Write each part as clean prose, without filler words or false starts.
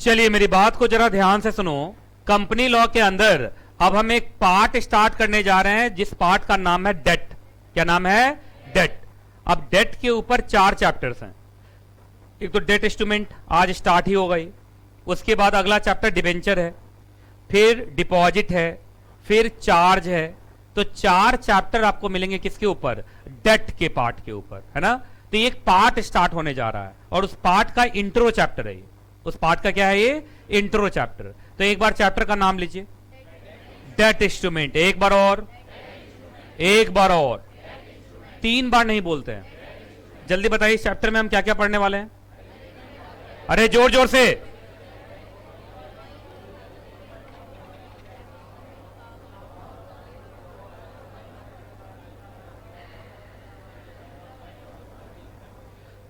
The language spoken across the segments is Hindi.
चलिए मेरी बात को जरा ध्यान से सुनो। कंपनी लॉ के अंदर अब हम एक पार्ट स्टार्ट करने जा रहे हैं जिस पार्ट का नाम है डेट। क्या नाम है? डेट। अब डेट के ऊपर 4 चैप्टर्स हैं। एक तो डेट इंस्ट्रूमेंट आज स्टार्ट ही हो गई, उसके बाद अगला चैप्टर डिबेंचर है, फिर डिपॉजिट है, फिर चार्ज है। तो 4 चैप्टर आपको मिलेंगे किसके ऊपर? डेट के पार्ट के ऊपर, है ना। तो एक पार्ट स्टार्ट होने जा रहा है और उस पार्ट का इंट्रो चैप्टर है ये। उस पार्ट का क्या है? ये इंट्रो चैप्टर। तो एक बार चैप्टर का नाम लीजिए, डेट इंस्ट्रूमेंट। एक बार और, एक बार और, 3 बार नहीं बोलते हैं। जल्दी बताइए इस चैप्टर में हम क्या क्या पढ़ने वाले हैं? अरे जोर जोर से।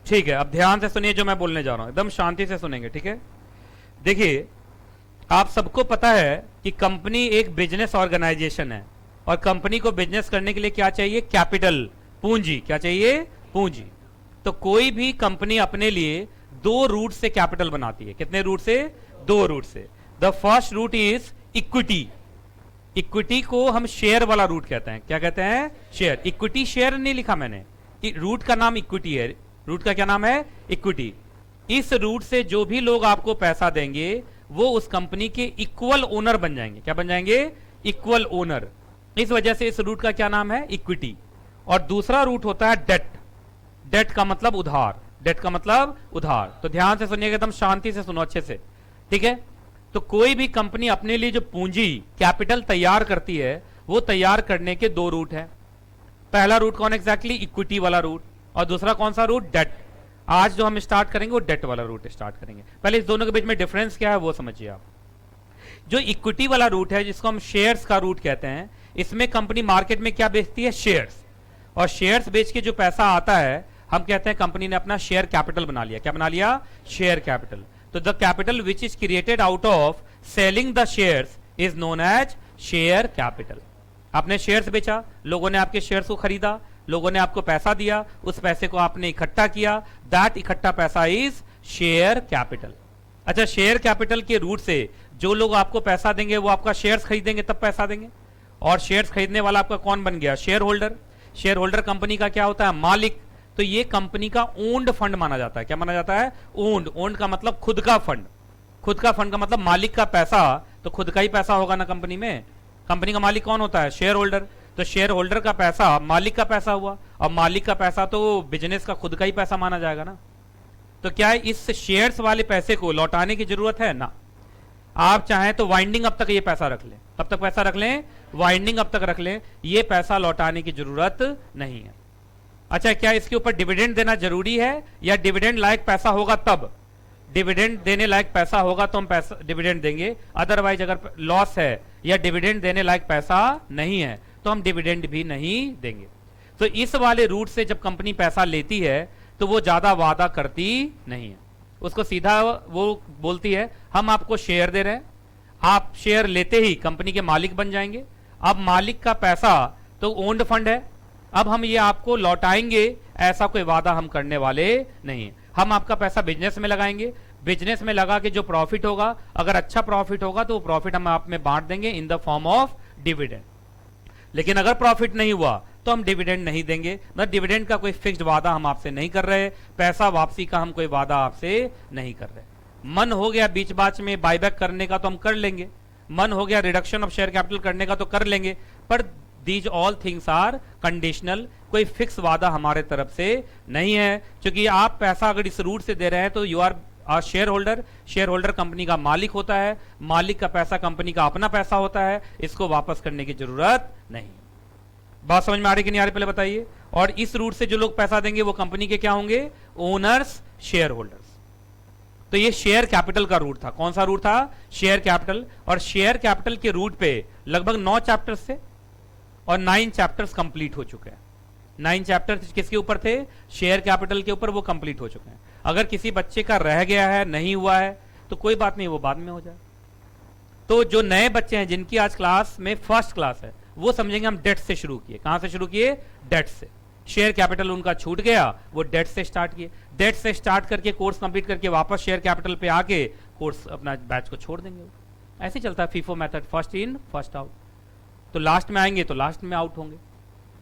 ठीक है, अब ध्यान से सुनिए जो मैं बोलने जा रहा हूं, एकदम शांति से सुनेंगे, ठीक है। देखिए, आप सबको पता है कि कंपनी एक बिजनेस ऑर्गेनाइजेशन है और कंपनी को बिजनेस करने के लिए क्या चाहिए? कैपिटल, पूंजी। क्या चाहिए? पूंजी। तो कोई भी कंपनी अपने लिए 2 रूट से कैपिटल बनाती है। कितने रूट से? 2 रूट से। The first route is equity. Equity को हम शेयर वाला रूट कहते हैं। क्या कहते हैं? शेयर। इक्विटी शेयर नहीं लिखा मैंने, रूट का नाम इक्विटी है। रूट का क्या नाम है? इक्विटी। इस रूट से जो भी लोग आपको पैसा देंगे वो उस कंपनी के इक्वल ओनर बन जाएंगे। क्या बन जाएंगे? Equal owner. इस वजह से इस रूट का क्या नाम है? इक्विटी। और दूसरा रूट होता है डेट। डेट का मतलब उधार। डेट का मतलब उधार। तो ध्यान से सुनिएगा, एकदम शांति से सुनो अच्छे से, ठीक है। तो कोई भी कंपनी अपने लिए जो पूंजी कैपिटल तैयार करती है वो तैयार करने के 2 रूट है। पहला रूट कौन एग्जैक्टली? इक्विटी वाला रूट। और दूसरा कौन सा रूट? डेट। आज जो हम स्टार्ट करेंगे वो डेट वाला रूट स्टार्ट करेंगे। पहले इस दोनों के बीच में डिफरेंस क्या है वो समझिए आप। जो इक्विटी वाला रूट है जिसको हम शेयर्स का रूट कहते हैं, इसमें कंपनी मार्केट में क्या बेचती है? शेयर्स। और शेयर्स बेच के जो पैसा आता है हम कहते हैं कंपनी ने अपना शेयर कैपिटल बना लिया। क्या बना लिया? Share capital. तो the capital which is created out of selling the shares is known as share capital. आपने शेयर्स बेचा, लोगों ने आपके शेयर्स को खरीदा, लोगों ने आपको पैसा दिया, उस पैसे को आपने इकट्ठा किया, दैट इकट्ठा पैसा इज शेयर कैपिटल। अच्छा, शेयर कैपिटल के रूट से जो लोग आपको पैसा देंगे वो आपका शेयर्स खरीदेंगे तब पैसा देंगे। और शेयर्स खरीदने वाला आपका कौन बन गया? Share holder. Shareholder company का क्या होता है? मालिक। तो ये कंपनी का ओन्ड फंड माना जाता है। क्या माना जाता है? ओन्ड। ओन्ड का मतलब खुद का फंड। खुद का फंड का मतलब मालिक का पैसा, तो खुद का ही पैसा होगा ना कंपनी में। कंपनी का मालिक कौन होता है? Share holder. तो शेयर होल्डर का पैसा मालिक का पैसा हुआ, और मालिक का पैसा तो बिजनेस का खुद का ही पैसा माना जाएगा ना। तो क्या है, इस शेयर्स वाले पैसे को लौटाने की जरूरत है ना? आप चाहें तो वाइंडिंग अब तक ये पैसा रख लें, तब तक पैसा रख लें, वाइंडिंग अब तक रख लें, ये पैसा लौटाने की जरूरत नहीं है। अच्छा, क्या इसके ऊपर डिविडेंड देना जरूरी है या डिविडेंड लायक पैसा होगा तब? डिविडेंड देने लायक पैसा होगा तो हम पैसा डिविडेंड देंगे, अदरवाइज अगर लॉस है या डिविडेंड देने लायक पैसा नहीं है तो हम डिविडेंड भी नहीं देंगे। तो इस वाले रूट से जब कंपनी पैसा लेती है तो वो ज्यादा वादा करती नहीं है। उसको सीधा वो बोलती है हम आपको शेयर दे रहे हैं, आप शेयर लेते ही कंपनी के मालिक बन जाएंगे। अब मालिक का पैसा तो ओन्ड फंड है, अब हम ये आपको लौटाएंगे, ऐसा कोई वादा हम करने वाले नहीं है। हम आपका पैसा बिजनेस में लगाएंगे, बिजनेस में लगा के जो प्रॉफिट होगा, अगर अच्छा प्रॉफिट होगा तो वो प्रॉफिट हम आप में बांट देंगे in the form of dividend. लेकिन अगर प्रॉफिट नहीं हुआ तो हम डिविडेंड नहीं देंगे। मतलब डिविडेंड का कोई फिक्स्ड वादा हम आपसे नहीं कर रहे, पैसा वापसी का हम कोई वादा आपसे नहीं कर रहे। मन हो गया बीच बाच में बायबैक करने का तो हम कर लेंगे, मन हो गया रिडक्शन ऑफ शेयर कैपिटल करने का तो कर लेंगे, पर these all things are conditional. कोई फिक्स वादा हमारे तरफ से नहीं है, क्योंकि आप पैसा अगर इस रूट से दे रहे हैं तो you are shareholder. Shareholder company का मालिक होता है, मालिक का पैसा कंपनी का अपना पैसा होता है, इसको वापस करने की जरूरत नहीं। बात समझ में आ रही कि नहीं आ रही पहले बताइए। और इस रूट से जो लोग पैसा देंगे वो कंपनी के क्या होंगे? Owners, share holders. तो ये शेयर कैपिटल का रूट था। कौन सा रूट था? Share capital. और शेयर कैपिटल के रूट पे लगभग 9 चैप्टर्स थे और 9 चैप्टर्स कंप्लीट हो चुके हैं। 9 चैप्टर्स किसके ऊपर थे? शेयर कैपिटल के ऊपर, वो कंप्लीट हो चुके हैं। अगर किसी बच्चे का रह गया है, नहीं हुआ है, तो कोई बात नहीं, वो बाद में हो जाए। तो जो नए बच्चे हैं जिनकी आज क्लास में फर्स्ट क्लास है वो समझेंगे हम डेट से शुरू किए। कहां से शुरू किए? डेट से। शेयर कैपिटल उनका छूट गया, वो डेट से स्टार्ट किए। डेट से स्टार्ट करके कोर्स कंप्लीट करके वापस शेयर कैपिटल पे आके कोर्स अपना बैच को छोड़ देंगे। ऐसे चलता है FIFO method, first in first out. तो लास्ट में आएंगे तो लास्ट में आउट होंगे,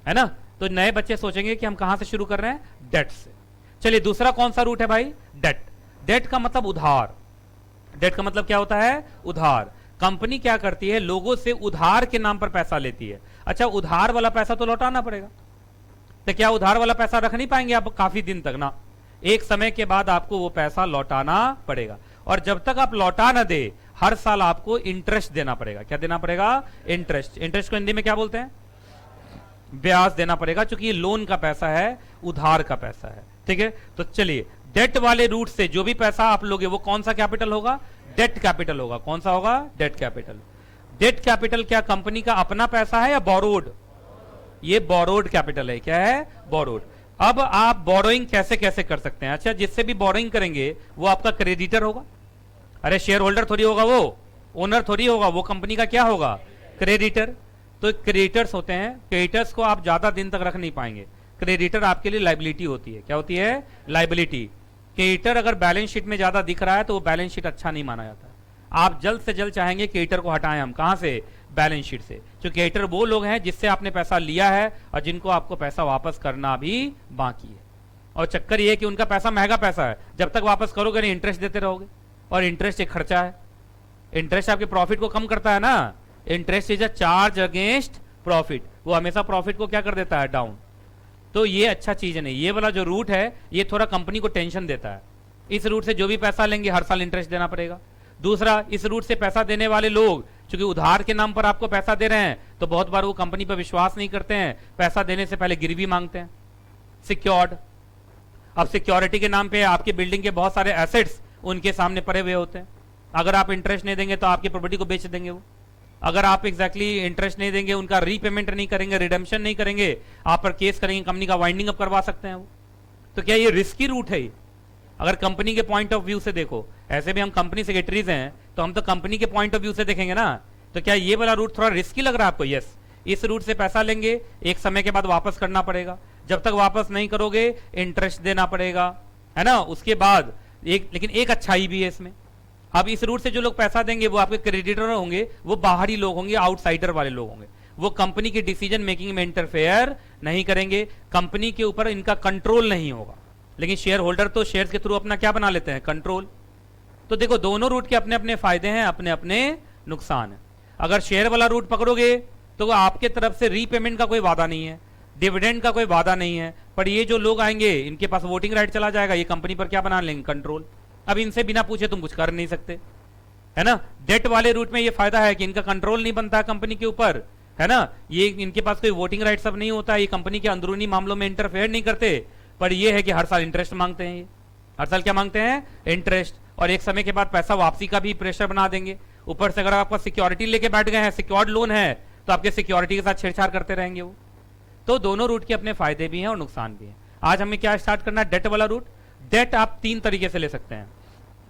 है ना। तो नए बच्चे सोचेंगे कि हम कहां से शुरू कर रहे हैं, डेट से। चलिए दूसरा कौन सा रूट है भाई, डेट। डेट का मतलब उधार। डेट का मतलब क्या होता है, उधार। कंपनी क्या करती है, लोगों से उधार के नाम पर पैसा लेती है। अच्छा, उधार वाला पैसा तो लौटाना पड़ेगा, तो क्या उधार वाला पैसा रख नहीं पाएंगे आप काफी दिन तक ना, एक समय के बाद आपको वो पैसा लौटाना पड़ेगा। और जब तक आप लौटा ना दे, हर साल आपको इंटरेस्ट देना पड़ेगा। क्या देना पड़ेगा, इंटरेस्ट। इंटरेस्ट को हिंदी में क्या बोलते हैं, ब्याज देना पड़ेगा, क्योंकि ये लोन का पैसा है, उधार का पैसा है, ठीक है। तो चलिए, डेट वाले रूट से जो भी पैसा आप लोगे वो कौन सा कैपिटल होगा, डेट कैपिटल होगा। कौन सा होगा, डेट कैपिटल। डेट कैपिटल क्या कंपनी का अपना पैसा है या बोरोड, ये बोरोड कैपिटल है। क्या है, बोरोड। अब आप बोरोइंग कैसे कैसे कर सकते हैं, अच्छा जिससे भी बोरोइंग करेंगे वो आपका क्रेडिटर होगा। अरे शेयर होल्डर थोड़ी होगा वो, ओनर थोड़ी होगा वो, कंपनी का क्या होगा, क्रेडिटर। तो क्रेडिटर्स होते हैं, क्रेडिटर्स को आप ज्यादा दिन तक रख नहीं पाएंगे। क्रेडिटर आपके लिए लाइबिलिटी होती है। क्या होती है, लाइबिलिटी। क्रेडिटर अगर बैलेंस शीट में ज्यादा दिख रहा है तो वो बैलेंस शीट अच्छा नहीं माना जाता। आप जल्द से जल्द चाहेंगे क्रेडिटर को हटाएं हम, कहां से, बैलेंस शीट से। जो क्रेडिटर वो लोग हैं जिससे आपने पैसा लिया है और जिनको आपको पैसा वापस करना भी बाकी है। और चक्कर ये है कि उनका पैसा महंगा पैसा है, जब तक वापस करोगे नहीं इंटरेस्ट देते रहोगे, और इंटरेस्ट एक खर्चा है। इंटरेस्ट आपके प्रॉफिट को कम करता है ना, interest is a charge against profit, वो हमेशा प्रॉफिट को क्या कर देता है, डाउन। तो ये अच्छा चीज नहीं। ये वाला जो रूट है ये थोड़ा कंपनी को टेंशन देता है। इस रूट से जो भी पैसा लेंगे हर साल इंटरेस्ट देना पड़ेगा। दूसरा, इस रूट से पैसा देने वाले लोग क्योंकि उधार के नाम पर आपको पैसा दे रहे हैं, तो बहुत बार वो कंपनी पर विश्वास नहीं करते हैं, पैसा देने से पहले गिरवी मांगते हैं, सिक्योर्ड। अब सिक्योरिटी के नाम पे आपकी बिल्डिंग के बहुत सारे एसेट्स उनके सामने पड़े हुए होते हैं। अगर आप इंटरेस्ट नहीं देंगे तो आपकी प्रॉपर्टी को बेच देंगे वो। अगर आप एग्जैक्टली इंटरेस्ट नहीं देंगे, उनका रीपेमेंट नहीं करेंगे, रिडेम्पशन नहीं करेंगे, आप पर केस करेंगे, कंपनी का वाइंडिंग अप करवा सकते हैं वो। तो क्या ये रिस्की रूट है ये? अगर कंपनी के पॉइंट ऑफ व्यू से देखो, ऐसे भी हम कंपनी सेक्रेटरीज हैं तो हम तो कंपनी के पॉइंट ऑफ व्यू से देखेंगे ना। तो क्या ये वाला रूट थोड़ा रिस्की लग रहा है आपको? यस। इस रूट से पैसा लेंगे, एक समय के बाद वापस करना पड़ेगा, जब तक वापस नहीं करोगे इंटरेस्ट देना पड़ेगा, है ना। उसके बाद लेकिन एक अच्छाई भी है इसमें। अब इस रूट से जो लोग पैसा देंगे वो आपके क्रेडिटर होंगे, वो बाहरी लोग होंगे, आउटसाइडर वाले लोग होंगे। वो कंपनी की डिसीजन मेकिंग में इंटरफेयर नहीं करेंगे, कंपनी के ऊपर इनका कंट्रोल नहीं होगा। लेकिन शेयर होल्डर तो शेयर्स के थ्रू अपना क्या बना लेते हैं, कंट्रोल। तो देखो, दोनों रूट के अपने अपने फायदे हैं, अपने अपने नुकसान है। अगर शेयर वाला रूट पकड़ोगे तो आपके तरफ से रीपेमेंट का कोई वादा नहीं है, डिविडेंड का कोई वादा नहीं है, पर ये जो लोग आएंगे इनके पास वोटिंग राइट चला जाएगा, ये कंपनी पर क्या बना लेंगे, कंट्रोल। अब इनसे बिना पूछे तुम कुछ कर नहीं सकते, है ना। डेट वाले रूट में ये फायदा है कि इनका कंट्रोल नहीं बनता कंपनी के ऊपर, है ना। ये इनके पास कोई वोटिंग राइट सब नहीं होता, ये कंपनी के अंदरूनी मामलों में इंटरफेयर नहीं करते। पर ये है कि हर साल इंटरेस्ट मांगते हैं, ये हर साल क्या मांगते हैं, इंटरेस्ट। और एक समय के बाद पैसा वापसी का भी प्रेशर बना देंगे। ऊपर से अगर आपका सिक्योरिटी लेके बैठ गए हैं, सिक्योर्ड लोन है, तो आपके सिक्योरिटी के साथ छेड़छाड़ करते रहेंगे वो। तो दोनों रूट के अपने फायदे भी हैं और नुकसान भी हैं। आज हमें क्या स्टार्ट करना है, डेट वाला रूट। डेट आप तीन तरीके से ले सकते हैं।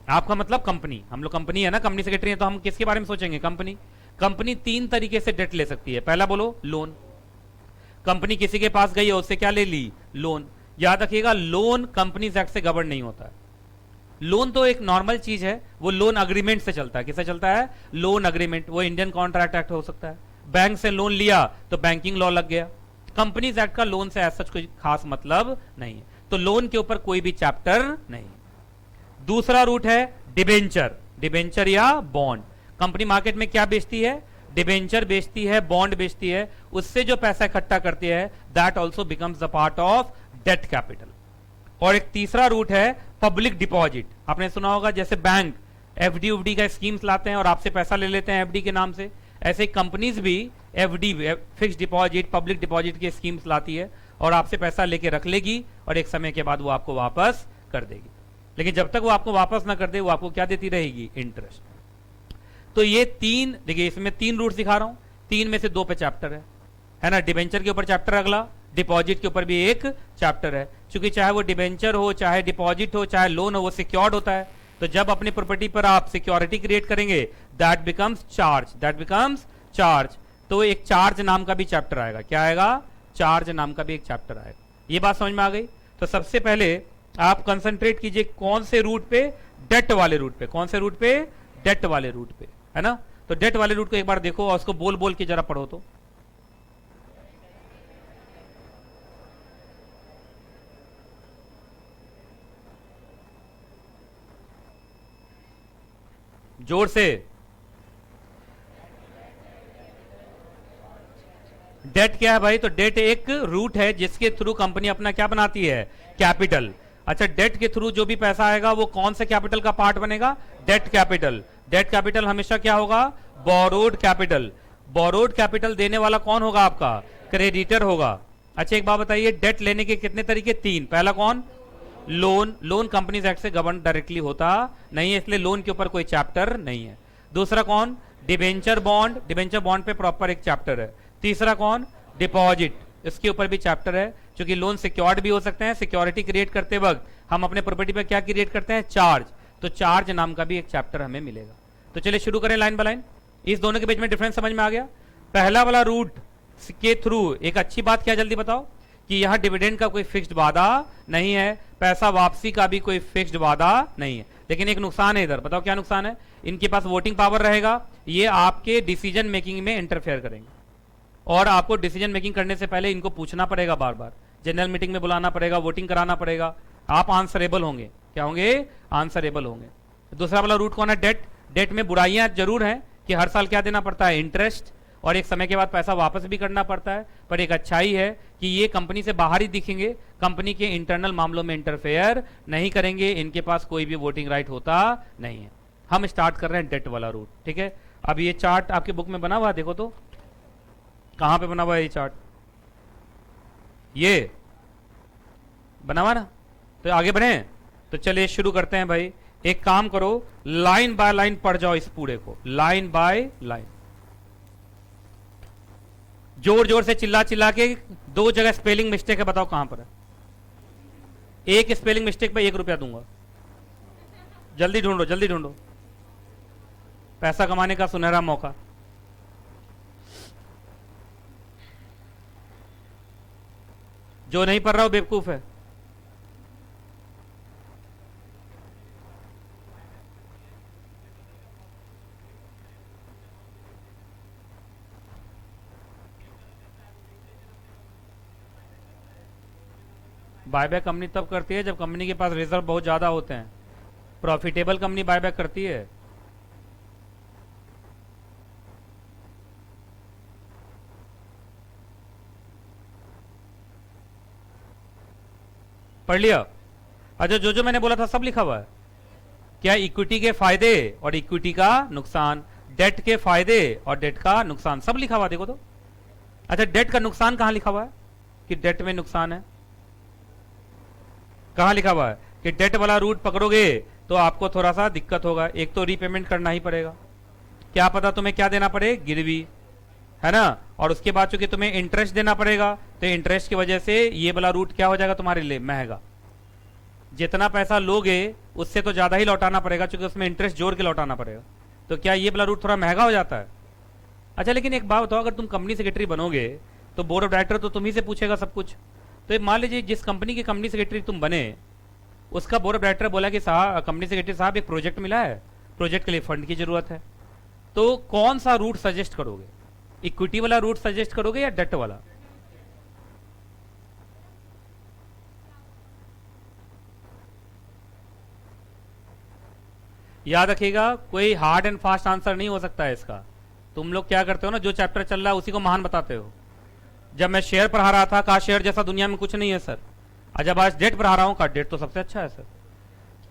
आपका मतलब कंपनी, हम लोग कंपनी है ना, कंपनी सेक्रेटरी है, तो हम किसके बारे में सोचेंगे, कंपनी। कंपनी तीन तरीके से डेट ले सकती है। पहला बोलो, लोन। कंपनी किसी के पास गई है, उससे क्या ले ली, लोन। याद रखिएगा, लोन कंपनीज एक्ट से गवर्न नहीं होता है। लोन तो एक नॉर्मल चीज है, वो लोन अग्रीमेंट से चलता है। किससे चलता है, लोन अग्रीमेंट। वो इंडियन कॉन्ट्रैक्ट एक्ट हो सकता है, बैंक से लोन लिया तो बैंकिंग लॉ लग गया। कंपनीज एक्ट का लोन से ऐसा कोई खास मतलब नहीं है, तो लोन के ऊपर कोई भी चैप्टर नहीं। दूसरा रूट है डिबेंचर, डिबेंचर या बॉन्ड। कंपनी मार्केट में क्या बेचती है, डिबेंचर बेचती है, बॉन्ड बेचती है, उससे जो पैसा इकट्ठा करती है, that also becomes the part of debt capital. और एक तीसरा रूट है पब्लिक डिपॉजिट। आपने सुना होगा, जैसे बैंक एफडी उफडी का स्कीम्स लाते हैं और आपसे पैसा ले लेते हैं एफडी के नाम से, ऐसे कंपनीज भी FD, fix deposit, public deposit की स्कीम्स लाती है और आपसे पैसा लेके रख लेगी और एक समय के बाद वो आपको वापस कर देगी। लेकिन जब तक वो आपको वापस ना कर दे, वो आपको क्या देती रहेगी, इंटरेस्ट। तो ये तीन, देखिए इसमें तीन रूट दिखा रहा हूं, तीन में से दो पे चैप्टर है ना। डिबेंचर के ऊपर चैप्टर अगला, डिपॉजिट के ऊपर भी एक चैप्टर है। क्योंकि चाहे वो डिबेंचर हो, चाहे डिपॉजिट हो, चाहे लोन हो, वो सिक्योर्ड होता है। तो जब अपनी प्रॉपर्टी पर आप सिक्योरिटी क्रिएट करेंगे, that becomes charge, that becomes charge. तो एक चार्ज नाम का भी चैप्टर आएगा। क्या आएगा, चार्ज नाम का भी एक चैप्टर आएगा। ये बात समझ में आ गई। तो सबसे पहले आप कंसंट्रेट कीजिए कौन से रूट पे, डेट वाले रूट पे। कौन से रूट पे? डेट वाले रूट पे, है ना। तो डेट वाले रूट को एक बार देखो और उसको बोल बोल के जरा पढ़ो तो। जोर से। डेट क्या है भाई? तो डेट एक रूट है जिसके थ्रू कंपनी अपना क्या बनाती है? कैपिटल। अच्छा, डेट के थ्रू जो भी पैसा आएगा वो कौन से कैपिटल का पार्ट बनेगा? Debt capital. डेट कैपिटल हमेशा क्या होगा? Borrowed capital. बोरोड कैपिटल देने वाला कौन होगा? आपका क्रेडिटर होगा। अच्छा, एक बात बताइए, डेट लेने के कितने तरीके? तीन। पहला कौन? लोन। लोन कंपनीज एक्ट से गवर्न डायरेक्टली होता नहीं है, इसलिए लोन के ऊपर कोई चैप्टर नहीं है। दूसरा कौन? Debenture bond. डिबेंचर बॉन्ड पे प्रॉपर एक चैप्टर है। तीसरा कौन? डिपॉजिट। इसके ऊपर भी चैप्टर है, क्योंकि लोन सिक्योर्ड भी हो सकते हैं। सिक्योरिटी क्रिएट करते वक्त हम अपने प्रॉपर्टी पे क्या क्रिएट करते हैं? चार्ज। तो चार्ज नाम का भी एक चैप्टर हमें मिलेगा। तो चलिए शुरू करें लाइन बाय लाइन। इस दोनों के बीच में डिफरेंस समझ में आ गया। पहला वाला रूट के थ्रू एक अच्छी बात क्या, जल्दी बताओ, कि यहां डिविडेंड का कोई फिक्स्ड वादा नहीं है, पैसा वापसी का भी कोई फिक्स्ड वादा नहीं है। लेकिन एक नुकसान है इधर, बताओ क्या नुकसान है? इनके पास वोटिंग पावर रहेगा, ये आपके डिसीजन मेकिंग में इंटरफेयर करेंगे और आपको डिसीजन मेकिंग करने से पहले इनको पूछना पड़ेगा, बार बार जनरल मीटिंग में बुलाना पड़ेगा, वोटिंग कराना पड़ेगा। आप आंसरेबल होंगे। क्या होंगे? आंसरेबल होंगे। दूसरा वाला रूट कौन है? डेट। डेट में बुराइयां जरूर हैं कि हर साल क्या देना पड़ता है? इंटरेस्ट, और एक समय के बाद पैसा वापस भी करना पड़ता है। पर एक अच्छाई है कि ये कंपनी से बाहर ही दिखेंगे, कंपनी के इंटरनल मामलों में इंटरफेयर नहीं करेंगे, इनके पास कोई भी वोटिंग राइट होता नहीं है। हम स्टार्ट कर रहे हैं डेट वाला रूट, ठीक है। अब ये चार्ट आपके बुक में बना हुआ, देखो तो कहां पे बना हुआ है ये चार्ट? ये बना हुआ ना। तो आगे बढ़े, तो चलिए शुरू करते हैं भाई। एक काम करो, लाइन बाय लाइन पढ़ जाओ इस पूरे को, लाइन बाय लाइन। जोर जोर से चिल्ला चिल्ला के। दो जगह स्पेलिंग मिस्टेक है, बताओ कहां पर है? एक स्पेलिंग मिस्टेक पे 1 रुपया दूंगा। जल्दी ढूंढो, जल्दी ढूंढो, पैसा कमाने का सुनहरा मौका। जो नहीं पढ़ रहा हो बेवकूफ है। बायबैक कंपनी तब करती है जब कंपनी के पास रिजर्व बहुत ज्यादा होते हैं। प्रॉफिटेबल कंपनी बायबैक करती है। पढ़ लिया? अच्छा, जो जो मैंने बोला था सब लिखा हुआ है क्या? इक्विटी के फायदे और इक्विटी का नुकसान, डेट के फायदे और डेट का नुकसान, सब लिखा हुआ देखो तो। अच्छा, डेट का नुकसान कहां लिखा हुआ है कि डेट में नुकसान है? कहां लिखा हुआ है कि डेट वाला रूट पकड़ोगे तो आपको थोड़ा सा दिक्कत होगा। एक तो रीपेमेंट करना ही पड़ेगा, क्या पता तुम्हें क्या देना पड़े? गिरवी, है ना। और उसके बाद चूंकि तुम्हें इंटरेस्ट देना पड़ेगा, तो इंटरेस्ट की वजह से ये वाला रूट क्या हो जाएगा तुम्हारे लिए? महंगा। जितना पैसा लोगे उससे तो ज्यादा ही लौटाना पड़ेगा, क्योंकि उसमें इंटरेस्ट जोड़ के लौटाना पड़ेगा। तो क्या ये वाला रूट थोड़ा महंगा हो जाता है? अच्छा, लेकिन एक बात बताओ, अगर तुम कंपनी सेक्रेटरी बनोगे तो बोर्ड ऑफ डायरेक्टर तो तुम ही से पूछेगा सब कुछ। तो मान लीजिए जिस कंपनी की कंपनी सेक्रेटरी तुम बने, उसका बोर्ड ऑफ डायरेक्टर बोला कि साहब, कंपनी सेक्रेटरी साहब, एक प्रोजेक्ट मिला है, प्रोजेक्ट के लिए फंड की जरूरत है, तो कौन सा रूट सजेस्ट करोगे? इक्विटी वाला रूट सजेस्ट करोगे या डेट वाला? याद रखिएगा, कोई हार्ड एंड फास्ट आंसर नहीं हो सकता है इसका। तुम लोग क्या करते हो ना, जो चैप्टर चल रहा है उसी को महान बताते हो। जब मैं शेयर पढ़ा रहा था, कहा शेयर जैसा दुनिया में कुछ नहीं है सर। और जब आज डेट पढ़ा रहा हूं, कहा डेट तो सबसे अच्छा है सर।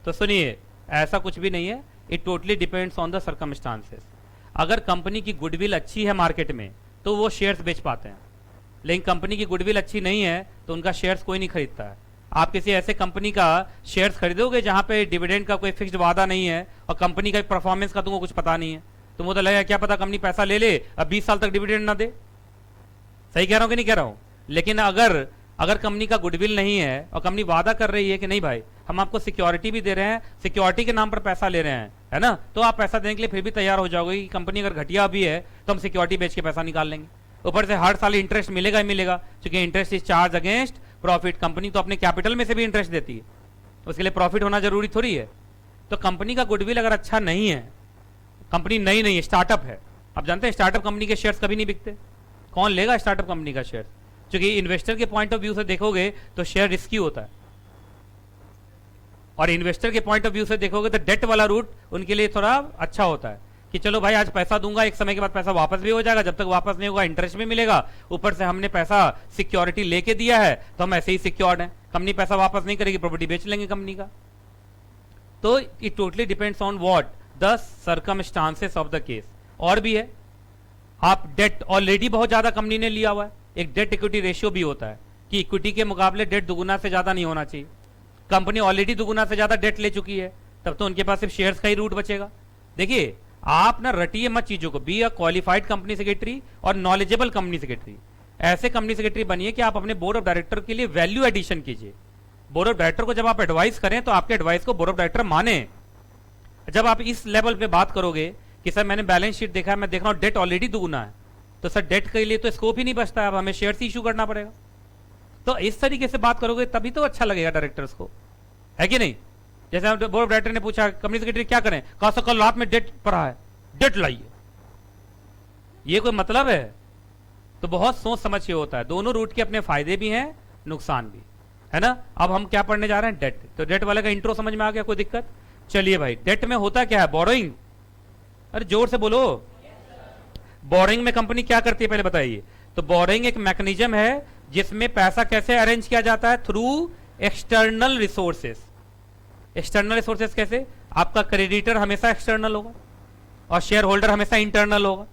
तो सुनिए, ऐसा कुछ भी नहीं है। It totally depends on the circumstances. अगर कंपनी की गुडविल अच्छी है मार्केट में तो वो शेयर्स बेच पाते हैं, लेकिन कंपनी की गुडविल अच्छी नहीं है तो उनका शेयर्स कोई नहीं खरीदता है। आप किसी ऐसे कंपनी का शेयर्स खरीदोगे जहां पे डिविडेंड का कोई फिक्स्ड वादा नहीं है और कंपनी का परफॉर्मेंस का तुमको कुछ पता नहीं है, तुमको तो लगेगा क्या पता कंपनी पैसा ले ले अब 20 साल तक डिविडेंड ना दे। सही कह रहा हूं कि नहीं कह रहा हूं? लेकिन अगर कंपनी का गुडविल नहीं है और कंपनी वादा कर रही है कि नहीं भाई हम आपको सिक्योरिटी भी दे रहे हैं, सिक्योरिटी के नाम पर पैसा ले रहे हैं, है ना, तो आप पैसा देने के लिए फिर भी तैयार हो जाओगे कि कंपनी अगर घटिया भी है तो हम सिक्योरिटी बेच के पैसा निकाल लेंगे। ऊपर से हर साल इंटरेस्ट मिलेगा ही मिलेगा, क्योंकि interest is charge against profit. Company तो अपने कैपिटल में से भी इंटरेस्ट देती है। उसके लिए प्रॉफिट होना जरूरी थोड़ी है। तो कंपनी का गुडविल अगर अच्छा नहीं है, कंपनी नई नहीं है, स्टार्टअप है, आप जानते हैं स्टार्टअप कंपनी के शेयर्स कभी नहीं बिकते। कौन लेगा स्टार्टअप कंपनी का शेयर? क्योंकि इन्वेस्टर के पॉइंट ऑफ व्यू से देखोगे तो शेयर रिस्की होता है, और इन्वेस्टर के पॉइंट ऑफ व्यू से देखोगे तो डेट वाला रूट उनके लिए थोड़ा अच्छा होता है कि चलो भाई आज पैसा दूंगा, एक समय के बाद पैसा वापस भी हो जाएगा, जब तक वापस नहीं होगा इंटरेस्ट भी मिलेगा, ऊपर से हमने पैसा सिक्योरिटी लेके दिया है तो हम ऐसे ही सिक्योर्ड हैं, कंपनी पैसा वापस नहीं करेगी, प्रॉपर्टी बेच लेंगे कंपनी का। तो it totally depends on what the circumstances of the case. और भी है, आप डेट ऑलरेडी बहुत ज्यादा कंपनी ने लिया हुआ है, एक डेट इक्विटी रेशियो भी होता है कि इक्विटी के मुकाबले डेट दुगुना से ज्यादा नहीं होना चाहिए। कंपनी ऑलरेडी दुगुना से ज्यादा डेट ले चुकी है, तब तो उनके पास सिर्फ शेयर्स का ही रूट बचेगा। देखिए आप ना रटिए मत चीजों को, be a qualified company secretary और नॉलेजेबल कंपनी सेक्रेटरी। ऐसे कंपनी सेक्रेटरी बनिए कि आप अपने बोर्ड ऑफ डायरेक्टर के लिए वैल्यू एडिशन कीजिए। बोर्ड ऑफ डायरेक्टर को जब आप एडवाइस करें तो आपके एडवाइस को बोर्ड ऑफ डायरेक्टर माने। जब आप इस लेवल पे बात करोगे कि सर मैंने बैलेंस शीट देखा है, मैं देख रहा हूं डेट ऑलरेडी दुगुना है, तो सर डेट के लिए तो स्कोप ही नहीं बचता है, अब हमें शेयर्स इशू करना पड़ेगा। तो इस तरीके से बात करोगे तभी तो अच्छा लगेगा डायरेक्टर्स को, है कि नहीं? जैसे बोर्ड ऑफ डायरेक्टर ने पूछा कंपनी सेक्रेटरी क्या करें, कहा सर कल रात में डेट पड़ा है, डेट लाइए। ये कोई मतलब है? तो बहुत सोच समझ के होता है। दोनों रूट के अपने फायदे भी हैं, नुकसान भी है ना। अब हम क्या पढ़ने जा रहे हैं? डेट। तो डेट वाले का इंट्रो समझ में आ गया, कोई दिक्कत? चलिए भाई, डेट में होता क्या है? बोरोइंग। अरे जोर से बोलो। बोरोइंग में कंपनी क्या करती है पहले बताइए। तो बोरोइंग एक मैकेनिज्म है जिसमें पैसा कैसे अरेंज किया जाता है? Through external resources. External resources कैसे? आपका क्रेडिटर हमेशा एक्सटर्नल होगा और शेयर होल्डर हमेशा इंटरनल होगा।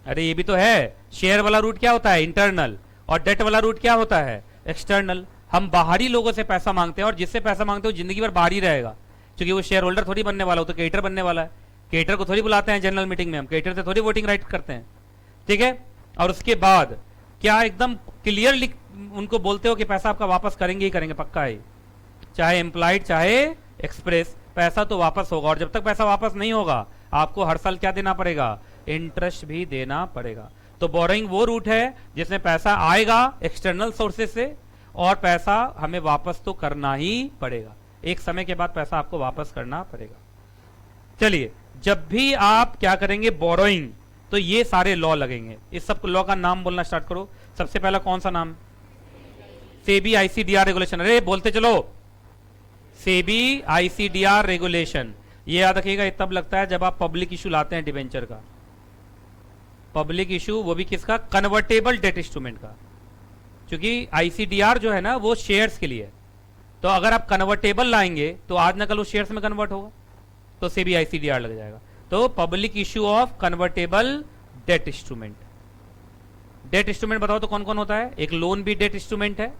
अरे ये भी तो है, शेयर वाला रूट क्या होता है? इंटरनल, और डेट वाला रूट क्या होता है? एक्सटर्नल। हम बाहरी लोगों से पैसा मांगते हैं, और जिससे पैसा मांगते हो जिंदगी भर बाहर ही रहेगा, क्योंकि वो शेयर होल्डर थोड़ी बनने वाला हो, तो क्रेडिटर बनने वाला है। क्रेडिटर को थोड़ी बुलाते हैं जनरल मीटिंग में, हम क्रेडिटर से थोड़ी वोटिंग राइट करते हैं, ठीक है। और उसके बाद क्या एकदम क्लियरली उनको बोलते हो कि पैसा आपका वापस करेंगे ही करेंगे, पक्का है, चाहे एम्प्लॉयड चाहे एक्सप्रेस, पैसा तो वापस होगा। और जब तक पैसा वापस नहीं होगा आपको हर साल क्या देना पड़ेगा? इंटरेस्ट भी देना पड़ेगा। तो बोरोइंग वो रूट है जिसमें पैसा आएगा एक्सटर्नल सोर्सेस से, और पैसा हमें वापस तो करना ही पड़ेगा, एक समय के बाद पैसा आपको वापस करना पड़ेगा। चलिए, जब भी आप क्या करेंगे बोरोइंग, तो ये सारे लॉ लगेंगे। इस सब लॉ का नाम बोलना स्टार्ट करो। सबसे पहला कौन सा नाम? SEBI ICDR regulation. अरे बोलते चलो, सेबी आईसीडीआर रेगुलेशन। ये याद रखिएगा, ये तब लगता है जब आप पब्लिक इशू लाते हैं डिबेंचर का। पब्लिक इशू वो भी किसका? कन्वर्टेबल डेट इंस्ट्रूमेंट का, क्योंकि आईसीडीआर जो है ना वो शेयर्स के लिए है। तो अगर आप कन्वर्टेबल लाएंगे तो आज ना कल वो शेयर्स में कन्वर्ट होगा, तो सेबी आईसीडीआर लग जाएगा। तो public issue of convertible debt instrument. Debt instrument बताओ तो कौन कौन होता है? एक लोन भी डेट इंस्ट्रूमेंट है,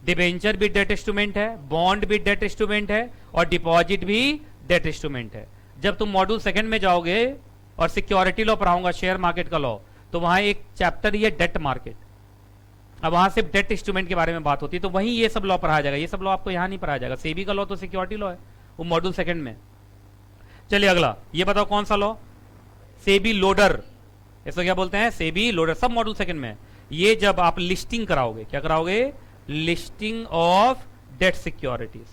डिबेंचर भी डेट इंस्ट्रूमेंट है, बॉन्ड भी डेट इंस्ट्रूमेंट है, और डिपॉजिट भी डेट इंस्ट्रूमेंट है। जब तुम मॉड्यूल सेकंड में जाओगे और सिक्योरिटी लॉ पढ़ाऊंगा, शेयर मार्केट का लॉ, तो वहां एक चैप्टर ही है डेट मार्केट। अब वहां से डेट इंस्ट्रूमेंट के बारे में बात होती है, तो वहीं ये सब लॉ पढ़ाया जाएगा। ये सब लॉ आपको यहां नहीं पढ़ाया जाएगा। सेबी का लॉ तो सिक्योरिटी लॉ है, वो मॉड्यूल सेकंड में। चलिए अगला, ये बताओ कौन सा लॉ? सेबी लोडर। इसको क्या बोलते हैं? सेबी लोडर, सब मॉड्यूल सेकंड में। ये जब आप लिस्टिंग कराओगे, क्या कराओगे? Listing of debt securities.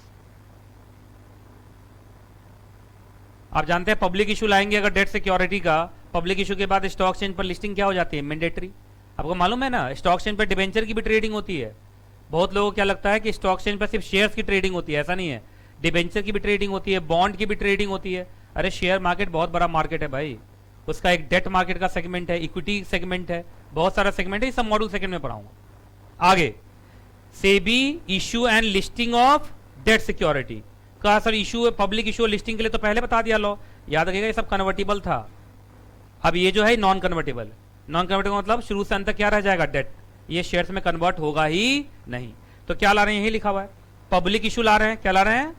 आप जानते हैं पब्लिक इशू लाएंगे अगर डेट सिक्योरिटी का, पब्लिक इशू के बाद स्टॉक एक्सचेंज पर लिस्टिंग क्या हो जाती है? मैंडेटरी। आपको मालूम है ना, स्टॉक एक्सचेंज पर डिबेंचर की भी ट्रेडिंग होती है। बहुत लोगों को क्या लगता है कि स्टॉक एक्सचेंज पर सिर्फ शेयर्स की ट्रेडिंग होती है, ऐसा नहीं है। डिबेंचर की भी ट्रेडिंग होती है, बॉन्ड की भी ट्रेडिंग होती है। अरे शेयर मार्केट बहुत बड़ा मार्केट है भाई, उसका एक डेट मार्केट का सेगमेंट है, इक्विटी सेगमेंट है, बहुत सारा सेगमेंट है। सब मॉड्यूल सेकंड में पढ़ाऊंगा। आगे, SEBI issue and listing of debt security. कहा sir issue, public issue listing के लिए तो पहले बता दिया लॉ, याद रखिएगा ये सब कन्वर्टेबल था। अब ये जो है नॉन कन्वर्टेबल। नॉन कन्वर्टेबल मतलब शुरू से अंत तक क्या रह जाएगा? डेट। ये शेयर्स में कन्वर्ट होगा ही नहीं। तो क्या ला रहे हैं? यही लिखा हुआ है, पब्लिक इशू ला रहे हैं। क्या ला रहे हैं?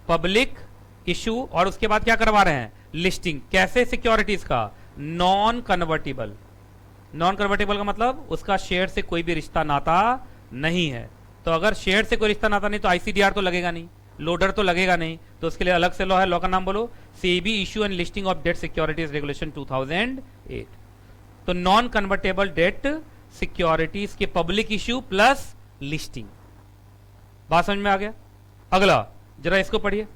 Public issue. और उसके बाद क्या करवा रहे हैं? लिस्टिंग। कैसे? सिक्योरिटीज का नॉन कन्वर्टेबल। नॉन कन्वर्टेबल का मतलब उसका शेयर से कोई भी रिश्ता नाता नहीं है। तो अगर शेयर से कोई रिश्ता नाता नहीं तो आईसीडीआर तो लगेगा नहीं, लोडर तो लगेगा नहीं, तो उसके लिए अलग से लॉ है। लॉ का नाम बोलो, SEBI issue and listing of debt securities regulation 2008। तो नॉन कन्वर्टेबल डेट सिक्योरिटीज के पब्लिक इशू प्लस लिस्टिंग। बात समझ में आ गया? अगला जरा इसको पढ़िए।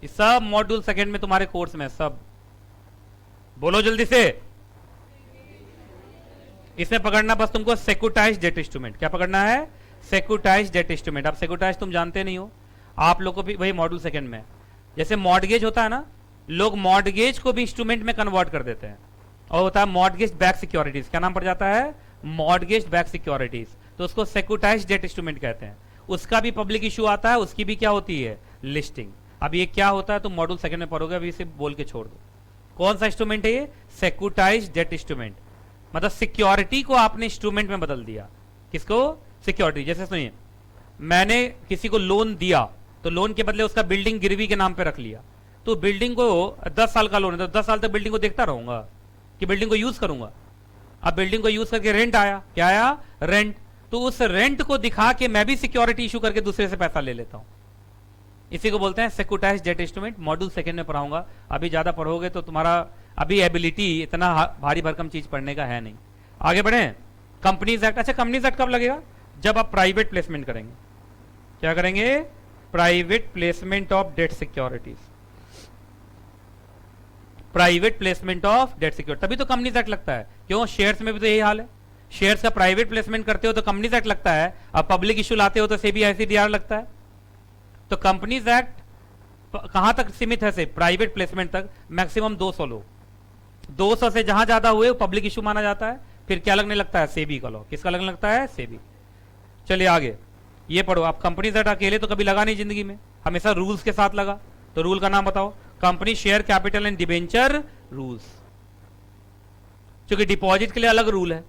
ये सब मॉड्यूल सेकंड में तुम्हारे कोर्स में सब, बोलो जल्दी से। इसमें पकड़ना बस तुमको सिक्योरिटाइज डेट इंस्ट्रूमेंट। क्या पकड़ना है? Securitise debt instrument. अब सिक्योरिटाइज तुम जानते नहीं हो, आप लोग को भी वही मॉड्यूल सेकंड में। जैसे मॉर्टगेज होता है ना, लोग मॉर्टगेज को भी इंस्ट्रूमेंट में कन्वर्ट कर देते हैं, और होता है मॉर्टगेज बैक सिक्योरिटीज। क्या नाम पड़ जाता है? Mortgage back securities. तो उसको सिक्योरिटाइज डेट इंस्ट्रूमेंट कहते हैं। उसका भी पब्लिक इशू आता है, उसकी भी क्या होती है? लिस्टिंग। अब ये क्या होता है तुम मॉड्यूल सेकंड में पढ़ोगे, अभी इसे बोल के छोड़ दो। कौन सा इंस्ट्रूमेंट है ये? Securitise debt instrument. मतलब सिक्योरिटी को आपने इंस्ट्रूमेंट में बदल दिया। किसको? सिक्योरिटी। जैसे सुनिए, मैंने किसी को लोन दिया, तो लोन के बदले उसका बिल्डिंग गिरवी के नाम पे रख लिया। तो बिल्डिंग को 10 साल का लोन है, तो 10 साल तक बिल्डिंग को देखता रहूंगा कि बिल्डिंग को यूज करूंगा। अब बिल्डिंग को यूज करके रेंट आया, क्या आया? रेंट। तो उस रेंट को दिखा के मैं भी सिक्योरिटी इशू करके दूसरे से पैसा ले लेता हूं। इसी को बोलते हैं securitise debt instrument. Module second में पढ़ाऊंगा, अभी ज्यादा पढ़ोगे तो तुम्हारा अभी एबिलिटी इतना भारी भरकम चीज पढ़ने का है नहीं। आगे बढ़े। Companies act. अच्छा, कंपनीज एक्ट कब लगेगा? जब आप प्राइवेट प्लेसमेंट करेंगे। क्या करेंगे? Private placement of debt securities. Private placement of debt security, तभी तो कंपनीज एक्ट लगता है। क्यों? शेयर्स में भी तो यही हाल है। शेयर्स का प्राइवेट प्लेसमेंट करते हो तो कंपनीज एक्ट लगता है, अब पब्लिक इशू लाते हो तो सेबी आईसीडीआर लगता है। तो कंपनीज एक्ट कहां तक सीमित है? से प्राइवेट प्लेसमेंट तक, मैक्सिमम 200 लोग। 200 से जहां ज्यादा हुए वो पब्लिक इशू माना जाता है, फिर क्या लगने लगता है? सेबी का लॉ। किसका लगने लगता है? सेबी। चलिए आगे ये पढ़ो। आप कंपनीज एक्ट अकेले तो कभी लगा नहीं जिंदगी में, हमेशा रूल्स के साथ लगा। तो रूल का नाम बताओ। Company share capital and debenture rules. क्योंकि डिपॉजिट के लिए अलग रूल है,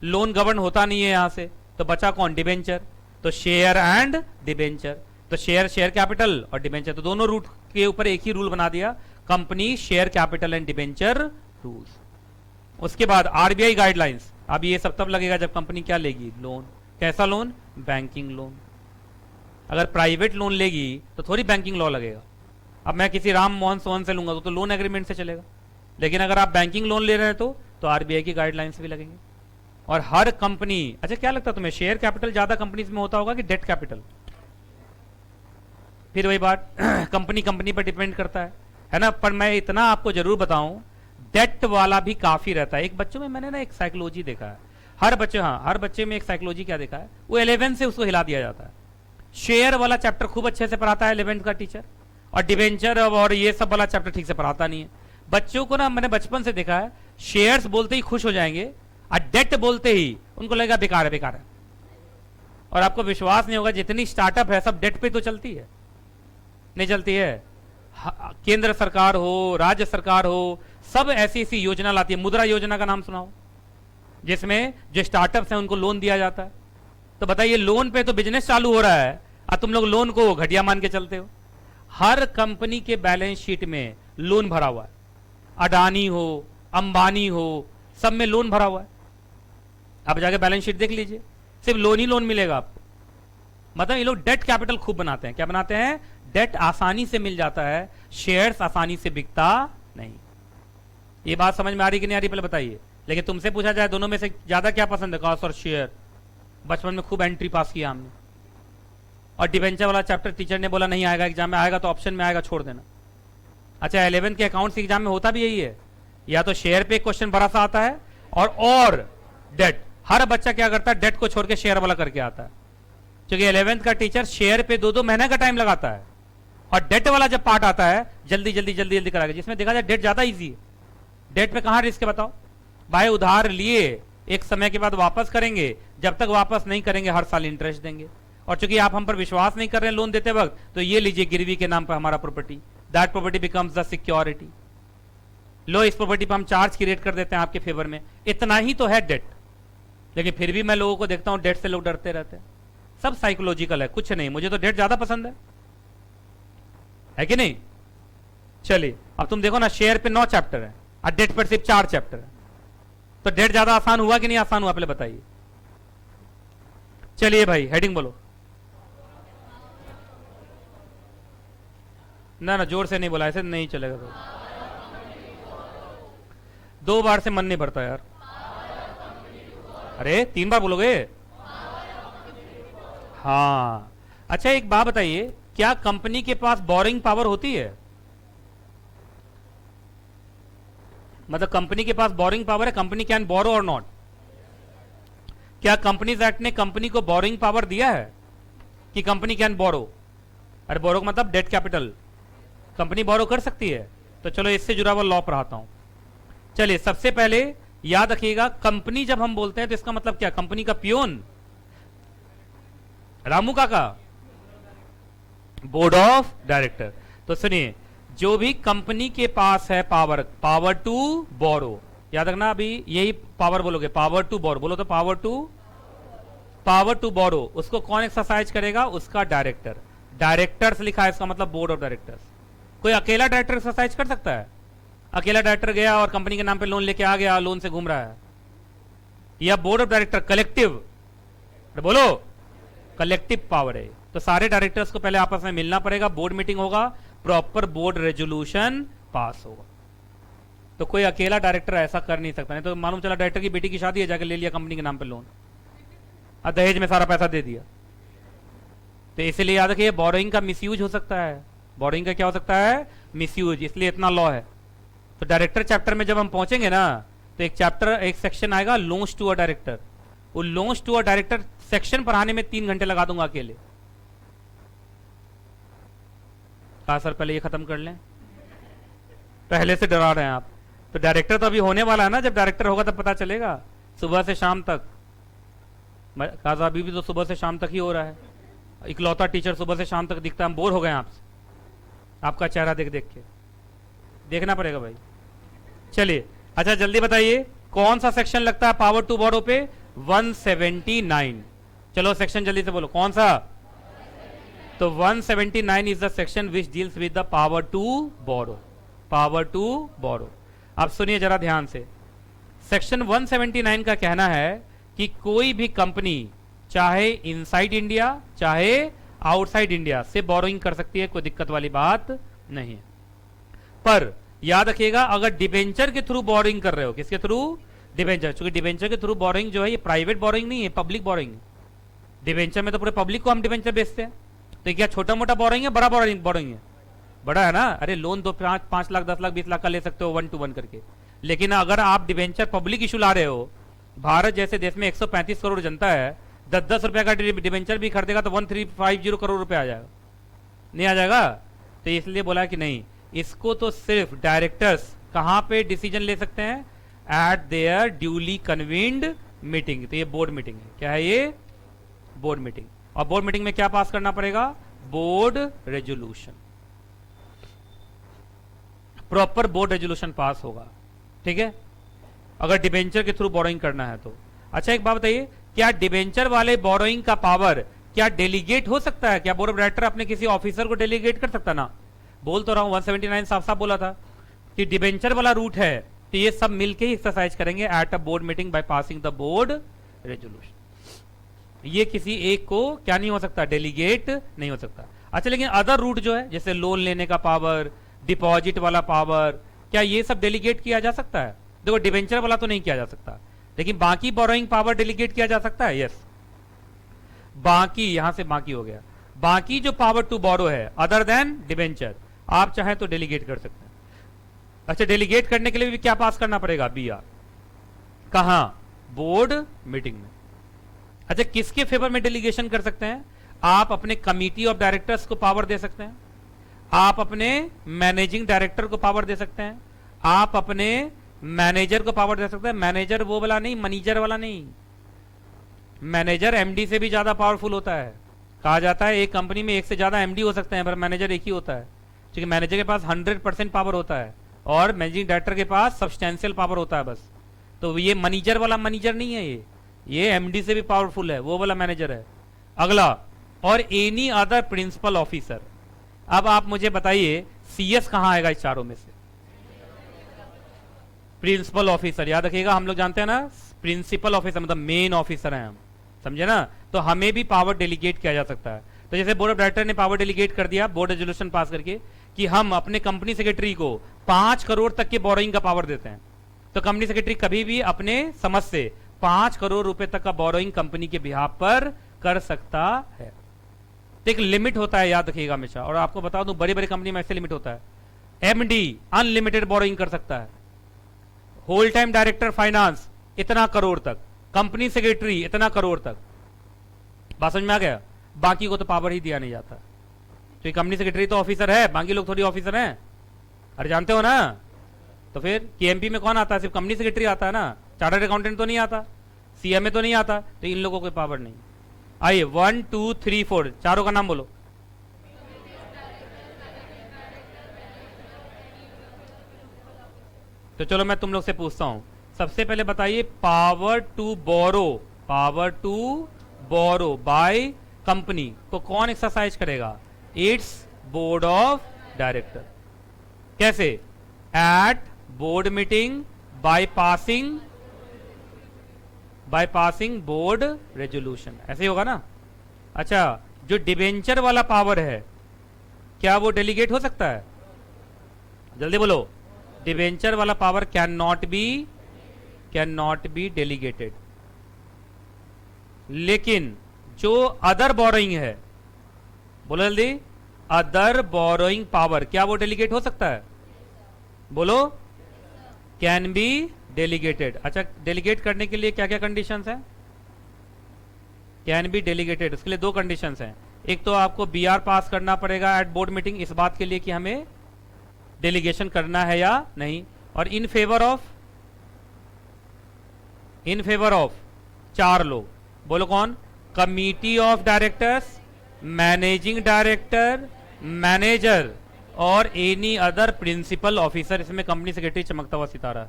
लोन गवर्न होता नहीं है यहां से, तो बचा कौन? डिबेंचर। तो शेयर एंड डिबेंचर। तो शेयर, शेयर कैपिटल और डिबेंचर, तो दोनों रूट के ऊपर एक ही रूल बना दिया, company share capital and debenture rules. उसके बाद आरबीआई गाइडलाइंस। अब ये सब तब लगेगा जब कंपनी क्या लेगी? लोन। कैसा लोन? Banking loan. अगर प्राइवेट लोन लेगी तो थोड़ी बैंकिंग लॉ लगेगा। अब मैं किसी राम मोहन सोहन से लूंगा तो लोन एग्रीमेंट से चलेगा, लेकिन अगर आप बैंकिंग लोन ले रहे हैं तो आरबीआई की गाइडलाइंस भी लगेंगे। और हर कंपनी, अच्छा क्या लगता है तुम्हें, शेयर कैपिटल ज्यादा कंपनीज में होता होगा कि डेट कैपिटल? फिर वही बात, कंपनी कंपनी पर डिपेंड करता है ना। पर मैं इतना आपको जरूर बताऊं, डेट वाला भी काफी रहता है। एक बच्चों में मैंने ना एक साइकोलॉजी देखा है, हर बच्चे, हाँ हर बच्चे में एक साइकोलॉजी क्या देखा है, वो 11 से उसको हिला दिया जाता है। शेयर वाला चैप्टर खूब अच्छे से पढ़ाता है 11th का टीचर, और डिबेंचर और ये सब वाला चैप्टर ठीक से पढ़ाता नहीं है बच्चों को ना। मैंने बचपन से देखा है, शेयर्स बोलते ही खुश हो जाएंगे और डेट बोलते ही उनको लगेगा बेकार है बेकार है। और आपको विश्वास नहीं होगा, जितनी स्टार्टअप है सब डेट पे तो चलती है, नहीं चलती है। केंद्र सरकार हो, राज्य सरकार हो, सब ऐसी ऐसी योजना लाती है। मुद्रा योजना का नाम सुनाओ, जिसमें जो स्टार्टअप्स हैं उनको लोन दिया जाता है। तो बताइए, लोन पे तो बिजनेस चालू हो रहा है और तुम लोग लोन को घटिया मान के चलते हो। हर कंपनी के बैलेंस शीट में लोन भरा हुआ है, अडानी हो, अंबानी हो, सब में लोन भरा हुआ है। आप जाके बैलेंस शीट देख लीजिए, सिर्फ लोन ही लोन मिलेगा आपको। मतलब ये लोग डेट कैपिटल खूब बनाते हैं। क्या बनाते हैं? डेट आसानी से मिल जाता है, शेयर्स आसानी से बिकता नहीं। ये बात समझ में आ रही कि नहीं आ रही, पहले बताइए। लेकिन तुमसे पूछा जाए दोनों में से ज्यादा क्या पसंद है, कहा सर शेयर। बचपन में खूब एंट्री पास किया हमने। और डिबेंचर वाला चैप्टर टीचर ने बोला नहीं आएगा एग्जाम में, आएगा तो ऑप्शन में आएगा, छोड़ देना। अच्छा 11th के अकाउंट्स एग्जाम में होता भी यही है, या तो शेयर पे क्वेश्चन बड़ा सा आता है और डेट। हर बच्चा क्या करता है, डेट को छोड़ के शेयर वाला करके आता है। क्योंकि 11th का टीचर शेयर पे 2-2 महीने का टाइम लगाता है, और डेट वाला जब पार्ट आता है जल्दी जल्दी जल्दी जल्दी कराएगा, जिसमें देखा जाए डेट ज्यादा इजी है। डेट पे कहां रिस्क है बताओ भाई? उधार लिए एक समय के बाद वापस करेंगे, जब तक वापस नहीं करेंगे हर साल इंटरेस्ट देंगे। और चूंकि आप हम पर विश्वास नहीं कर रहे हैं लोन देते वक्त, तो ये लीजिए गिरवी के नाम पर हमारा property, that property becomes the security. लो इस प्रॉपर्टी पर हम चार्ज क्रिएट कर देते हैं आपके फेवर में। इतना ही तो है डेट। लेकिन फिर भी मैं लोगों को देखता हूं डेट से लोग डरते रहते हैं। सब साइकोलॉजिकल है, कुछ नहीं। मुझे तो डेट ज्यादा पसंद है कि नहीं? चलिए अब तुम देखो ना, शेयर पे 9 चैप्टर है और डेट पर सिर्फ 4 चैप्टर है। तो डेट ज्यादा आसान हुआ कि नहीं आसान हुआ, पहले बताइए। चलिए भाई हेडिंग बोलो। ना ना जोर से नहीं बोला, ऐसे नहीं चलेगा। तो 2 बार से मन नहीं भरता यार। अरे 3 बार बोलोगे? हाँ। अच्छा एक बात बताइए, क्या कंपनी के पास बोरिंग पावर होती है? मतलब कंपनी के पास बोरिंग पावर है, कंपनी कैन बोरो और नॉट? क्या कंपनीज एक्ट ने कंपनी को बोरिंग पावर दिया है कि कंपनी कैन बोरो? अरे बोरो का मतलब डेट कैपिटल, कंपनी बोरो कर सकती है। तो चलो इससे जुड़ा हुआ लॉ पढ़ाता हूं। चलिए सबसे पहले याद रखिएगा, कंपनी जब हम बोलते हैं तो इसका मतलब क्या? कंपनी का पियोन, रामू काका, बोर्ड ऑफ डायरेक्टर। तो सुनिए, जो भी कंपनी के पास है पावर, पावर टू बोरो, याद रखना अभी यही पावर बोलोगे, पावर टू बोरो बोलो तो पावर टू बोरो, उसको कौन एक्सरसाइज करेगा? उसका डायरेक्टर। डायरेक्टर्स लिखा है, इसका मतलब बोर्ड ऑफ डायरेक्टर्स। कोई अकेला डायरेक्टर एक्सरसाइज कर सकता है? अकेला डायरेक्टर गया और कंपनी के नाम पे लोन लेके आ गया, लोन से घूम रहा है, या बोर्ड ऑफ डायरेक्टर कलेक्टिव, बोलो कलेक्टिव पावर है। तो सारे डायरेक्टर्स को पहले आपस में मिलना पड़ेगा, बोर्ड मीटिंग होगा, प्रॉपर बोर्ड रेजोल्यूशन पास होगा। तो कोई अकेला डायरेक्टर ऐसा कर नहीं सकता। नहीं तो मालूम चला डायरेक्टर की बेटी की शादी है, जाकर ले लिया कंपनी के नाम पे लोन, और दहेज में सारा पैसा दे दिया। तो इसलिए याद रखिए, बोरोइंग का मिसयूज हो सकता है। बोरोइंग का क्या हो सकता है? मिसयूज। इसलिए इतना लॉ है। तो डायरेक्टर चैप्टर में जब हम पहुंचेंगे ना, तो एक चैप्टर, एक सेक्शन आएगा लोन्स टू अ डायरेक्टर। वो loans to a director section पढ़ाने में 3 घंटे लगा दूंगा अकेले। कहा सर पहले ये खत्म कर लें, पहले से डरा रहे हैं आप। तो डायरेक्टर तो अभी होने वाला है ना, जब डायरेक्टर होगा तब पता चलेगा, सुबह से शाम तक। कहा अभी भी तो सुबह से शाम तक ही हो रहा है, इकलौता टीचर सुबह से शाम तक दिखता है। हम बोर हो गए आपसे, आपका चेहरा देख देख के। देखना पड़ेगा भाई। चलिए अच्छा जल्दी बताइए, कौन सा सेक्शन लगता है पावर टू बोरो पे? 179। चलो सेक्शन जल्दी से बोलो, कौन सा? तो 179 is the section which deals with the power to borrow. Power to borrow. अब सुनिए जरा ध्यान से, सेक्शन 179 का कहना है कि कोई भी कंपनी चाहे इनसाइड इंडिया चाहे आउटसाइड इंडिया से बोरोइंग कर सकती है, कोई दिक्कत वाली बात नहीं है। पर याद रखिएगा, अगर डिबेंचर के थ्रू बोरोइंग कर रहे हो, किसके थ्रू? डिबेंचर। चूंकि डिबेंचर के थ्रू बोरोइंग जो है ये प्राइवेट बोरोइंग नहीं है, पब्लिक बोरोइंग। डिबेंचर में तो पूरे पब्लिक को हम डिबेंचर बेचते हैं। तो क्या छोटा मोटा बोरोइंग है, बड़ा बोरोइंग है? बड़ा है ना। अरे लोन 5 लाख 10 लाख 20 लाख का ले सकते हो 1 to 1 करके। लेकिन अगर आप डिबेंचर पब्लिक इशू ला रहे हो, भारत जैसे देश में 135 करोड़ जनता है, 10-10 रुपए का डिबेंचर भी खरीदेगा तो 1350 करोड़ रुपए आ जाएगा, नहीं आ जाएगा? तो इसलिए बोला कि नहीं, इसको तो सिर्फ डायरेक्टर्स कहां पे डिसीजन ले सकते हैं? Eight there duly convened meeting. तो ये बोर्ड मीटिंग है। क्या है ये? Board meeting. और बोर्ड मीटिंग में क्या पास करना पड़ेगा? Board resolution. Proper board resolution pass होगा, ठीक है, अगर डिबेंचर के थ्रू बोरोइंग करना है तो। अच्छा एक बात बताइए, क्या डिबेंचर वाले बोरोइंग का पावर क्या डेलीगेट हो सकता है? क्या बोर्ड ऑफ डायरेक्टर अपने किसी ऑफिसर को डेलीगेट कर सकता? ना, बोल तो रहा हूं 179 साफ साफ बोला था कि डिबेंचर वाला रूट है, तो ये सब मिलके ही एक्सरसाइज करेंगे at a board meeting by passing the board resolution. ये किसी एक को क्या नहीं हो सकता? डेलीगेट नहीं हो सकता। अच्छा लेकिन अदर रूट जो है, जैसे लोन लेने का पावर, डिपॉजिट वाला पावर, क्या ये सब डेलीगेट किया जा सकता है? देखो डिबेंचर वाला तो नहीं किया जा सकता, लेकिन बाकी बोरोइंग पावर डेलीगेट किया जा सकता है। यस, बाकी, यहां से बाकी हो गया, बाकी जो पावर टू बोरो है अदर देन डिबेंचर, आप चाहें तो डेलीगेट कर सकते हैं। अच्छा डेलीगेट करने के लिए भी क्या पास करना पड़ेगा? BR। कहां? बोर्ड मीटिंग में। अच्छा किसके फेवर में डेलीगेशन कर सकते हैं? आप अपने कमिटी ऑफ डायरेक्टर्स को पावर दे सकते हैं, आप अपने मैनेजिंग डायरेक्टर को पावर दे सकते हैं, आप अपने मैनेजर को पावर दे सकते हैं। मैनेजर वो वाला नहीं, मैनेजर वाला नहीं। मैनेजर MD से भी ज्यादा पावरफुल होता है। कहा जाता है एक कंपनी में एक से ज्यादा MD हो सकते हैं, पर मैनेजर एक ही होता है, क्योंकि मैनेजर के पास 100% पावर होता है और मैनेजिंग डायरेक्टर के पास सब्सटेंशियल पावर होता है बस। तो ये मैनेजर वाला मैनेजर नहीं है, ये MD से भी पावरफुल है, वो वाला मैनेजर है। अगला, और एनी अदर प्रिंसिपल ऑफिसर। अब आप मुझे बताइए CS कहां आएगा इस चारों में से? Principal officer. याद रखिएगा, हम लोग जानते हैं ना, प्रिंसिपल ऑफिसर मतलब मेन ऑफिसर हैं हम, समझे ना? तो हमें भी पावर डेलीगेट किया जा सकता है। तो जैसे बोर्ड ऑफ डायरेक्टर ने पावर डेलीगेट कर दिया बोर्ड रेजोल्यूशन पास करके कि हम अपने कंपनी सेक्रेटरी को 5 करोड़ तक के बोरोइंग का पावर देते हैं, तो कंपनी सेक्रेटरी कभी भी अपने समझ से 5 करोड़ रुपए तक का बोरोइंग कंपनी के बिहाफ पर कर सकता है। तो एक लिमिट होता है, याद रखिएगा हमेशा। और आपको बता दूं, बड़ी बड़ी कंपनी में ऐसे लिमिट होता है। एमडी अनलिमिटेड बोरोइंग कर सकता है, होल टाइम डायरेक्टर फाइनेंस इतना करोड़ तक, कंपनी सेक्रेटरी इतना करोड़ तक। बात समझ में आ गया? बाकी को तो पावर ही दिया नहीं जाता। तो ये कंपनी सेक्रेटरी तो ऑफिसर है, बाकी लोग थोड़ी ऑफिसर हैं। अरे जानते हो ना? तो फिर केएमपी में कौन आता है? सिर्फ कंपनी सेक्रेटरी आता है ना, चार्टर्ड अकाउंटेंट तो नहीं आता, सीएमए तो नहीं आता। तो इन लोगों को कोई पावर नहीं। आइए 1 2 3 4 चारों का नाम बोलो। तो चलो मैं तुम लोग से पूछता हूं, सबसे पहले बताइए power to borrow by company को कौन एक्सरसाइज करेगा? It's board of director. कैसे? At board meeting by passing board resolution, ऐसे ही होगा ना? अच्छा, जो डिबेंचर वाला पावर है क्या वो डेलीगेट हो सकता है? जल्दी बोलो। डिबेंचर वाला power can not be delegated. लेकिन जो अदर बोरोइंग है, बोलो जल्दी, अदर बोरोइंग पावर क्या वो डेलीगेट हो सकता है? बोलो। Can be delegated. अच्छा, डेलीगेट करने के लिए क्या क्या कंडीशंस हैं? कैन बी डेलीगेटेड, उसके लिए 2 कंडीशंस हैं। एक तो आपको बीआर पास करना पड़ेगा एट बोर्ड मीटिंग, इस बात के लिए कि हमें डेलीगेशन करना है या नहीं। और इन फेवर ऑफ 4 लोग, बोलो कौन? Committee of directors, managing director, manager और एनी अदर प्रिंसिपल ऑफिसर। इसमें कंपनी सेक्रेटरी चमकता हुआ सितारा,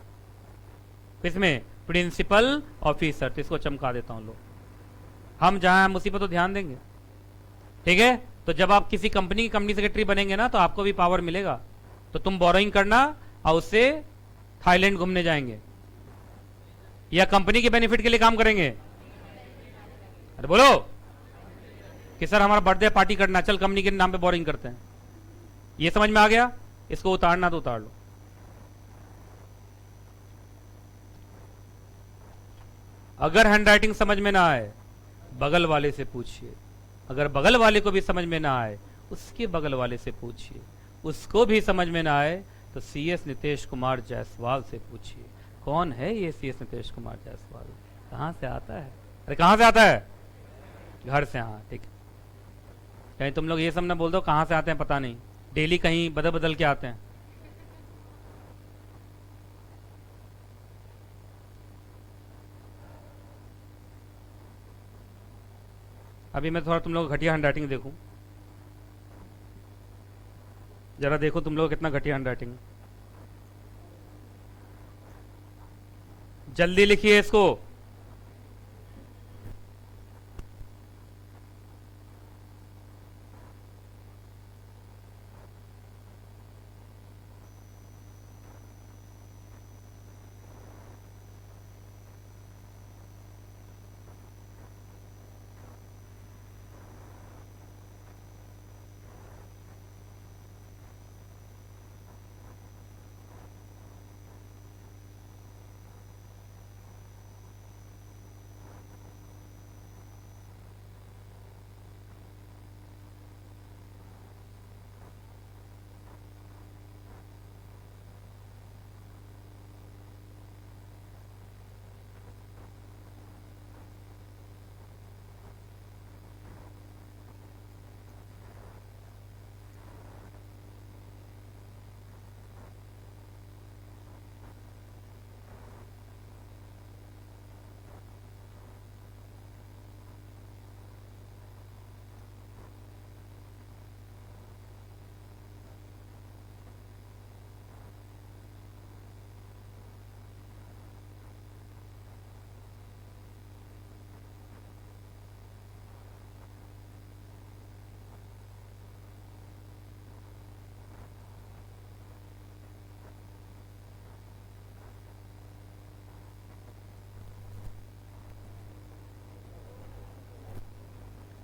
इसमें प्रिंसिपल ऑफिसर, तो इसको चमका देता हूं। लो, हम जहां हम उसी पर तो ध्यान देंगे, ठीक है? तो जब आप किसी कंपनी की कंपनी सेक्रेटरी बनेंगे ना, तो आपको भी पावर मिलेगा। तो तुम बोरोइंग करना और उससे थाईलैंड घूमने जाएंगे, या कंपनी के बेनिफिट के लिए काम करेंगे? अरे बोलो कि सर हमारा बर्थडे पार्टी करना, चल कंपनी के नाम पे बोरिंग करते हैं। ये समझ में आ गया? इसको उतारना तो उतार लो। अगर हैंडराइटिंग समझ में ना आए, बगल वाले से पूछिए। अगर बगल वाले को भी समझ में ना आए, उसके बगल वाले से पूछिए। उसको भी समझ में ना आए तो सीएस नीतीश कुमार जायसवाल से पूछिए। कौन है ये सीएस नीतीश कुमार जायसवाल? कहां से आता है? अरे कहां से आता है? घर से। हाँ ठीक है। कहीं तुम लोग ये सब ना बोल दो कहां से आते हैं पता नहीं, डेली कहीं बदल बदल के आते हैं। अभी मैं थोड़ा तुम लोग घटिया हैंडराइटिंग देखूं, जरा देखो तुम लोग कितना घटिया हैंडराइटिंग। जल्दी लिखिए इसको।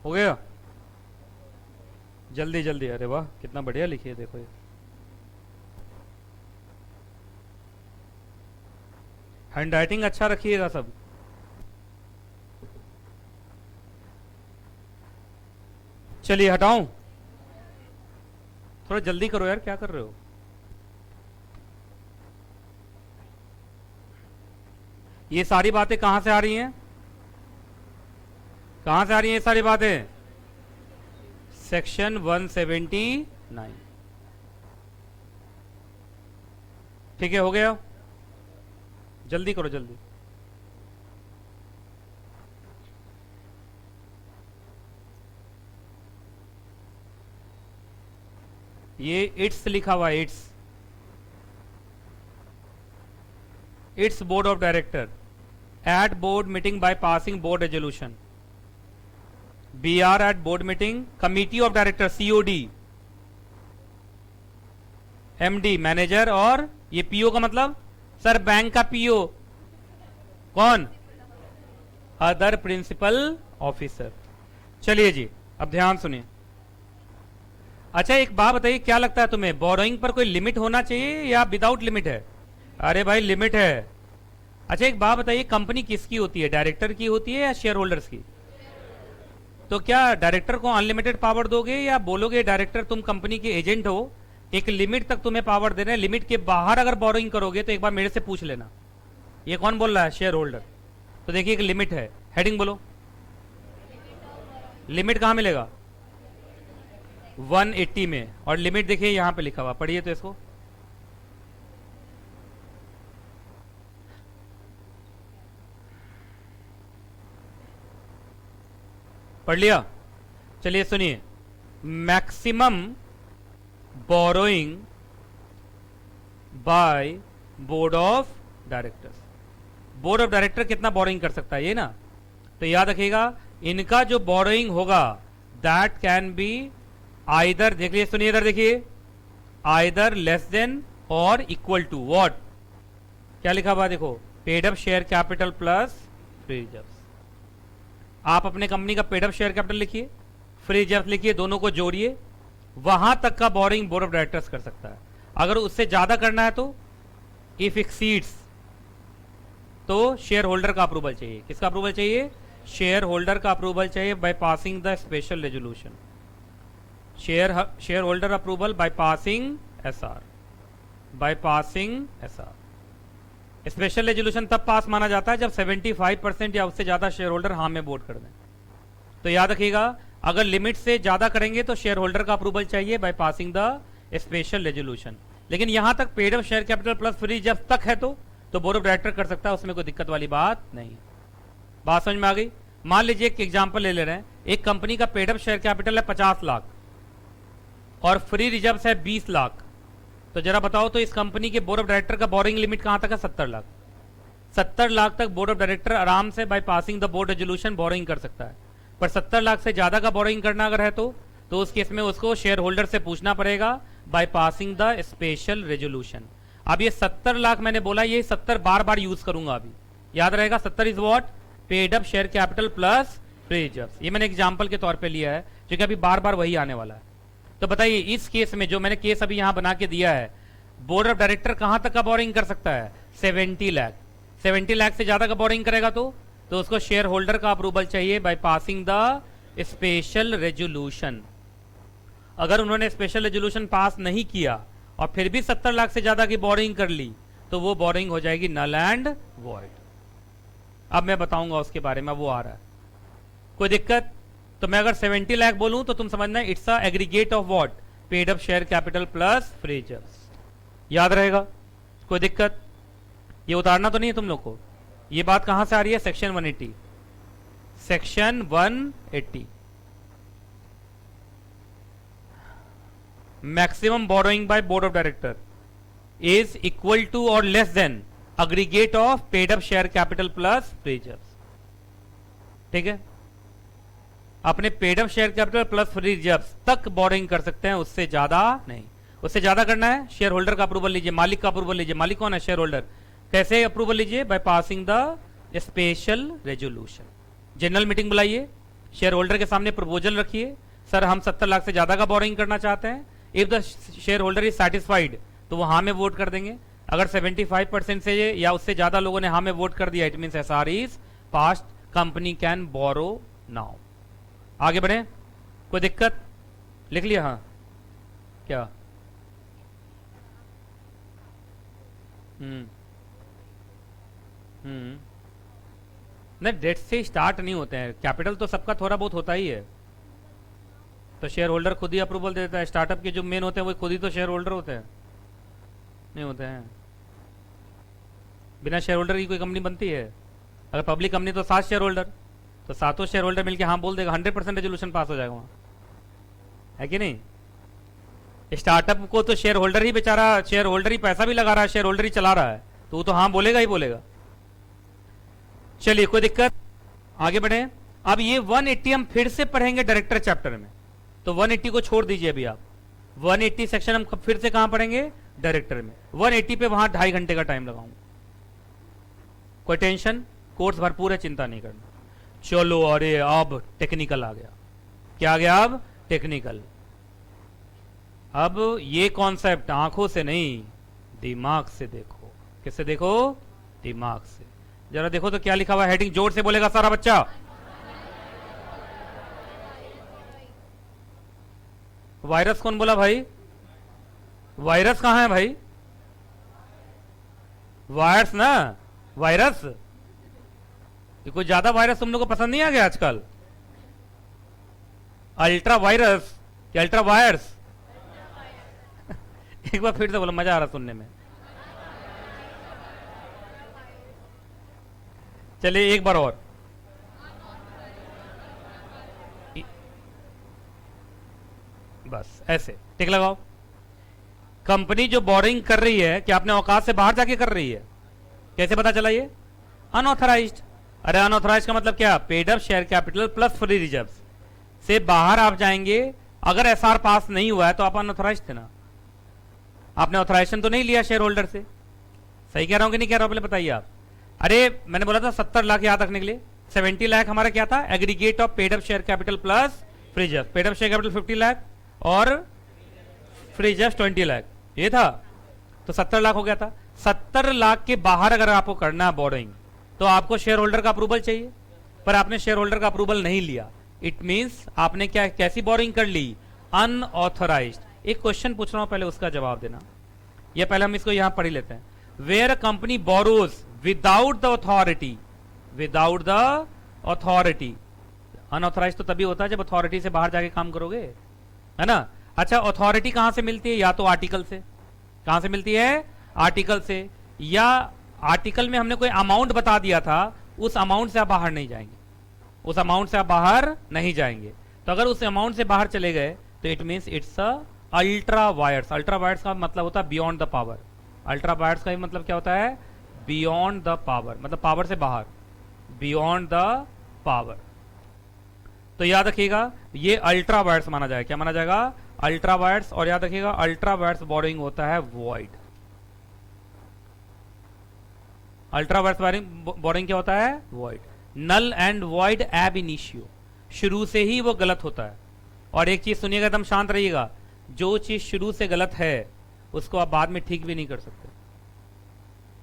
हो गया? जल्दी जल्दी। अरे वाह कितना बढ़िया लिखिए, देखो ये हैंडराइटिंग अच्छा रखिएगा सब। चलिए हटाऊं, थोड़ा जल्दी करो यार, क्या कर रहे हो। ये सारी बातें कहां से आ रही हैं, कहां से आ रही हैं ये सारी बातें? सेक्शन 179। ठीक है, हो गया, जल्दी करो जल्दी। ये इट्स लिखा हुआ है, it's board of director at board meeting by passing board resolution, BR at board meeting, committee of director COD, MD manager, और ये PO का मतलब सर बैंक का PO कौन? Other principal officer. चलिए जी, अब ध्यान सुनिए। अच्छा एक बात बताइए, क्या लगता है तुम्हें, बोरोइंग पर कोई लिमिट होना चाहिए या विदाउट लिमिट है? अरे भाई लिमिट है। अच्छा एक बात बताइए, कंपनी किसकी होती है, डायरेक्टर की होती है या शेयर होल्डर्स की? तो क्या डायरेक्टर को अनलिमिटेड पावर दोगे या बोलोगे डायरेक्टर तुम कंपनी के एजेंट हो, एक लिमिट तक तुम्हें पावर दे रहे हैं, लिमिट के बाहर अगर बोरोइंग करोगे तो एक बार मेरे से पूछ लेना। ये कौन बोल रहा है? Share holder. तो देखिए एक लिमिट है, हेडिंग बोलो, लिमिट कहां मिलेगा? 180 में, और लिमिट देखिए यहां पे लिखा हुआ, पढ़िए तो इसको। पढ़ लिया? चलिए सुनिए, maximum borrowing by board of directors. Board of director कितना बोरोइंग कर सकता है, ये ना? तो याद रखिएगा, इनका जो बोरोइंग होगा दैट कैन बी आइदर, देख लीजिए सुनिए इधर देखिए, आइदर लेस देन और इक्वल टू व्हाट, क्या लिखा हुआ देखो, paid up share capital plus free reserves. आप अपने कंपनी का पेड अप शेयर कैपिटल लिखिए, फ्री रिजर्व लिखिए, दोनों को जोड़िए, वहां तक का बोरिंग बोर्ड ऑफ डायरेक्टर्स कर सकता है। अगर उससे ज्यादा करना है तो इफ एक्सीड्स, तो शेयर होल्डर का अप्रूवल चाहिए। किसका अप्रूवल चाहिए? शेयर होल्डर का अप्रूवल चाहिए by passing the special resolution, share holder approval by passing SR, by passing SR। Special resolution तब पास माना जाता है जब 75% या उससे ज्यादा शेयर होल्डर हाँ में वोट कर दें। तो याद रखिएगा, अगर लिमिट से ज्यादा करेंगे तो शेयर होल्डर का अप्रूवल चाहिए by passing the special resolution. लेकिन यहां तक paid up share capital plus free जब तक है तो बोर्ड ऑफ डायरेक्टर कर सकता है, उसमें कोई दिक्कत वाली बात नहीं। बात समझ में आ गई? मान लीजिए एक एग्जांपल ले रहे हैं, एक कंपनी का पेड अप शेयर कैपिटल है 50 लाख और फ्री रिजर्व है 20 लाख। तो जरा बताओ तो इस कंपनी के बोर्ड ऑफ डायरेक्टर का बोरिंग लिमिट कहां तक है? 70 लाख। 70 लाख तक बोर्ड ऑफ डायरेक्टर आराम से by passing the board resolution boring कर सकता है। पर 70 लाख से ज्यादा का बोरिंग करना अगर है तो उस केस में उसको शेयर होल्डर से पूछना पड़ेगा by passing the special resolution. अब ये 70 लाख मैंने बोला, ये 70 बार बार यूज करूंगा अभी, याद रहेगा। 70 is what? Paid up share capital plus free reserves. ये मैंने एग्जांपल के तौर पे लिया है, जो कि अभी बार बार वही आने वाला है। तो बताइए इस केस में जो मैंने केस अभी यहां बना के दिया है, बोर्ड ऑफ डायरेक्टर कहां तक का बोरिंग कर सकता है? 70 लाख। 70 लाख से ज्यादा का बोरिंग करेगा तो उसको शेयर होल्डर का अप्रूवल चाहिए by passing the special resolution. अगर उन्होंने स्पेशल रेजोल्यूशन पास नहीं किया और फिर भी 70 लाख से ज्यादा की बोरिंग कर ली तो वो बोरिंग हो जाएगी नल एंड वॉइड। अब मैं बताऊंगा उसके बारे में, वो आ रहा है, कोई दिक्कत? तो मैं अगर 70 लाख बोलूं तो तुम समझना it's a aggregate of what? Paid up share capital plus free reserves. याद रहेगा? कोई दिक्कत? ये उतारना तो नहीं है तुम लोग को? ये बात कहां से आ रही है? Section 180। Section 180, maximum borrowing by board of director is equal to और less than aggregate of paid up share capital plus free reserves. ठीक है, अपने paid up share capital plus free reserves तक बोरोइंग कर सकते हैं, उससे ज्यादा नहीं। उससे ज्यादा करना है, शेयर होल्डर का अप्रूवल लीजिए, मालिक का अप्रूवल लीजिए। मालिक कौन है? Share holder. कैसे अप्रूवल लीजिए? By passing the special resolution. General meeting बुलाइए, शेयर होल्डर के सामने प्रपोजल रखिए, सर हम 70 लाख से ज्यादा का बोरोइंग करना चाहते हैं। If the share holder is satisfied तो वो हाँ में वोट कर देंगे। अगर 75% से या उससे ज्यादा लोगों ने हाँ में वोट कर दिया, it means SR is passed, company can borrow now. आगे बढ़े, कोई दिक्कत? लिख लिया? हाँ क्या? हम्म हम्म नहीं, डेट से स्टार्ट नहीं होते हैं, कैपिटल तो सबका थोड़ा बहुत होता ही है, तो शेयर होल्डर खुद ही अप्रूवल देता है। स्टार्टअप के जो मेन होते हैं वो खुद ही तो शेयर होल्डर होते हैं, नहीं होते हैं। बिना शेयर होल्डर की कोई कंपनी बनती है? अगर पब्लिक कंपनी तो 7 शेयर होल्डर, तो सातों शेयर होल्डर मिलकर हाँ बोल देगा, 100% रेजोल्यूशन पास हो जाएगा वहाँ, है कि नहीं? स्टार्टअप को तो शेयर होल्डर ही बेचारा, शेयर होल्डर ही पैसा भी लगा रहा है, शेयर होल्डर ही चला रहा है, तो वो तो हाँ बोलेगा ही बोलेगा। चलिए कोई दिक्कत, आगे बढ़े। अब ये 180 हम फिर से पढ़ेंगे डायरेक्टर चैप्टर में, तो 180 को छोड़ दीजिए अभी आप। 180 सेक्शन हम फिर से कहां पढ़ेंगे? डायरेक्टर में। 180 पे वहां 2.5 घंटे का टाइम लगाऊंगा, कोई टेंशन, कोर्स भरपूर है, चिंता नहीं करना। चलो, अरे अब टेक्निकल आ गया। क्या आ गया? अब टेक्निकल। अब ये कॉन्सेप्ट आंखों से नहीं, दिमाग से देखो। किससे देखो? दिमाग से। जरा देखो तो क्या लिखा हुआ है, हेडिंग जोर से बोलेगा सारा बच्चा। वायरस कौन बोला भाई? वायरस कहां है भाई? वायरस ना, वायरस। ये कोई ज्यादा वायरस तुम लोग को पसंद नहीं आ गया आजकल? अल्ट्रा वायरस या अल्ट्रा वायरस? एक बार फिर से बोलो, मजा आ रहा सुनने में। चलिए एक बार और। बस ऐसे टिक लगाओ। कंपनी जो बोरिंग कर रही है, क्या अपने औकात से बाहर जाके कर रही है? कैसे पता चला ये? अनऑथराइज्ड। अरे अनऑथराइज्ड का मतलब क्या? Paid up share capital plus free reserves से बाहर आप जाएंगे। अगर एसआर पास नहीं हुआ है तो आप अनऑथराइज्ड थे ना, आपने ऑथराइजेशन तो नहीं लिया शेयर होल्डर से। सही कह रहा हूं कि नहीं कह रहा हूं? पहले बताइए आप। अरे मैंने बोला था 70 लाख याद रखने के लिए। 70 लाख हमारा क्या था? Aggregate of paid up share capital plus free reserve. Paid up share capital 50 lakh और फ्री रिजर्व 20 लाख, ये था। तो 70 लाख हो गया था। 70 लाख के बाहर अगर आपको करना है बोरोइंग, तो आपको शेयर होल्डर का अप्रूवल चाहिए, पर आपने शेयर होल्डर का अप्रूवल नहीं लिया। इट मींस आपने क्या, कैसी बोरोइंग कर ली? अनऑथराइज्ड। एक क्वेश्चन पूछ रहा हूं, पहले उसका जवाब देना। ये पहले हम इसको यहां पढ़ ही लेते हैं। Where a company borrows without the authority, without the authority. Unauthorised तो तभी होता है जब अथॉरिटी से बाहर जाके काम करोगे, है ना? अच्छा, अथॉरिटी कहां से मिलती है? या तो आर्टिकल से। कहां से मिलती है? आर्टिकल से। या आर्टिकल में हमने कोई अमाउंट बता दिया था, उस अमाउंट से आप बाहर नहीं जाएंगे, उस अमाउंट से आप बाहर नहीं जाएंगे। तो अगर उस अमाउंट से बाहर चले गए तो it means it's a ultra vires. Ultra vires का मतलब होता है beyond the power. Ultra vires का मतलब क्या होता है? बियॉन्ड द पावर, मतलब पावर से बाहर, बियॉन्ड द पावर। तो याद रखिएगा ये अल्ट्रा वायर्स माना जाएगा। क्या माना जाएगा? Ultra vires. और याद रखिएगा अल्ट्रा वायर्स बोरोइंग होता है वॉइड। अल्ट्रा वायर्स बोरोइंग क्या होता है? Void. Null and void ab initio, शुरू से ही वो गलत होता है। और एक चीज सुनिएगा, एकदम शांत रहिएगा, जो चीज शुरू से गलत है उसको आप बाद में ठीक भी नहीं कर सकते।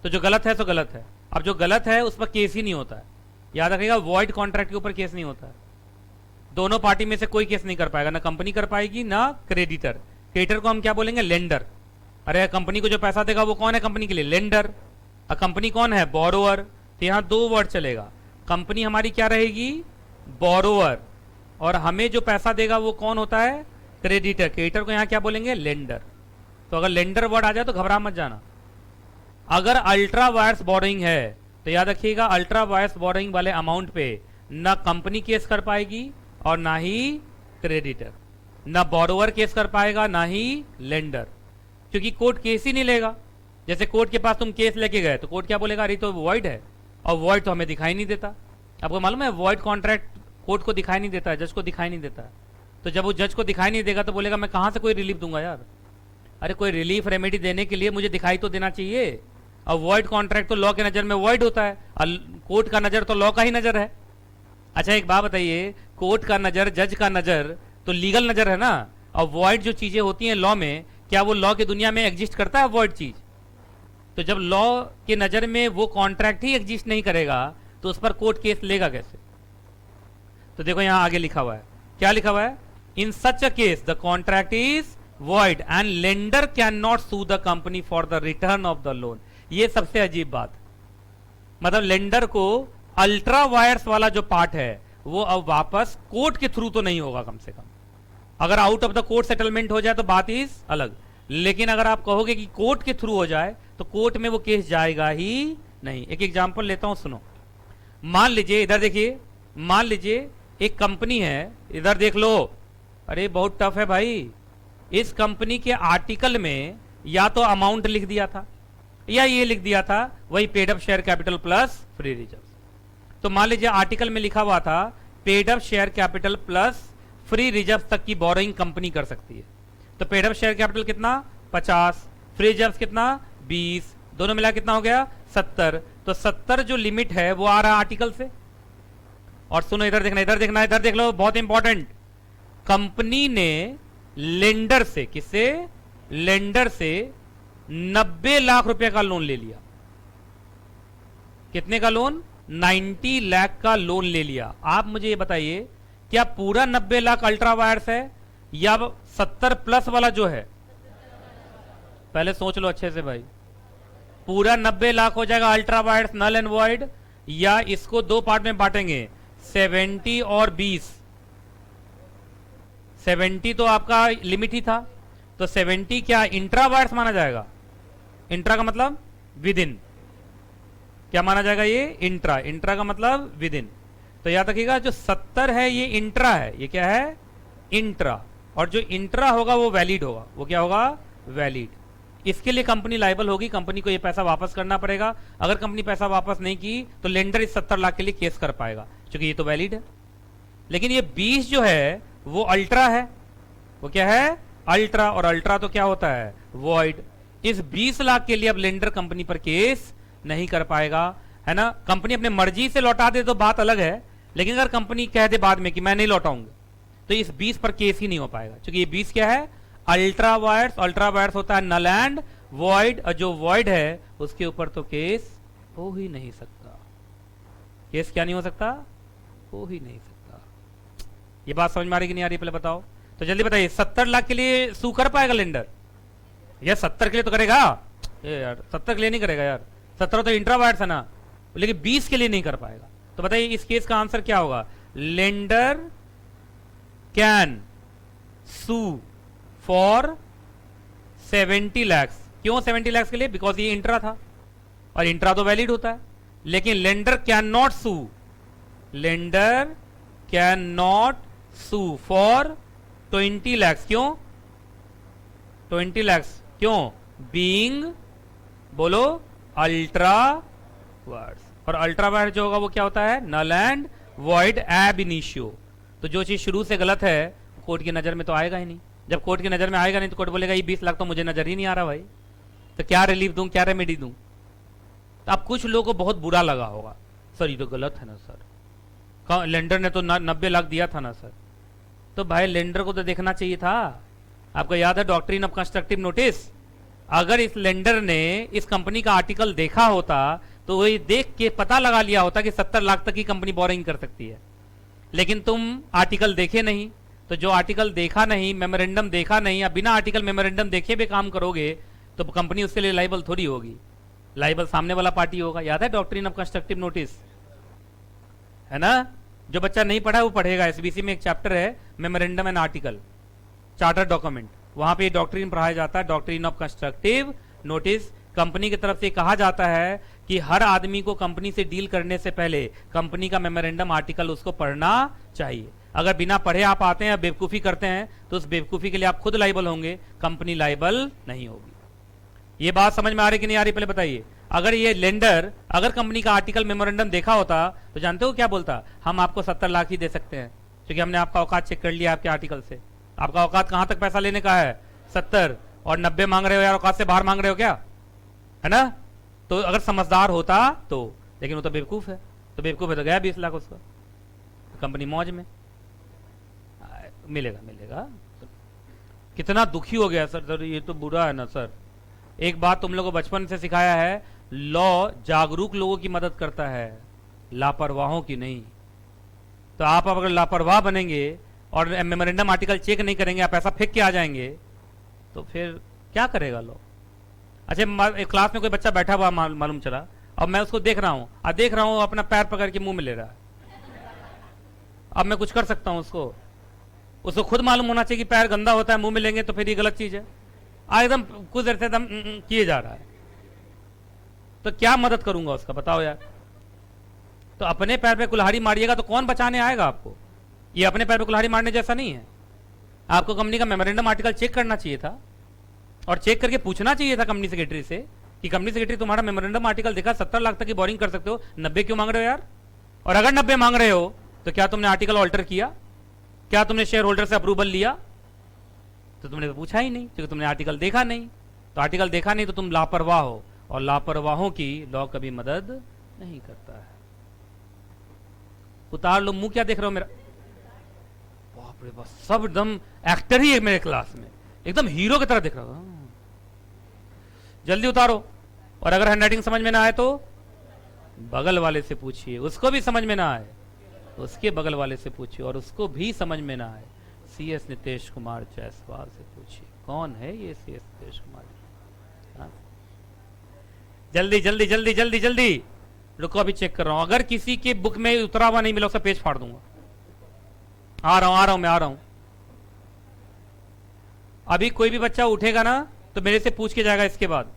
तो जो गलत है सो गलत है। अब जो गलत है उस पर केस ही नहीं होता है। याद रखिएगा वॉइड कॉन्ट्रैक्ट के ऊपर केस नहीं होता है। दोनों पार्टी में से कोई केस नहीं कर पाएगा, ना कंपनी कर पाएगी ना क्रेडिटर। क्रेडिटर को हम क्या बोलेंगे? लेंडर। अरे कंपनी को जो पैसा देगा वो कौन है कंपनी के लिए? लेंडर। और कंपनी कौन है? बोरोअर। तो यहां दो वर्ड चलेगा। कंपनी हमारी क्या रहेगी? बोरोअर। और हमें जो पैसा देगा वो कौन होता है? क्रेडिटर। क्रेडिटर को यहां क्या बोलेंगे? लेंडर। तो अगर लेंडर वर्ड आ जाए तो घबरा मत जाना। अगर अल्ट्रा वायर्स बोरोइंग है तो याद रखिएगा अल्ट्रा वायर्स बोरोइंग वाले अमाउंट पे ना कंपनी केस कर पाएगी और ना ही क्रेडिटर, ना बोरोवर केस कर पाएगा ना ही लेंडर, क्योंकि कोर्ट केस ही नहीं लेगा। जैसे कोर्ट के पास तुम केस लेके गए तो कोर्ट क्या बोलेगा? अरे तो वॉइड है, और वॉइड तो हमें दिखाई नहीं देता। आपको मालूम है वॉइड कॉन्ट्रैक्ट कोर्ट को दिखाई नहीं देता है, जज को दिखाई नहीं देता है। तो जब वो जज को दिखाई नहीं देगा तो बोलेगा मैं कहां से कोई रिलीफ दूंगा यार? अरे कोई रिलीफ रेमेडी देने के लिए मुझे दिखाई तो देना चाहिए। और वॉइड कॉन्ट्रैक्ट तो लॉ के नजर में वॉइड होता है, और कोर्ट का नजर तो लॉ का ही नजर है। अच्छा एक बात बताइए, कोर्ट का नजर, जज का नजर तो लीगल नजर है ना, और वॉइड जो चीजें होती हैं लॉ में, क्या वो लॉ की दुनिया में एग्जिस्ट करता है वॉइड चीज? तो जब लॉ के नजर में वो कॉन्ट्रैक्ट ही एग्जिस्ट नहीं करेगा तो उस पर कोर्ट केस लेगा कैसे? तो देखो यहां आगे लिखा हुआ है, क्या लिखा हुआ है? In such a case the contract is void and lender can not sue the company for the return of the loan. ये सबसे अजीब बात, मतलब लेंडर को अल्ट्रा वायर्स वाला जो पार्ट है वो अब वापस कोर्ट के थ्रू तो नहीं होगा, कम से कम अगर out of the court settlement हो जाए तो बात इज अलग, लेकिन अगर आप कहोगे कि कोर्ट के थ्रू हो जाए तो कोर्ट में वो केस जाएगा ही नहीं। एक एग्जांपल लेता हूं, सुनो। मान लीजिए, इधर देखिए, मान लीजिए एक कंपनी है, इधर देख लो, अरे बहुत टफ है भाई। इस कंपनी के आर्टिकल में या तो अमाउंट लिख दिया था या ये लिख दिया था वही paid up share capital plus free reserve. तो मान लीजिए आर्टिकल में लिखा हुआ था paid up share capital plus free reserve तक की बोरोइंग कंपनी कर सकती है। तो पेड अप शेयर कैपिटल कितना 50, फ्री रिजर्व कितना 20, दोनों मिला कितना हो गया 70। तो 70 जो लिमिट है वो आ रहा है आर्टिकल से। और सुनो, इधर देखना, इधर देखना, इधर देख लो, बहुत इंपॉर्टेंट। कंपनी ने लेंडर से, किससे, लेंडर से 90 लाख रुपए का लोन ले लिया। कितने का लोन, 90 लाख का लोन ले लिया। आप मुझे ये बताइए, क्या पूरा 90 लाख अल्ट्रा वायर्स है या 70 प्लस वाला जो है? पहले सोच लो अच्छे से भाई। पूरा 90 लाख हो जाएगा ultra vires null and void, या इसको दो पार्ट में बांटेंगे 70 और 20। 70 तो आपका लिमिट ही था, तो 70 क्या इंट्रा वायर्स माना जाएगा? इंट्रा का मतलब विद इन, क्या माना जाएगा ये? इंट्रा। इंट्रा का मतलब विद इन। तो याद रखिएगा जो 70 है ये इंट्रा है, ये क्या है? इंट्रा। और जो इंट्रा होगा वो वैलिड होगा। वो क्या होगा? वैलिड। इसके लिए कंपनी लायबल होगी, कंपनी को ये पैसा वापस करना पड़ेगा। अगर कंपनी पैसा वापस नहीं की तो लेंडर इस 70 लाख के लिए केस कर पाएगा, क्योंकि ये तो वैलिड है। लेकिन ये 20 जो है वो अल्ट्रा है। वो क्या है? अल्ट्रा। और अल्ट्रा तो क्या होता है? वॉइड। इस 20 लाख के लिए अब लेंडर कंपनी पर केस नहीं कर पाएगा, है ना। कंपनी अपने मर्जी से लौटा दे तो बात अलग है, लेकिन अगर कंपनी कह दे बाद में कि मैं नहीं लौटाऊंगा तो इस 20 पर केस ही नहीं हो पाएगा, क्योंकि ये 20 क्या है? Ultra vires. अल्ट्रा वायर्स होता है नल एंड वॉइड, और जो वॉइड है उसके ऊपर तो केस हो ही नहीं सकता। केस क्या नहीं हो सकता? हो ही नहीं सकता। ये बात समझ में आ रही कि नहीं आ रही, पहले बताओ तो जल्दी बताइए। 70 लाख के लिए सू कर पाएगा लेंडर? यार 70 के लिए तो करेगा यार, 70 के लिए नहीं करेगा यार, 70 तो इंट्रा वायर्स है ना, लेकिन 20 के लिए नहीं कर पाएगा। तो बताइए इस केस का आंसर क्या होगा? Lender can sue for 70 lakhs. क्यों 70 लैक्स के लिए? बिकॉज ये इंट्रा था और इंट्रा तो वैलिड होता है। लेकिन lender can not sue, lender can not sue for 20 lakhs. क्यों 20 लैक्स? क्यों? बीइंग, बोलो, अल्ट्रा वायर्स। और अल्ट्रा वायर जो होगा वो क्या होता है? Null and void ab initio. तो जो चीज शुरू से गलत है कोर्ट की नजर में तो आएगा ही नहीं। जब कोर्ट की नजर में आएगा नहीं तो कोर्ट बोलेगा ये 20 लाख तो मुझे नजर ही नहीं आ रहा भाई, तो क्या रिलीफ दूं, क्या रेमेडी दूं? तो अब कुछ लोगों को बहुत बुरा लगा होगा, सर ये तो गलत है ना सर, लेंडर ने तो 90 लाख दिया था ना सर। तो भाई लेंडर को तो देखना चाहिए था। आपको याद है डॉक्ट्रिन ऑफ कंस्ट्रक्टिव नोटिस? अगर इस लेंडर ने इस कंपनी का आर्टिकल देखा होता तो वही देख के पता लगा लिया होता कि 70 लाख तक की कंपनी बोरिंग कर सकती है। लेकिन तुम आर्टिकल देखे नहीं, तो जो आर्टिकल देखा नहीं, मेमोरेंडम देखा नहीं, या बिना आर्टिकल मेमोरेंडम देखे भी काम करोगे तो कंपनी उसके लिए लाइबल थोड़ी होगी, लाइबल सामने वाला पार्टी होगा। याद है डॉक्ट्रिन ऑफ कंस्ट्रक्टिव नोटिस, है ना? जो बच्चा नहीं पढ़ा वो पढ़ेगा। एसबीसी में एक चैप्टर है memorandum and article, charter document, वहां पे डॉक्ट्रिन पढ़ाया जाता है, doctrine of constructive notice. Company की तरफ से कहा जाता है कि हर आदमी को कंपनी से डील करने से पहले कंपनी का मेमोरेंडम आर्टिकल उसको पढ़ना चाहिए। अगर बिना पढ़े आप आते हैं, बेवकूफी करते हैं, तो उस बेवकूफी के लिए आप खुद लाइबल होंगे, कंपनी लाइबल नहीं होगी। ये बात समझ में आ रही कि नहीं आ रही, पहले बताइए। अगर ये लेंडर अगर कंपनी का आर्टिकल मेमोरेंडम देखा होता तो जानते हो क्या बोलता? हम आपको 70 लाख ही दे सकते हैं, क्योंकि हमने आपका औकात चेक कर लिया आपके आर्टिकल से। आपका औकात कहां तक पैसा लेने का है? 70, और 90 मांग रहे हो यार, औकात से बाहर मांग रहे हो क्या, है ना? तो अगर समझदार होता तो, लेकिन वो तो बेवकूफ है, तो बेवकूफ है तो गया 20 लाख उसका, कंपनी मौज में। मिलेगा मिलेगा। कितना दुखी हो गया सर, ये तो बुरा है ना सर। एक बात तुम लोगों को बचपन से सिखाया है, लॉ जागरूक लोगों की मदद करता है, लापरवाहों की नहीं। तो आप अगर लापरवाह बनेंगे और मेमोरेंडम आर्टिकल चेक नहीं करेंगे, आप पैसा फेंक के आ जाएंगे, तो फिर क्या करेगा लोग? अच्छा, एक क्लास में कोई बच्चा बैठा हुआ मालूम चला, अब मैं उसको देख रहा हूँ, देख रहा हूँ अपना पैर पकड़ के मुंह में ले रहा है। अब मैं कुछ कर सकता हूँ उसको? उसको खुद मालूम होना चाहिए कि पैर गंदा होता है, मुंह में लेंगे तो फिर ये गलत चीज है। एकदम कुछ देर से एकदम किए जा रहा है, तो क्या मदद करूंगा उसका, बताओ यार? तो अपने पैर पे कुल्हाड़ी मारिएगा तो कौन बचाने आएगा आपको? ये अपने पैर पे कुल्हाड़ी मारने जैसा नहीं है। आपको कंपनी का मेमोरेंडम आर्टिकल चेक करना चाहिए था, और चेक करके पूछना चाहिए था कंपनी सेक्रेटरी से कि कंपनी सेक्रेटरी तुम्हारा मेमोरेंडम आर्टिकल देखा, 70 लाख तक की बोरिंग कर सकते हो, 90 क्यों मांग रहे हो यार? और अगर 90 मांग रहे हो तो क्या तुमने आर्टिकल ऑल्टर किया? क्या तुमने शेयर होल्डर से अप्रूवल लिया? तो तुमने तो पूछा ही नहीं, क्योंकि तुमने आर्टिकल देखा नहीं। तो आर्टिकल देखा नहीं तो तुम लापरवाह हो, और लापरवाहों की लॉ कभी मदद नहीं करता है। उतार लो मुंह, क्या देख रहे हो मेरा? बाप रे बाप, सब एकदम एक्टर ही है मेरे क्लास में, एकदम हीरो की तरह दिख रहा हो। जल्दी उतारो। और अगर हैंडराइटिंग समझ में ना आए तो बगल वाले से पूछिए, उसको भी समझ में ना आए उसके बगल वाले से पूछिए, और उसको भी समझ में ना आए CS नीतीश कुमार जायसवाल से पूछिए। कौन है ये CS नीतीश कुमार? हाँ? जल्दी जल्दी जल्दी जल्दी जल्दी, रुको अभी चेक कर रहा हूं। अगर किसी के बुक में उतरा हुआ नहीं मिला उसका पेज फाड़ दूंगा। आ रहा हूं मैं आ रहा हूं। अभी कोई भी बच्चा उठेगा ना तो मेरे से पूछ के जाएगा इसके बाद।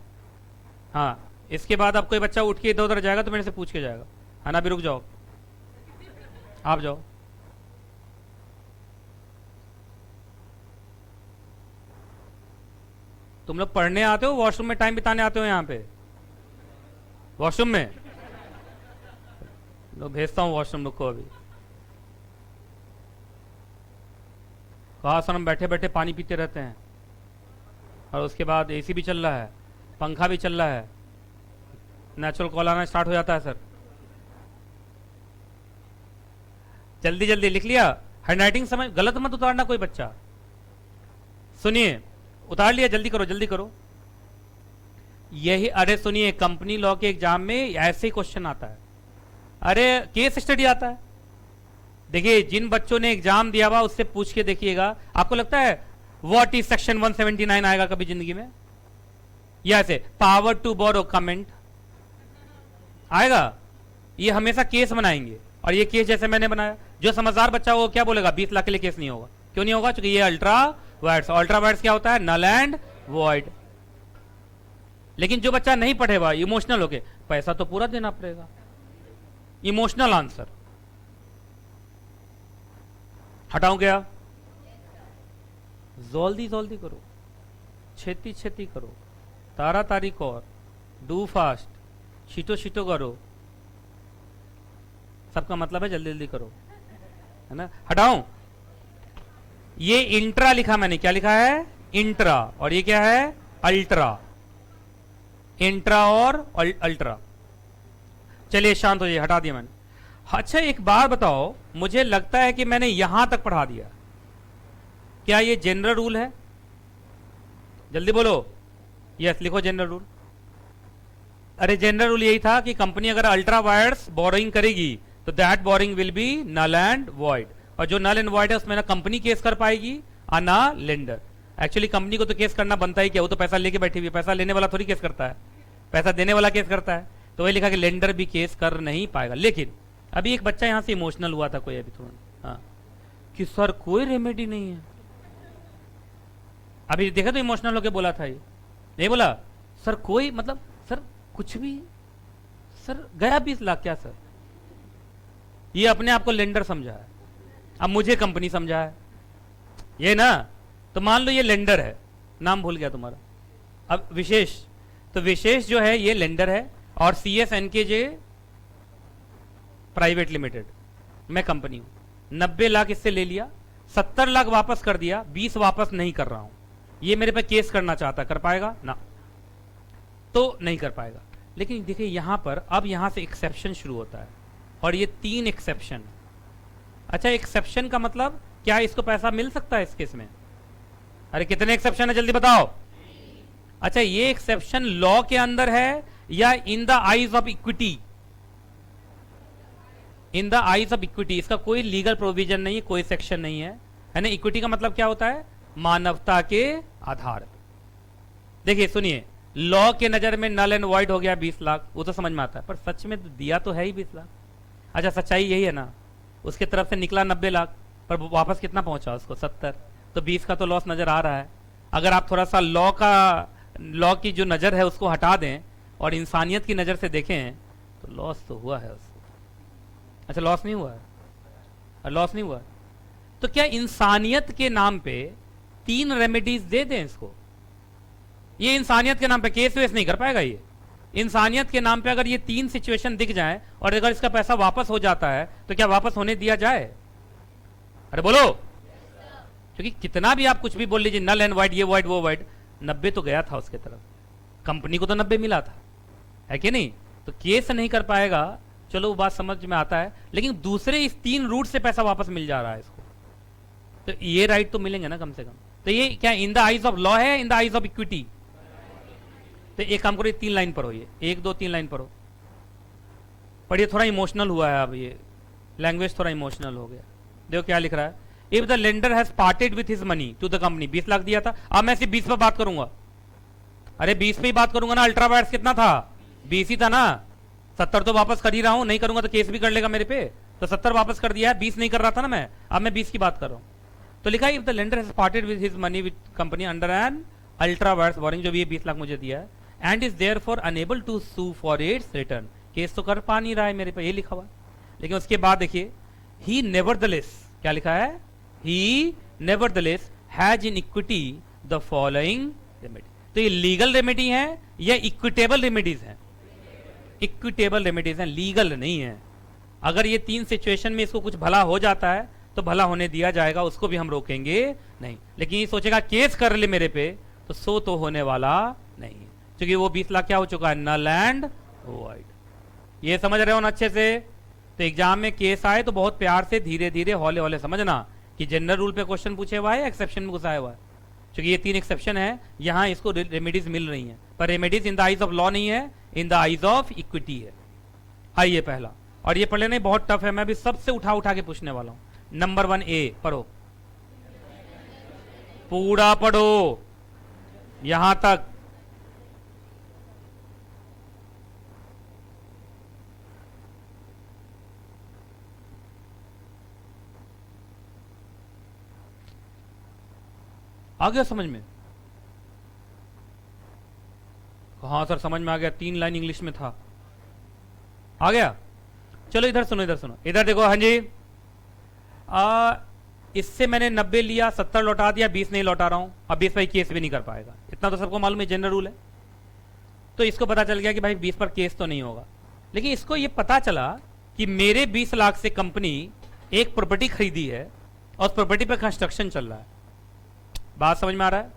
हाँ, इसके बाद अब कोई बच्चा उठ के इधर उधर जाएगा तो मेरे से पूछ के जाएगा, है ना? अभी रुक जाओ, आप जाओ। तुम लोग पढ़ने आते हो, वॉशरूम में टाइम बिताने आते हो? यहाँ पे वॉशरूम में लो, भेजता हूँ वॉशरूम, रुको अभी। कहा सर हम बैठे बैठे पानी पीते रहते हैं, और उसके बाद AC भी चल रहा है, पंखा भी चल रहा है, नेचुरल कॉल आना स्टार्ट हो जाता है सर। जल्दी जल्दी लिख लिया? हैंडराइटिंग समझ, गलत मत उतारना कोई बच्चा। सुनिए, उतार लिया? जल्दी करो जल्दी करो। यही, अरे सुनिए, कंपनी लॉ के एग्जाम में ऐसे ही क्वेश्चन आता है। अरे केस स्टडी आता है। देखिए, जिन बच्चों ने एग्जाम दिया हुआ उससे पूछ के देखिएगा। आपको लगता है व्हाट इज सेक्शन 179 आएगा कभी जिंदगी में? या ऐसे पावर टू बोरो कमेंट आएगा? ये हमेशा केस बनाएंगे, और ये केस जैसे मैंने बनाया, जो समझदार बच्चा वो क्या बोलेगा? 20 लाख के लिए केस नहीं होगा। क्यों नहीं होगा? क्योंकि ये अल्ट्रा वायर्स, अल्ट्रा वायर्स क्या होता है? Null and void. लेकिन जो बच्चा नहीं पढ़े हुआ, इमोशनल होके, पैसा तो पूरा देना पड़ेगा, इमोशनल आंसर। हटाऊं क्या? जल्दी जल्दी करो, छेती छेती करो, तारा तारी कर, डू फास्ट, शीटो शीटो करो। सबका मतलब है जल्दी जल्दी करो, है ना? हटाऊं? ये इंट्रा लिखा मैंने, क्या लिखा है? इंट्रा। और ये क्या है? अल्ट्रा। इंट्रा और अल्ट्रा। चलिए शांत हो जाइए, हटा दिया मैंने। अच्छा, एक बार बताओ, मुझे लगता है कि मैंने यहां तक पढ़ा दिया। क्या ये जनरल रूल है? जल्दी बोलो। यस, लिखो जनरल रूल। अरे जनरल रूल यही था कि कंपनी अगर अल्ट्रा वायर्स बोरिंग करेगी तो that borrowing will be null and void, और जो नल एंड वॉइड है उसमें ना कंपनी केस कर पाएगी और ना लेंडर। एक्चुअली कंपनी को तो केस करना बनता ही क्या, वो तो पैसा लेके बैठी हुई है, पैसा लेने वाला थोड़ी केस करता है, पैसा देने वाला केस करता है। तो वही लिखा कि लेंडर भी केस कर नहीं पाएगा। लेकिन अभी एक बच्चा यहां से इमोशनल हुआ था, कोई अभी थोड़ा, हाँ, कि सर कोई रेमेडी नहीं है। अभी देखा तो इमोशनल होके बोला था, ये नहीं बोला सर कोई, मतलब सर कुछ भी, सर गया 20 लाख क्या सर? ये अपने आप को लेंडर समझा है, अब मुझे कंपनी समझा है ये ना। तो मान लो ये लेंडर है, नाम भूल गया तुम्हारा, अब विशेष, तो विशेष जो है ये लेंडर है, और CS NKJ प्राइवेट लिमिटेड, मैं कंपनी हूं। 90 लाख इससे ले लिया, 70 लाख वापस कर दिया, 20 वापस नहीं कर रहा हूं। ये मेरे पे केस करना चाहता, कर पाएगा ना? तो नहीं कर पाएगा। लेकिन देखिए यहां पर, अब यहां से एक्सेप्शन शुरू होता है, और ये 3 एक्सेप्शन। अच्छा, एक्सेप्शन का मतलब क्या इसको पैसा मिल सकता है इस केस में? अरे कितने एक्सेप्शन है जल्दी बताओ। अच्छा, ये एक्सेप्शन लॉ के अंदर है या in the eyes of equity? In the eyes of equity. इसका कोई लीगल प्रोविजन नहीं है, कोई सेक्शन नहीं है, है ना। इक्विटी का मतलब क्या होता है, मानवता के आधार पे। देखिए सुनिए, लॉ के नजर में नल एंड वॉइड हो गया 20 लाख, वो तो समझ में आता है, पर सच में दिया तो है ही 20 लाख। अच्छा सच्चाई यही है ना, उसके तरफ से निकला 90 लाख, पर वापस कितना पहुंचा उसको, 70। तो 20 का तो लॉस नजर आ रहा है। अगर आप थोड़ा सा लॉ की जो नजर है उसको हटा दें और इंसानियत की नजर से देखें तो लॉस तो हुआ है उसको। अच्छा लॉस नहीं हुआ है, लॉस नहीं हुआ है। तो क्या इंसानियत के नाम पे 3 रेमेडीज दे दें इसको? ये इंसानियत के नाम पे केस वेस नहीं कर पाएगा ये। इंसानियत के नाम पे अगर ये 3 सिचुएशन दिख जाए और अगर इसका पैसा वापस हो जाता है तो क्या वापस होने दिया जाए? अरे बोलो। क्योंकि कितना भी आप कुछ भी बोल लीजिए, नल एंड वाइड, ये वाइड वो वाइड, 90 तो गया था उसके तरफ, कंपनी को तो 90 मिला था, है कि नहीं? तो केस नहीं कर पाएगा, चलो वो बात समझ में आता है, लेकिन दूसरे इस 3 रूट से पैसा वापस मिल जा रहा है इसको, तो ये राइट तो मिलेंगे ना कम से कम। तो ये क्या in the eyes of law है, in the eyes of equity? तो एक काम करो, ये 3 लाइन पढ़ो, ये 1 2 3 लाइन पढ़ो, पढ़िए। थोड़ा इमोशनल हुआ है अब, ये लैंग्वेज थोड़ा इमोशनल हो गया। देखो क्या लिख रहा है, if the lender has parted with his money to the company, 20 lakh दिया था, अब मैं सिर्फ 20 पर बात करूंगा। अरे 20 पे ही बात करूंगा ना, अल्ट्रा वायर्स कितना था, 20 ही था ना, 70 तो वापस कर ही रहा हूं, नहीं करूंगा तो केस भी कर लेगा मेरे पे, तो 70 वापस कर दिया है, 20 नहीं कर रहा था ना मैं, अब मैं 20 की बात कर रहा हूं। तो लिखा है if the lender has parted with his money with company under an ultra vires borrowing, जो भी 20 लाख मुझे दिया है, and is therefore unable to sue for its return, case तो कर पा नहीं रहा है मेरे पे, ये लिखा हुआ है। लेकिन उसके बाद देखिए, ही नेवरदलेस, क्या लिखा है, he nevertheless has in equity the following remedy. तो ये लीगल रेमेडी है या इक्विटेबल रेमेडीज है? इक्विटेबल रेमेडीज हैं, लीगल नहीं है। अगर ये 3 सिचुएशन में इसको कुछ भला हो जाता है तो भला होने दिया जाएगा, उसको भी हम रोकेंगे नहीं। लेकिन ये सोचेगा केस कर ले मेरे पे, तो सो तो होने वाला नहीं है, क्योंकि वो 20 लाख क्या हो चुका है, नल एंड वॉइड। ये समझ रहे हो ना अच्छे से? तो एग्जाम में केस आए तो बहुत प्यार से धीरे धीरे हौले हौले समझना कि जनरल रूल पे क्वेश्चन पूछे हुआ है, एक्सेप्शन में घुसाया हुआ है। क्योंकि ये 3 एक्सेप्शन है, यहां इसको रेमेडीज मिल रही हैं, पर remedies in the eyes of law नहीं है, in the eyes of equity है। आइए पहला, और ये पढ़ लेना बहुत टफ है, मैं भी सबसे उठा उठा के पूछने वाला हूं। नंबर 1 ए पढ़ो, पूरा पढ़ो यहां तक। आ गया समझ में? हाँ सर समझ में आ गया, 3 लाइन इंग्लिश में था, आ गया। चलो इधर सुनो, इधर सुनो, इधर देखो। हाँ जी, इससे मैंने 90 लिया, 70 लौटा दिया, 20 नहीं लौटा रहा हूं, अब 20 पर केस भी नहीं कर पाएगा, इतना तो सबको मालूम है, जनरल रूल है। तो इसको पता चल गया कि भाई 20 पर केस तो नहीं होगा। लेकिन इसको ये पता चला कि मेरे 20 लाख से कंपनी एक प्रॉपर्टी खरीदी है और उस प्रॉपर्टी पर कंस्ट्रक्शन चल रहा है, बात समझ में आ रहा है?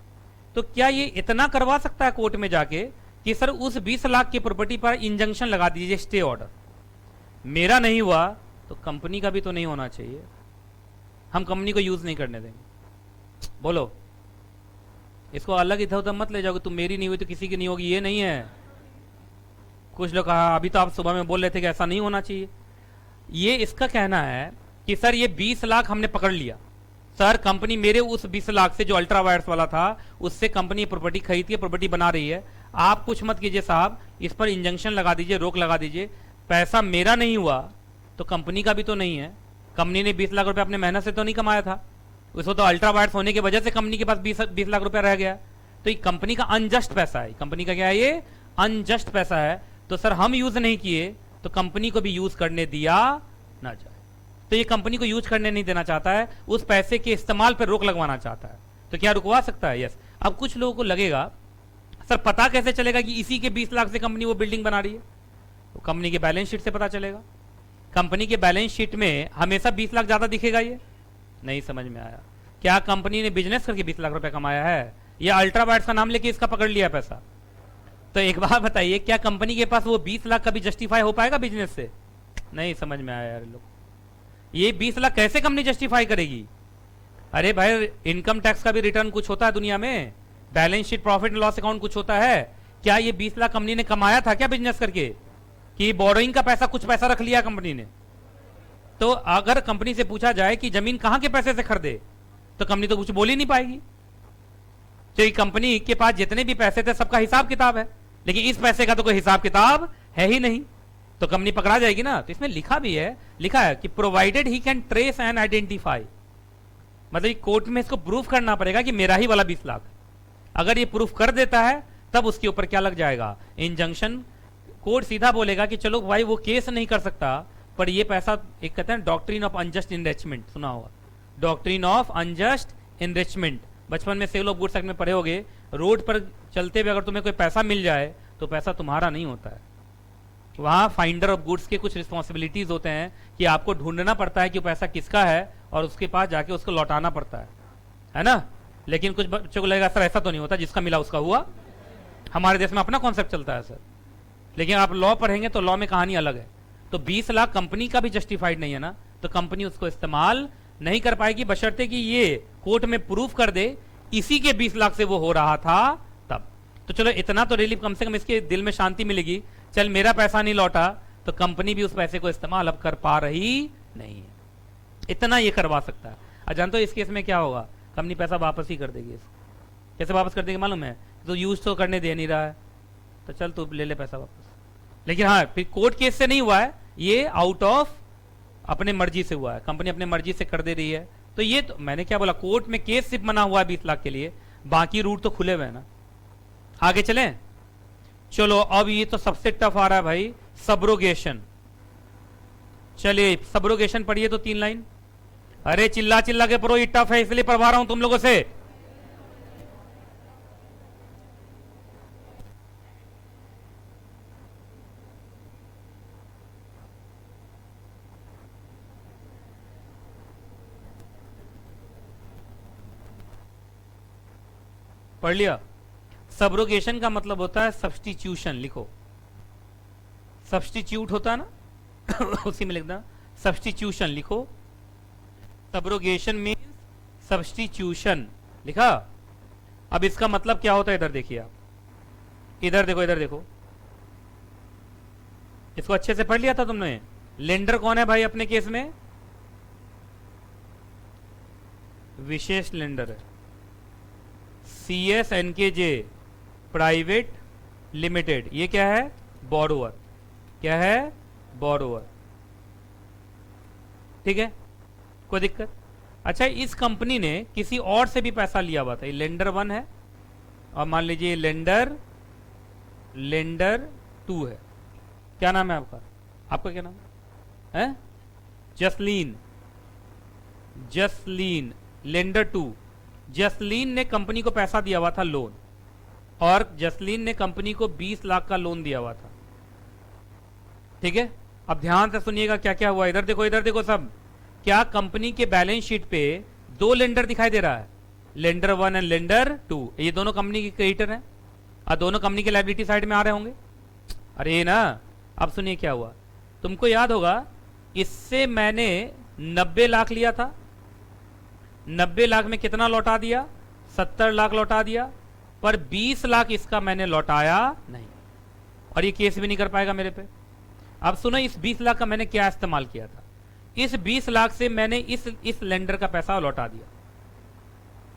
तो क्या ये इतना करवा सकता है कोर्ट में जाके कि सर उस 20 लाख की प्रॉपर्टी पर इंजंक्शन लगा दीजिए, स्टे ऑर्डर, मेरा नहीं हुआ तो कंपनी का भी तो नहीं होना चाहिए, हम कंपनी को यूज नहीं करने देंगे। बोलो, इसको अलग इधर उधर मत ले जाओगे, तुम मेरी नहीं हुई तो किसी की नहीं होगी, ये नहीं है। कुछ लोग कहा, अभी तो आप सुबह में बोल रहे थे कि ऐसा नहीं होना चाहिए। ये इसका कहना है कि सर ये 20 लाख हमने पकड़ लिया, सर कंपनी मेरे उस 20 लाख से जो अल्ट्रा वायर्स वाला था उससे कंपनी प्रॉपर्टी खरीदी है, प्रॉपर्टी बना रही है, आप कुछ मत कीजिए साहब, इस पर इंजंक्शन लगा दीजिए, रोक लगा दीजिए, पैसा मेरा नहीं हुआ तो कंपनी का भी तो नहीं है, कंपनी ने 20 लाख रुपए अपने मेहनत से तो नहीं कमाया था, उसको तो अल्ट्रा वायर्स होने की वजह से कंपनी के पास 20 लाख रुपया रह गया, तो ये कंपनी का अनजस्ट पैसा है। कंपनी का क्या है, ये अनजस्ट पैसा है। तो सर हम यूज नहीं किए तो कंपनी को भी यूज करने दिया ना जाए। तो ये कंपनी को यूज करने नहीं देना चाहता है, उस पैसे के इस्तेमाल पर रोक लगवाना चाहता है। तो क्या रुकवा सकता है? यस। अब कुछ लोगों को लगेगा सर पता कैसे चलेगा कि इसी के 20 लाख से कंपनी वो बिल्डिंग बना रही है? तो कंपनी के बैलेंस शीट से पता चलेगा। कंपनी के बैलेंस शीट में हमेशा 20 लाख ज्यादा दिखेगा? ये नहीं समझ में आया। क्या कंपनी ने बिजनेस करके 20 लाख रुपए कमाया है या अल्ट्रा वायर्स का नाम लेके इसका पकड़ लिया पैसा? तो एक बात बताइए, क्या कंपनी के पास वो 20 लाख कभी जस्टिफाई हो पाएगा बिजनेस से? नहीं समझ में आया यार लोग, ये 20 लाख कैसे कंपनी जस्टिफाई करेगी? अरे भाई इनकम टैक्स का भी रिटर्न कुछ होता है दुनिया में, balance sheet, profit and loss account कुछ होता है। क्या ये 20 लाख कंपनी ने कमाया था क्या बिजनेस करके, कि बोरोइंग का पैसा कुछ पैसा रख लिया कंपनी ने? तो अगर कंपनी से पूछा जाए कि जमीन कहां के पैसे से खरीदे, तो कंपनी तो कुछ बोल ही नहीं पाएगी। तो ये कंपनी के पास जितने भी पैसे थे सबका हिसाब किताब है, लेकिन इस पैसे का तो कोई हिसाब किताब है ही नहीं, तो कंपनी पकड़ा जाएगी ना। तो इसमें लिखा भी है, लिखा है कि provided he can trace and identify, मतलब कोर्ट में इसको प्रूफ करना पड़ेगा कि मेरा ही वाला 20 लाख। अगर ये प्रूफ कर देता है तब उसके ऊपर क्या लग जाएगा, इंजंक्शन। कोर्ट सीधा बोलेगा कि चलो भाई वो केस नहीं कर सकता, पर ये पैसा, एक कहते हैं डॉक्ट्रिन ऑफ अनजस्ट इनरिचमेंट, सुना होगा डॉक्ट्रिन ऑफ अनजस्ट इनरिचमेंट, बचपन में सेल ऑफ गुड्स एक्ट में पढ़े होगे। रोड पर चलते हुए अगर तुम्हें कोई पैसा मिल जाए तो पैसा तुम्हारा नहीं होता है, वहां फाइंडर ऑफ गुड्स के कुछ रिस्पॉन्सिबिलिटीज होते हैं कि आपको ढूंढना पड़ता है कि वो पैसा किसका है और उसके पास जाके उसको लौटाना पड़ता है ना। लेकिन कुछ बच्चों को लगेगा सर ऐसा तो नहीं होता, जिसका मिला उसका हुआ। हमारे देश में अपना कॉन्सेप्ट चलता है सर, लेकिन आप लॉ पढ़ेंगे तो लॉ में कहानी अलग है। तो 20 लाख कंपनी का भी जस्टिफाइड नहीं है ना, तो कंपनी उसको इस्तेमाल नहीं कर पाएगी, बशर्ते कि ये कोर्ट में प्रूफ कर दे इसी के 20 लाख से वो हो रहा था तब। तो चलो इतना तो रिलीफ, कम से कम इसके दिल में शांति मिलेगी, चल मेरा पैसा नहीं लौटा तो कंपनी भी उस पैसे को इस्तेमाल अब कर पा रही नहीं है, इतना ये करवा सकता है। और जानते हो इस केस में क्या होगा, कंपनी पैसा वापस ही कर देगी। कैसे वापस कर देगी मालूम है, तो यूज तो करने दे नहीं रहा है, तो चल तू ले ले पैसा वापस। लेकिन हाँ फिर कोर्ट केस से नहीं हुआ है, ये आउट ऑफ अपने मर्जी से हुआ है, कंपनी अपने मर्जी से कर दे रही है। तो ये तो मैंने क्या बोला, कोर्ट में केस सिर्फ बना हुआ है 20 लाख के लिए, बाकी रूट तो खुले हुए हैं ना। आगे चलें, चलो अब ये तो सबसे टफ आ रहा है भाई, सब्रोगेशन। चलिए सब्रोगेशन पढ़िए तो 3 लाइन। अरे चिल्ला चिल्ला के पढ़ो, ये टफ है इसलिए पढ़वा रहा हूं तुम लोगों से। पढ़ लिया। सब्रोगेशन का मतलब होता है सब्स्टिट्यूशन, लिखो सब्स्टिट्यूट होता है ना उसी में लिखना सब्स्टिट्यूशन, लिखो सब्रोगेशन मीन्स सब्स्टिट्यूशन, लिखा। अब इसका मतलब क्या होता है इधर देखिए आप, इधर देखो, इधर देखो, इसको अच्छे से पढ़ लिया था तुमने। लेंडर कौन है भाई अपने केस में, विशेष लेंडर है, CSNKJ प्राइवेट लिमिटेड। ये क्या है, बोरोवर, क्या है, बोरोवर, ठीक है, कोई दिक्कत। अच्छा इस कंपनी ने किसी और से भी पैसा लिया हुआ था, ये लेंडर 1 है और मान लीजिए लेंडर 2 है। क्या नाम है आपका, आपका क्या नाम है, जसलीन, जसलीन, लेंडर 2। जसलीन ने कंपनी को पैसा दिया हुआ था लोन, और जसलीन ने कंपनी को 20 लाख का लोन दिया हुआ था, ठीक है। अब ध्यान से सुनिएगा क्या क्या हुआ, इधर देखो, इधर देखो सब। क्या कंपनी के बैलेंस शीट पे 2 लेंडर दिखाई दे रहा है, लेंडर 1 एंड लेंडर 2, ये दोनों कंपनी के क्रेडिटर हैं और दोनों कंपनी के लायबिलिटी साइड में आ रहे होंगे। अरे ना, अब सुनिए क्या हुआ, तुमको याद होगा इससे मैंने 90 लाख लिया था, 90 लाख में कितना लौटा दिया, 70 लाख लौटा दिया, पर 20 लाख इसका मैंने लौटाया नहीं, और ये केस भी नहीं कर पाएगा मेरे पे। अब सुनो, इस 20 लाख का मैंने क्या इस्तेमाल किया था, इस 20 लाख से मैंने इस लेंडर का पैसा लौटा दिया,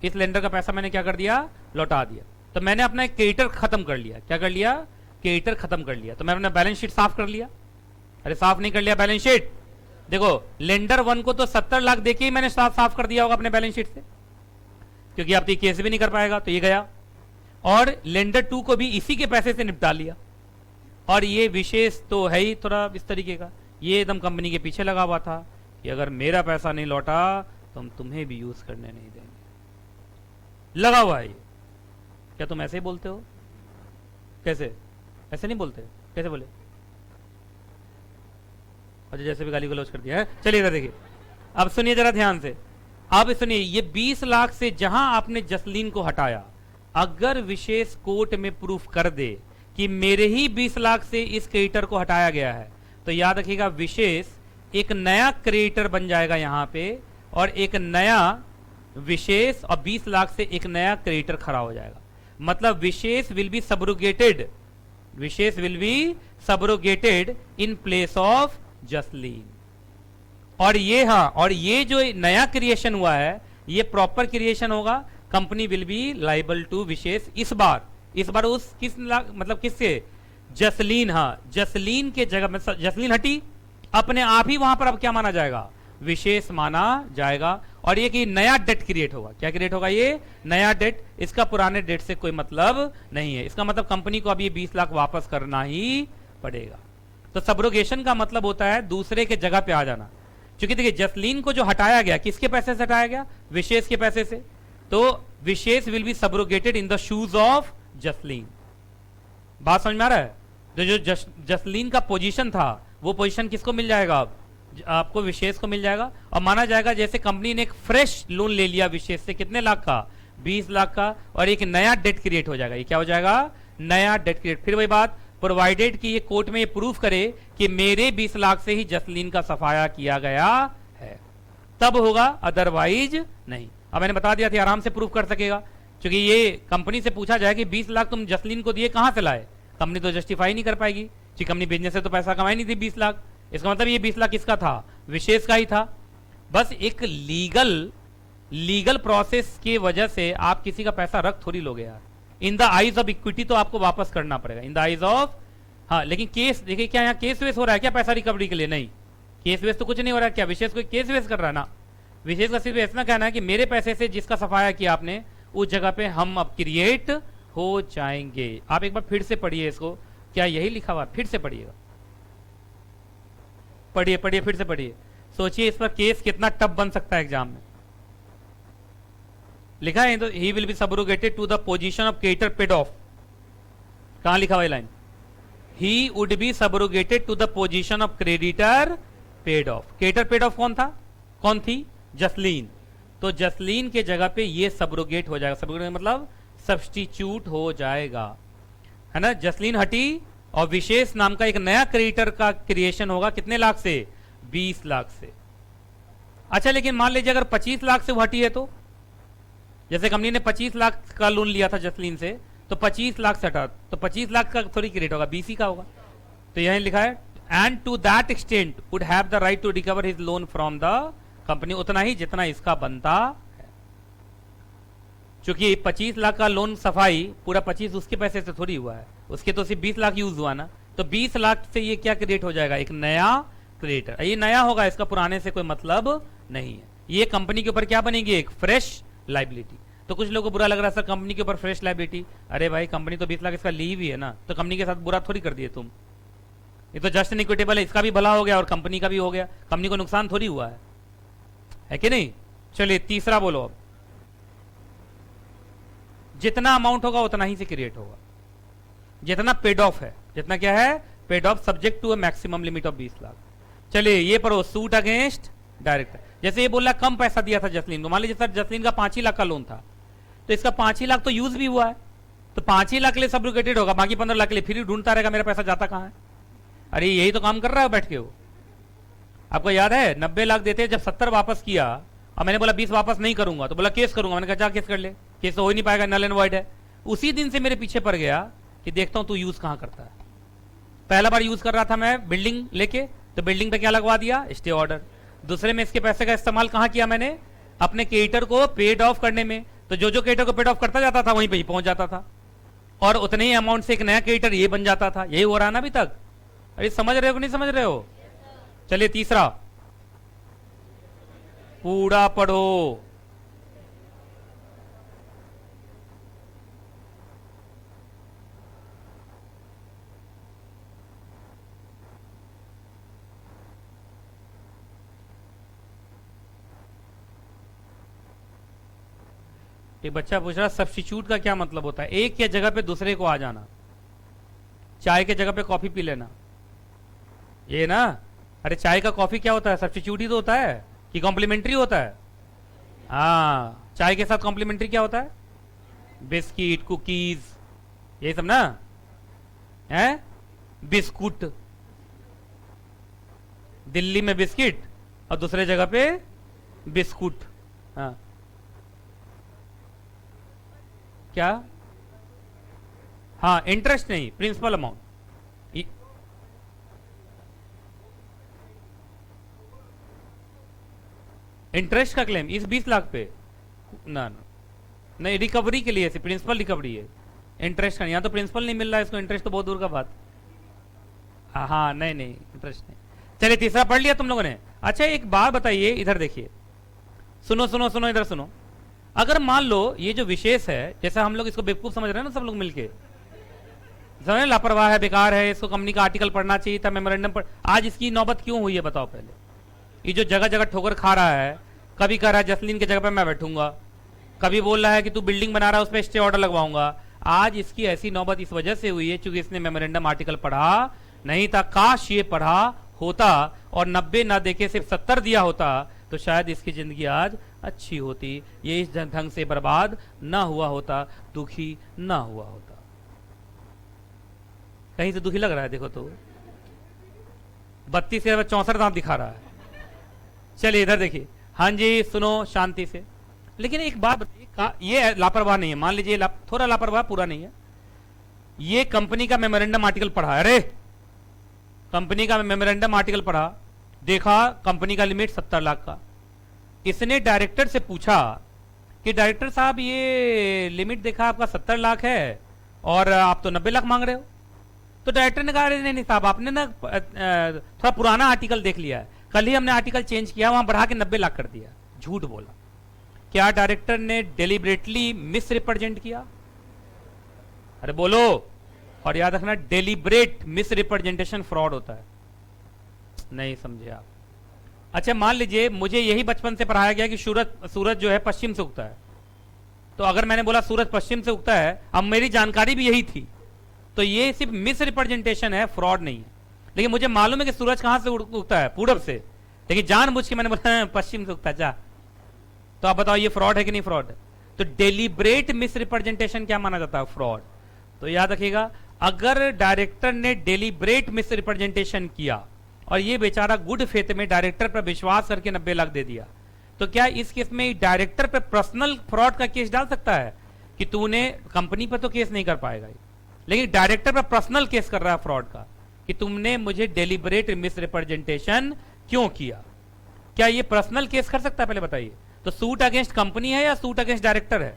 इस लेंडर का पैसा मैंने क्या कर दिया, लौटा दिया। तो मैंने अपना एक क्रेडिटर खत्म कर लिया, क्या कर लिया, क्रेडिटर खत्म कर लिया। तो मैंने अपना बैलेंस शीट साफ कर लिया। अरे साफ नहीं कर लिया बैलेंस शीट, देखो लेंडर 1 को तो 70 लाख देके ही मैंने साफ कर दिया होगा अपने बैलेंस शीट से, क्योंकि अब तो ये केस भी नहीं कर पाएगा, तो ये गया। और लेंडर 2 को भी इसी के पैसे से निपटा लिया। और ये विशेष तो है ही थोड़ा इस तरीके का, ये एकदम कंपनी के पीछे लगा हुआ था कि अगर मेरा पैसा नहीं लौटा तो हम तुम्हें भी यूज करने नहीं देंगे, लगा हुआ है ये। क्या तुम ऐसे ही बोलते हो, कैसे, ऐसे नहीं बोलते, कैसे बोले, अच्छा जैसे भी गाली गलौज कर दिया है। चलिए इधर देखिए, अब सुनिए जरा ध्यान से, अब सुनिए, ये 20 लाख से जहां आपने जसलीन को हटाया, अगर विशेष कोर्ट में प्रूफ कर दे कि मेरे ही 20 लाख से इस क्रेडिटर को हटाया गया है, तो याद रखिएगा विशेष एक नया क्रेडिटर बन जाएगा यहां पे, और एक नया विशेष और 20 लाख से एक नया क्रेडिटर खड़ा हो जाएगा। मतलब Vishesh will be subrogated, Vishesh will be subrogated in place of Jasleen. और ये हाँ, और ये जो नया क्रिएशन हुआ है, ये प्रॉपर क्रिएशन होगा, company will be liable to Vishesh. इस बार उस मतलब किससे, जसलीन, हाँ जसलीन के जगह में जसलीन हटी, अपने आप ही वहां पर अब क्या माना जाएगा, विशेष माना जाएगा। और ये कि नया डेट क्रिएट होगा। क्या क्रिएट होगा, ये नया डेट, इसका पुराने डेट से कोई मतलब नहीं है। इसका मतलब कंपनी को अब ये 20 लाख वापस करना ही पड़ेगा। तो सबरोगेशन का मतलब होता है दूसरे के जगह पे आ जाना। क्योंकि देखिए जसलीन को जो हटाया गया, किसके पैसे से हटाया गया, विशेष के पैसे से, तो Vishesh will be subrogated in the shoes of Jasleen. बात समझ में आ रहा है। तो जो जसलीन का पोजीशन था, वो पोजीशन किसको मिल जाएगा, अब आपको विशेष को मिल जाएगा। और माना जाएगा जैसे कंपनी ने एक फ्रेश लोन ले लिया विशेष से, कितने लाख का, 20 लाख का, और एक नया डेट क्रिएट हो जाएगा। ये क्या हो जाएगा, नया डेट क्रिएट। फिर वही बात, प्रोवाइडेड कि ये कोर्ट में ये प्रूफ करे कि मेरे 20 लाख से ही जसलीन का सफाया किया गया है, तब होगा, अदरवाइज नहीं। अब मैंने बता दिया था, आराम से प्रूफ कर सकेगा। क्योंकि ये कंपनी से पूछा जाए कि 20 लाख तुम जसलीन को दिए, कहां से लाए, कंपनी तो जस्टिफाई नहीं कर पाएगी कि कंपनी बिजनेस से तो पैसा कमाई नहीं थी 20 लाख। इसका मतलब ये 20 लाख किसका था, विशेष का ही था। बस एक लीगल प्रोसेस की वजह से आप किसी का पैसा रख थोड़ी लोगे यार। इन द आइज ऑफ इक्विटी तो आपको वापस करना पड़ेगा, इन द आइज ऑफ। हाँ लेकिन केस देखिए, क्या यहाँ केस वेस हो रहा है क्या पैसा रिकवरी के लिए, नहीं, केस वेस तो कुछ नहीं हो रहा है। क्या विशेष कोई केस वेस कर रहा है ना, विशेष का सिर्फ इतना कहना है कि मेरे पैसे से जिसका सफाया किया आपने, उस जगह पे हम अब क्रिएट हो जाएंगे। आप एक बार फिर से पढ़िए इसको, क्या यही लिखा हुआ, फिर से पढ़िएगा, पढ़िए फिर से पढ़िए, सोचिए इस पर केस कितना टफ बन सकता है एग्जाम में। लिखा है तो he will be subrogated to the position of creditor paid off. कहां लिखा हुआ है line, he would be subrogated to the position of creditor paid off. Creditor paid off कौन था, कौन थी, जसलीन। तो जसलीन के जगह पे ये सबरोगेट हो जाएगा। सबरोगेट मतलब सब्स्टिट्यूट हो जाएगा, है ना। जसलीन हटी और विशेष नाम का एक नया क्रेडिटर का क्रिएशन होगा, कितने लाख से, 20 लाख से। अच्छा लेकिन मान लीजिए अगर 25 लाख से वो हटी है, तो जैसे कंपनी ने 25 लाख का लोन लिया था जसलीन से, तो 25 लाख से हटा, तो 25 लाख का थोड़ी क्रेडिट होगा, 20 ही का होगा। तो यहीं लिखा है, and to that extent would have the right to recover his loan from the company, उतना ही जितना इसका बनता है। क्योंकि 25 लाख का लोन सफाई पूरा 25 उसके पैसे से थोड़ी हुआ है, उसके तो सिर्फ 20 लाख यूज हुआ ना। तो 20 लाख से ये क्या क्रिएट हो जाएगा, एक नया क्रिएटर। ये नया होगा, इसका पुराने से कोई मतलब नहीं है। ये कंपनी के ऊपर क्या बनेगी, एक फ्रेश लाइबिलिटी। तो कुछ लोगों को बुरा लग रहा है सर कंपनी के ऊपर फ्रेश लाइबिलिटी, अरे भाई कंपनी तो 20 लाख इसका ली भी है ना, तो कंपनी के साथ बुरा थोड़ी कर दिए तुम। ये तो जस्ट एंड इक्विटेबल है, इसका भी भला हो गया और कंपनी का भी हो गया, कंपनी को नुकसान थोड़ी हुआ है कि नहीं। चलिए तीसरा बोलो, अब जितना अमाउंट होगा उतना ही से क्रिएट होगा, जितना पेड ऑफ है, जितना क्या है paid off, subject to a maximum limit of 20 lakh. चलिए ये पढ़ो, सूट अगेंस्ट डायरेक्टर। जैसे ये बोला कम पैसा दिया था जसलीन को, मान लीजिए सर जसलीन का 5 ही लाख का लोन था, तो इसका 5 ही लाख तो यूज भी हुआ है, तो 5 ही लाख के लिए सबरोगेटेड होगा, बाकी 15 लाख के लिए फिर ढूंढता रहेगा मेरा पैसा जाता कहां है। अरे यही तो काम कर रहा है बैठ के वो। आपको याद है 90 लाख देते, जब 70 वापस किया और मैंने बोला 20 वापस नहीं करूंगा, तो बोला केस करूंगा। मैंने कहा जा केस कर ले, केस तो हो ही नहीं पाएगा, नल एंड वॉइड है। उसी दिन से मेरे पीछे पड़ गया कि देखता हूं तू यूज कहां करता है। पहला बार यूज कर रहा था मैं बिल्डिंग लेके, तो बिल्डिंग पे क्या लगवा दिया, स्टे ऑर्डर। दूसरे में इसके पैसे का इस्तेमाल कहां किया मैंने, अपने क्रेडिटर को पेड ऑफ करने में। तो जो क्रेडिटर को पेड ऑफ करता जाता था वहीं पे ही पहुंच जाता था, और उतने ही अमाउंट से एक नया क्रेडिटर ये बन जाता था। यही हो रहा है ना अभी तक। अरे समझ रहे हो कि नहीं समझ रहे हो। चलिए तीसरा, पूरा पढ़ो। एक बच्चा पूछ रहा सब्स्टिट्यूट का क्या मतलब होता है, एक के जगह पे दूसरे को आ जाना। चाय के जगह पे कॉफी पी लेना, ये ना। अरे चाय का कॉफी क्या होता है, सब्स्टिट्यूट ही तो होता है कि कॉम्प्लीमेंट्री होता है। हाँ चाय के साथ कॉम्प्लीमेंट्री क्या होता है, बिस्किट कुकीज, ये सब ना है। बिस्कुट, दिल्ली में बिस्किट और दूसरे जगह पे बिस्कुट। हाँ क्या, हाँ इंटरेस्ट नहीं, प्रिंसिपल अमाउंट। इंटरेस्ट का क्लेम इस 20 लाख पे, ना ना नहीं, रिकवरी के लिए, प्रिंसिपल रिकवरी है, इंटरेस्ट का नहीं। यहाँ तो प्रिंसिपल नहीं मिल रहा है इसको, इंटरेस्ट तो बहुत दूर का बात। हाँ नहीं नहीं इंटरेस्ट नहीं। चलिए तीसरा पढ़ लिया तुम लोगों ने। अच्छा एक बात बताइए, इधर देखिए, सुनो सुनो सुनो, इधर सुनो। अगर मान लो ये जो विशेष है, जैसे हम लोग इसको बेवकूफ समझ रहे हैं ना सब लोग मिलके, समझ, लापरवाह है, बेकार है, इसको कंपनी का आर्टिकल पढ़ना चाहिए था, मेमोरेंडम पढ़, आज इसकी नौबत क्यों हुई है बताओ पहले। ये जो जगह जगह ठोकर खा रहा है, कभी कह रहा है जसलीन की जगह पे मैं बैठूंगा, कभी बोल रहा है कि तू बिल्डिंग बना रहा है उस पर स्टे ऑर्डर लगवाऊंगा। आज इसकी ऐसी नौबत इस वजह से हुई है क्योंकि इसने मेमोरेंडम आर्टिकल पढ़ा नहीं था। काश ये पढ़ा होता और 90 ना देके सिर्फ 70 दिया होता तो शायद इसकी जिंदगी आज अच्छी होती, ये इस ढंग से बर्बाद ना हुआ होता, दुखी ना हुआ होता। कहीं से दुखी लग रहा है, देखो तो 32 से 64 दांत दिखा रहा है। चलिए इधर देखिए, हाँ जी सुनो शांति से। लेकिन एक बात बताइए, ये लापरवाह नहीं है, मान लीजिए थोड़ा लापरवाह, पूरा नहीं है। ये कंपनी का मेमोरेंडम आर्टिकल पढ़ा, अरे कंपनी का मेमोरेंडम आर्टिकल पढ़ा, देखा कंपनी का लिमिट 70 लाख का। इसने डायरेक्टर से पूछा कि डायरेक्टर साहब ये लिमिट देखा आपका 70 लाख है और आप तो 90 लाख मांग रहे हो। तो डायरेक्टर ने कहा नहीं नहीं साहब, आपने ना थोड़ा पुराना आर्टिकल देख लिया है, कल ही हमने आर्टिकल चेंज किया, वहां बढ़ा के 90 लाख कर दिया। झूठ बोला। क्या डायरेक्टर ने डेलिबरेटली मिस रिप्रेजेंट किया? अरे बोलो। और याद रखना, डेलिबरेट मिस रिप्रेजेंटेशन फ्रॉड होता है। नहीं समझे आप? अच्छा मान लीजिए मुझे यही बचपन से पढ़ाया गया कि सूरज जो है पश्चिम से उगता है, तो अगर मैंने बोला सूरज पश्चिम से उगता है, अब मेरी जानकारी भी यही थी, तो ये सिर्फ मिस रिप्रेजेंटेशन है, फ्रॉड नहीं है। लेकिन मुझे मालूम है कि सूरज कहां से उगता है, पूरब से, लेकिन जानबूझ के मैंने बोला पश्चिम से उगता है जा। तो आप बताओ ये फ्रॉड है कि नहीं फ्रॉड है? तो डेलिब्रेट मिस रिप्रेजेंटेशन क्या माना जाता है? फ्रॉड। तो याद रखिएगा, अगर डायरेक्टर ने डेलिब्रेट मिस रिप्रेजेंटेशन किया और ये बेचारा गुड फेथ में डायरेक्टर पर विश्वास करके 90 लाख दे दिया, तो क्या इस केस में डायरेक्टर पर पर्सनल फ्रॉड का केस डाल सकता है? कि तूने, कंपनी पर तो केस नहीं कर पाएगा, लेकिन डायरेक्टर पर पर्सनल केस कर रहा है फ्रॉड का कि तुमने मुझे डेलिब्रेट मिस रिप्रेजेंटेशन क्यों किया। क्या ये पर्सनल केस कर सकता है? पहले बताइए। तो सूट अगेंस्ट कंपनी है या सूट अगेंस्ट डायरेक्टर है?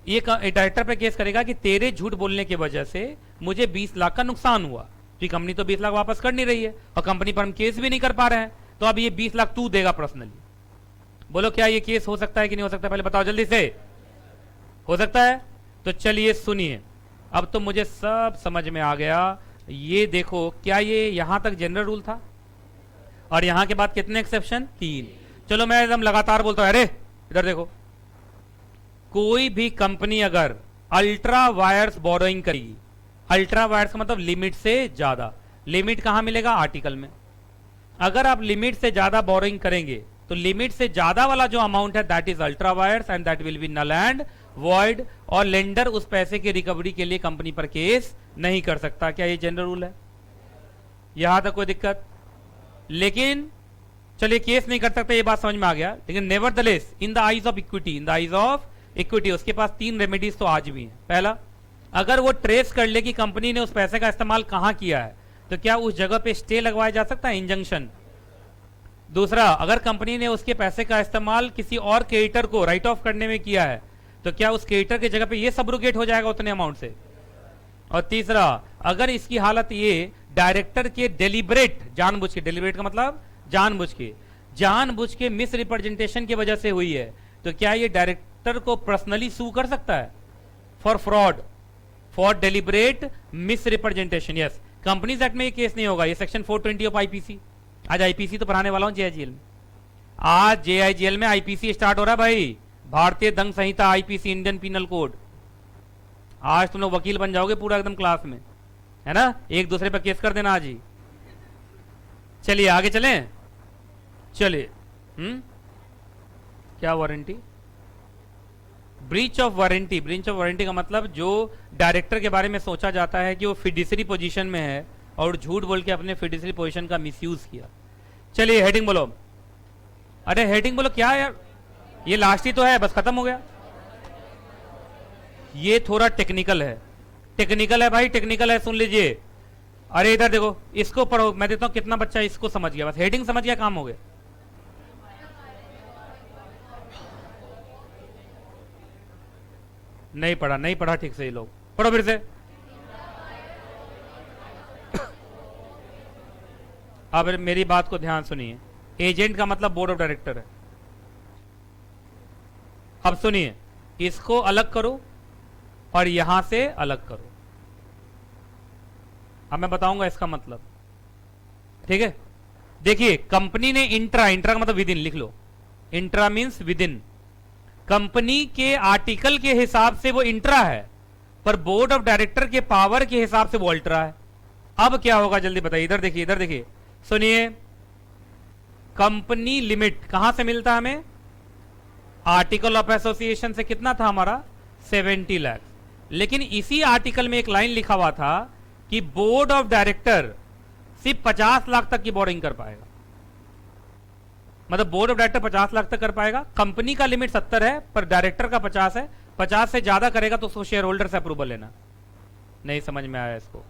ये डायरेक्टर पे केस करेगा कि तेरे झूठ बोलने की वजह से मुझे 20 लाख का नुकसान हुआ, तो कंपनी तो 20 लाख वापस कर नहीं रही है और कंपनी पर हम केस भी नहीं कर पा रहे हैं, तो अब ये 20 लाख तू देगा पर्सनली। बोलो क्या ये केस हो सकता है कि नहीं हो सकता? पहले बताओ जल्दी से। हो सकता है? तो चलिए सुनिए, अब तो मुझे सब समझ में आ गया। ये देखो, क्या ये यहां तक जनरल रूल था और यहां के बाद कितने एक्सेप्शन? 3। चलो मैं एकदम लगातार बोलता हूं। अरे इधर देखो, कोई भी कंपनी अगर अल्ट्रा वायर्स बोरोइंग करेगी, अल्ट्रा वायर्स का मतलब लिमिट से ज्यादा, लिमिट कहां मिलेगा? आर्टिकल में। अगर आप लिमिट से ज्यादा बोरोइंग करेंगे तो लिमिट से ज्यादा वाला जो अमाउंट है that is ultra vires and that will be null and void, और लेंडर उस पैसे की रिकवरी के लिए कंपनी पर केस नहीं कर सकता। क्या ये जनरल रूल है? यहां तक कोई दिक्कत? लेकिन चलिए केस नहीं कर सकते, ये बात समझ में आ गया, लेकिन nevertheless in the eyes of equity, in the eyes of equity उसके पास 3 रेमेडीज तो आज भी हैं। पहला, अगर वो ट्रेस कर ले कि कंपनी ने उस पैसे का इस्तेमाल कहां किया है, तो क्या उस जगह पे स्टे लगवाया जा सकता है, इंजंक्शन। दूसरा, अगर कंपनी ने उसके पैसे का इस्तेमाल किसी और क्रेडिटर को राइट ऑफ करने में किया है, तो क्या उस क्रेडिटर की जगह पे ये सबरोगेट हो जाएगा उतने अमाउंट से। और तीसरा, अगर इसकी हालत ये डायरेक्टर के डेलिब्रेट, जानबूझ के, डेलिब्रेट का मतलब जानबूझ के मिस रिप्रेजेंटेशन की वजह से हुई है, तो क्या ये डायरेक्टर को पर्सनली सू कर सकता है for fraud, for deliberate miss representation? Yes, companies act में ये केस नहीं होगा, ये सेक्शन 420 ऑफ आईपीसी। आज आईपीसी तो पढ़ाने वाला हूं जेआईजीएल में। आज जेआईजीएल में आईपीसी स्टार्ट हो रहा है भाई, भारतीय दंड संहिता, आईपीसी, इंडियन पीनल कोड। आज तुम लोग वकील बन जाओगे पूरा एकदम क्लास में, है ना? एक दूसरे पर केस कर देना आज ही। चलिए आगे चलें। चलिए क्या warranty? Breach of warranty. Breach of warranty का मतलब जो डायरेक्टर के बारे में सोचा जाता है कि वो फिडिशरी पोजीशन में है और झूठ बोल के अपने फिडिशरी पोजीशन का मिसयूज किया। चलिए हेडिंग बोलो। अरे हेडिंग बोलो क्या यार, ये लास्ट ही तो है, बस खत्म हो गया। ये थोड़ा टेक्निकल है, टेक्निकल है भाई, टेक्निकल है, सुन लीजिए। अरे इधर देखो, इसको पढ़ो, मैं देता हूं कितना बच्चा इसको समझ गया, बस हेडिंग समझ गया काम हो गया। नहीं पढ़ा, नहीं पढ़ा ठीक से, ये लोग पढ़ो फिर से। अब मेरी बात को ध्यान सुनिए, एजेंट का मतलब बोर्ड ऑफ डायरेक्टर है। अब सुनिए, इसको अलग करो और यहां से अलग करो। अब मैं बताऊंगा इसका मतलब, ठीक है। देखिए, कंपनी ने इंट्रा, इंट्रा का मतलब विद इन, लिख लो। Intra means within. Company के आर्टिकल के हिसाब से वो इंट्रा है, पर बोर्ड ऑफ डायरेक्टर के पावर के हिसाब से वो अल्ट्रा है। अब क्या होगा जल्दी बताइए, इधर देखिए, इधर देखिए, सुनिए। कंपनी लिमिट कहां से मिलता हमें? आर्टिकल ऑफ एसोसिएशन से। कितना था हमारा? 70 लाख। लेकिन इसी आर्टिकल में एक लाइन लिखा हुआ था कि बोर्ड ऑफ डायरेक्टर सिर्फ 50 लाख तक की बोरिंग कर पाएगा। मतलब बोर्ड ऑफ डायरेक्टर 50 लाख तक कर पाएगा। कंपनी का लिमिट 70 है, पर डायरेक्टर का 50 है। 50 से ज्यादा करेगा तो उसको शेयर होल्डर से अप्रूवल लेना। नहीं समझ में आया इसको?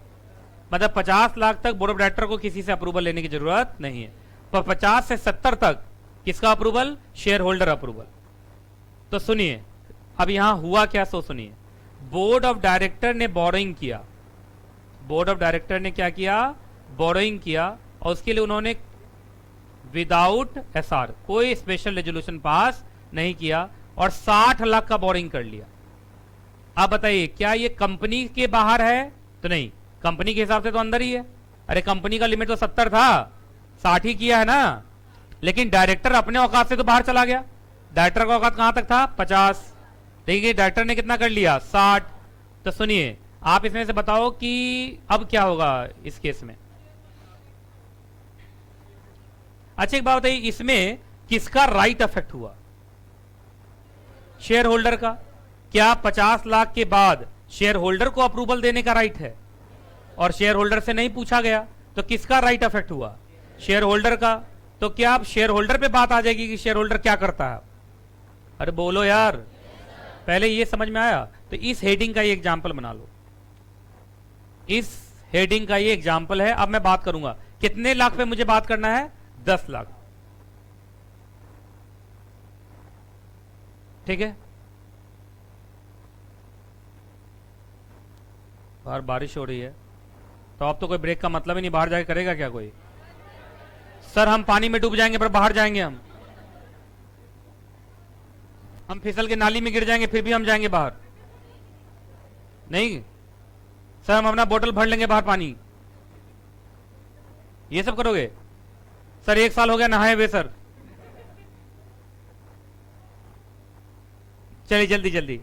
मतलब 50 लाख तक बोर्ड ऑफ डायरेक्टर को किसी से अप्रूवल लेने की जरूरत नहीं है, पर 50 से 70 तक किसका अप्रूवल? Share holder approval. तो सुनिए, अब यहां हुआ क्या, सो सुनिए। बोर्ड ऑफ डायरेक्टर ने बोरोइंग किया, बोर्ड ऑफ डायरेक्टर ने क्या किया? बोरोइंग किया, और उसके लिए उन्होंने विदाउट एसआर कोई स्पेशल रेजोल्यूशन पास नहीं किया और 60 लाख का बोरिंग कर लिया। अब बताइए, क्या ये कंपनी के बाहर है? तो नहीं, कंपनी के हिसाब से तो अंदर ही है। अरे कंपनी का लिमिट तो 70 था, 60 ही किया है ना। लेकिन डायरेक्टर अपने औकात से तो बाहर चला गया। डायरेक्टर का औकात कहां तक था? 50। देखिए डायरेक्टर ने कितना कर लिया? 60। तो सुनिए, आप इसमें से बताओ कि अब क्या होगा इस केस में। अच्छा एक बात बताइए, इसमें किसका राइट अफेक्ट हुआ? शेयर होल्डर का। क्या 50 लाख के बाद शेयर होल्डर को अप्रूवल देने का राइट है? और शेयर होल्डर से नहीं पूछा गया, तो किसका राइट अफेक्ट हुआ? शेयर होल्डर का। तो क्या अब शेयर होल्डर पे बात आ जाएगी कि शेयर होल्डर क्या करता है? अरे बोलो यार, पहले ये समझ में आया? तो इस हेडिंग का ये एग्जाम्पल बना लो, इस हेडिंग का ये एग्जाम्पल है। अब मैं बात करूंगा कितने लाख पे मुझे बात करना है? 10 लाख। ठीक है। बाहर बारिश हो रही है, तो अब तो कोई ब्रेक का मतलब ही नहीं। बाहर जाके करेगा क्या कोई? सर हम पानी में डूब जाएंगे पर बाहर जाएंगे। हम फिसल के नाली में गिर जाएंगे फिर भी हम जाएंगे बाहर। नहीं सर, हम अपना बोतल भर लेंगे बाहर पानी। ये सब करोगे? सर 1 साल हो गया नहाए हुए सर। चलिए जल्दी जल्दी।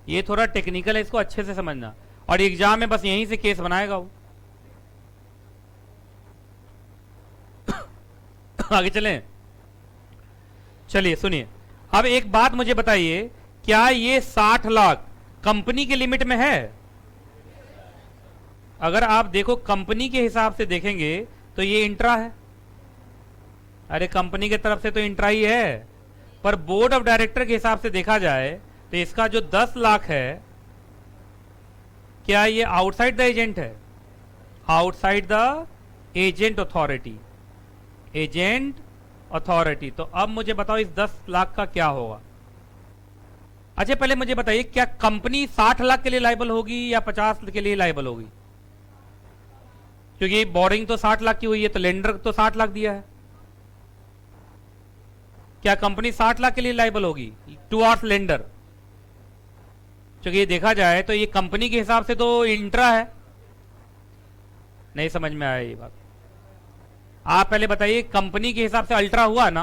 ये थोड़ा टेक्निकल है, इसको अच्छे से समझना। और एग्जाम में बस यहीं से केस बनाएगा वो। आगे चलें। चलिए सुनिए, अब एक बात मुझे बताइए, क्या ये 60 लाख कंपनी के लिमिट में है? अगर आप देखो कंपनी के हिसाब से देखेंगे तो ये इंट्रा है। अरे कंपनी की तरफ से तो इंट्रा ही है, पर बोर्ड ऑफ डायरेक्टर के हिसाब से देखा जाए तो इसका जो 10 लाख है, क्या ये आउटसाइड द एजेंट है? Outside the agent authority, agent authority. तो अब मुझे बताओ इस 10 लाख का क्या होगा? अच्छा पहले मुझे बताइए, क्या कंपनी 60 लाख के लिए लायबल होगी या 50 के लिए लायबल होगी? क्योंकि बोरिंग तो 60 लाख की हुई है, तो लेंडर तो 60 लाख दिया है। क्या कंपनी 60 लाख के लिए लायबल होगी टुवर्ड्स लेंडर? क्योंकि ये देखा जाए तो ये कंपनी के हिसाब से तो इंट्रा है। नहीं समझ में आया ये बात? आप पहले बताइए, कंपनी के हिसाब से अल्ट्रा हुआ ना?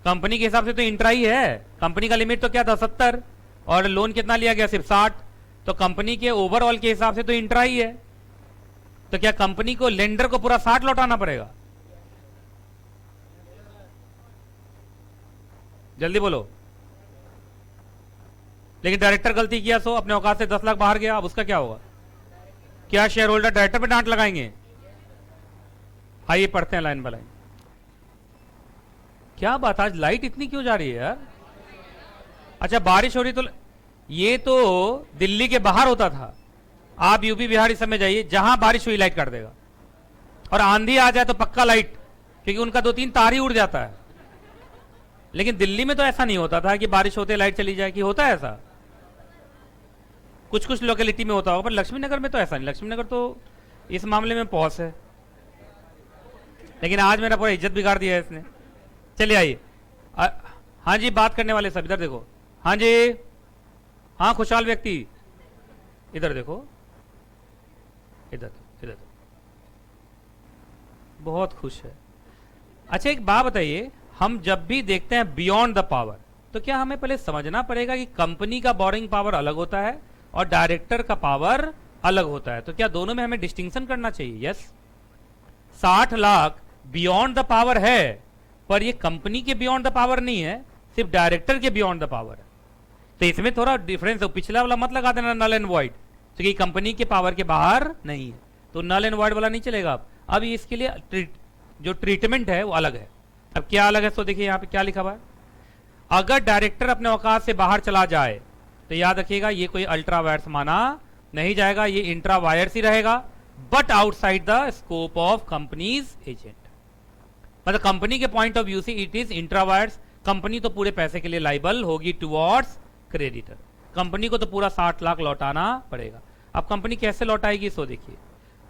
कंपनी के हिसाब से तो इंट्रा ही है। कंपनी का लिमिट तो क्या था? 70, और लोन कितना लिया गया? सिर्फ 60। तो कंपनी के ओवरऑल के हिसाब से तो इंट्रा ही है। तो क्या कंपनी को, लेंडर को पूरा 60 लौटाना पड़ेगा? जल्दी बोलो। लेकिन डायरेक्टर गलती किया, सो अपने औकात से 10 लाख बाहर गया, अब उसका क्या होगा? क्या शेयर होल्डर डायरेक्टर पे डांट लगाएंगे? आइए पढ़ते हैं लाइन बाय लाइन। क्या बात, आज लाइट इतनी क्यों जा रही है यार? अच्छा बारिश हो रही तो ये तो दिल्ली के बाहर होता था, आप यूपी बिहार इस समय जाइए, जहां बारिश हुई लाइट काट देगा, और आंधी आ जाए तो पक्का लाइट, क्योंकि उनका 2-3 तार ही उड़ जाता है। लेकिन दिल्ली में तो ऐसा नहीं होता था कि बारिश होते लाइट चली जाए, कि होता है ऐसा? कुछ कुछ लोकेलिटी में होता होगा, पर लक्ष्मी नगर में तो ऐसा नहीं। लक्ष्मी नगर तो इस मामले में पहुंच है, लेकिन आज मेरा पूरा इज्जत बिगाड़ दिया है इसने। चलिए आइए। हाँ जी, बात करने वाले सब इधर देखो। हाँ जी, हाँ खुशहाल व्यक्ति इधर देखो, इधर इधर, बहुत खुश है। अच्छा एक बात बताइए, हम जब भी देखते हैं बियॉन्ड द पावर, तो क्या हमें पहले समझना पड़ेगा कि कंपनी का बोरिंग पावर अलग होता है और डायरेक्टर का पावर अलग होता है? तो क्या दोनों में हमें डिस्टिंक्शन करना चाहिए? Yes, 60 lakh beyond the power है, पर ये कंपनी के बियॉन्ड द पावर नहीं है, सिर्फ डायरेक्टर के बियॉन्ड द पावर है। तो इसमें थोड़ा डिफरेंस है। पिछला वाला मत लगा देना नल एंड वॉइड, क्योंकि कंपनी के पावर के बाहर नहीं है, तो नल एंड वॉइड वाला नहीं चलेगा। अब इसके लिए जो ट्रीटमेंट है वो अलग है। अब क्या अलग है, तो देखिए यहाँ पे क्या लिखा हुआ है। अगर डायरेक्टर अपने औकात से बाहर चला जाए तो याद रखिएगा ये कोई अल्ट्रा वायर्स माना नहीं जाएगा, ये इंट्रा वायर्स ही रहेगा, but outside the scope of companies agent. मतलब कंपनी के पॉइंट ऑफ व्यू से it is intra wires. Company तो पूरे पैसे के लिए लाइबल होगी टुवर्ड्स क्रेडिटर। कंपनी को तो पूरा 60 लाख लौटाना पड़ेगा। अब कंपनी कैसे लौटाएगी, सो देखिए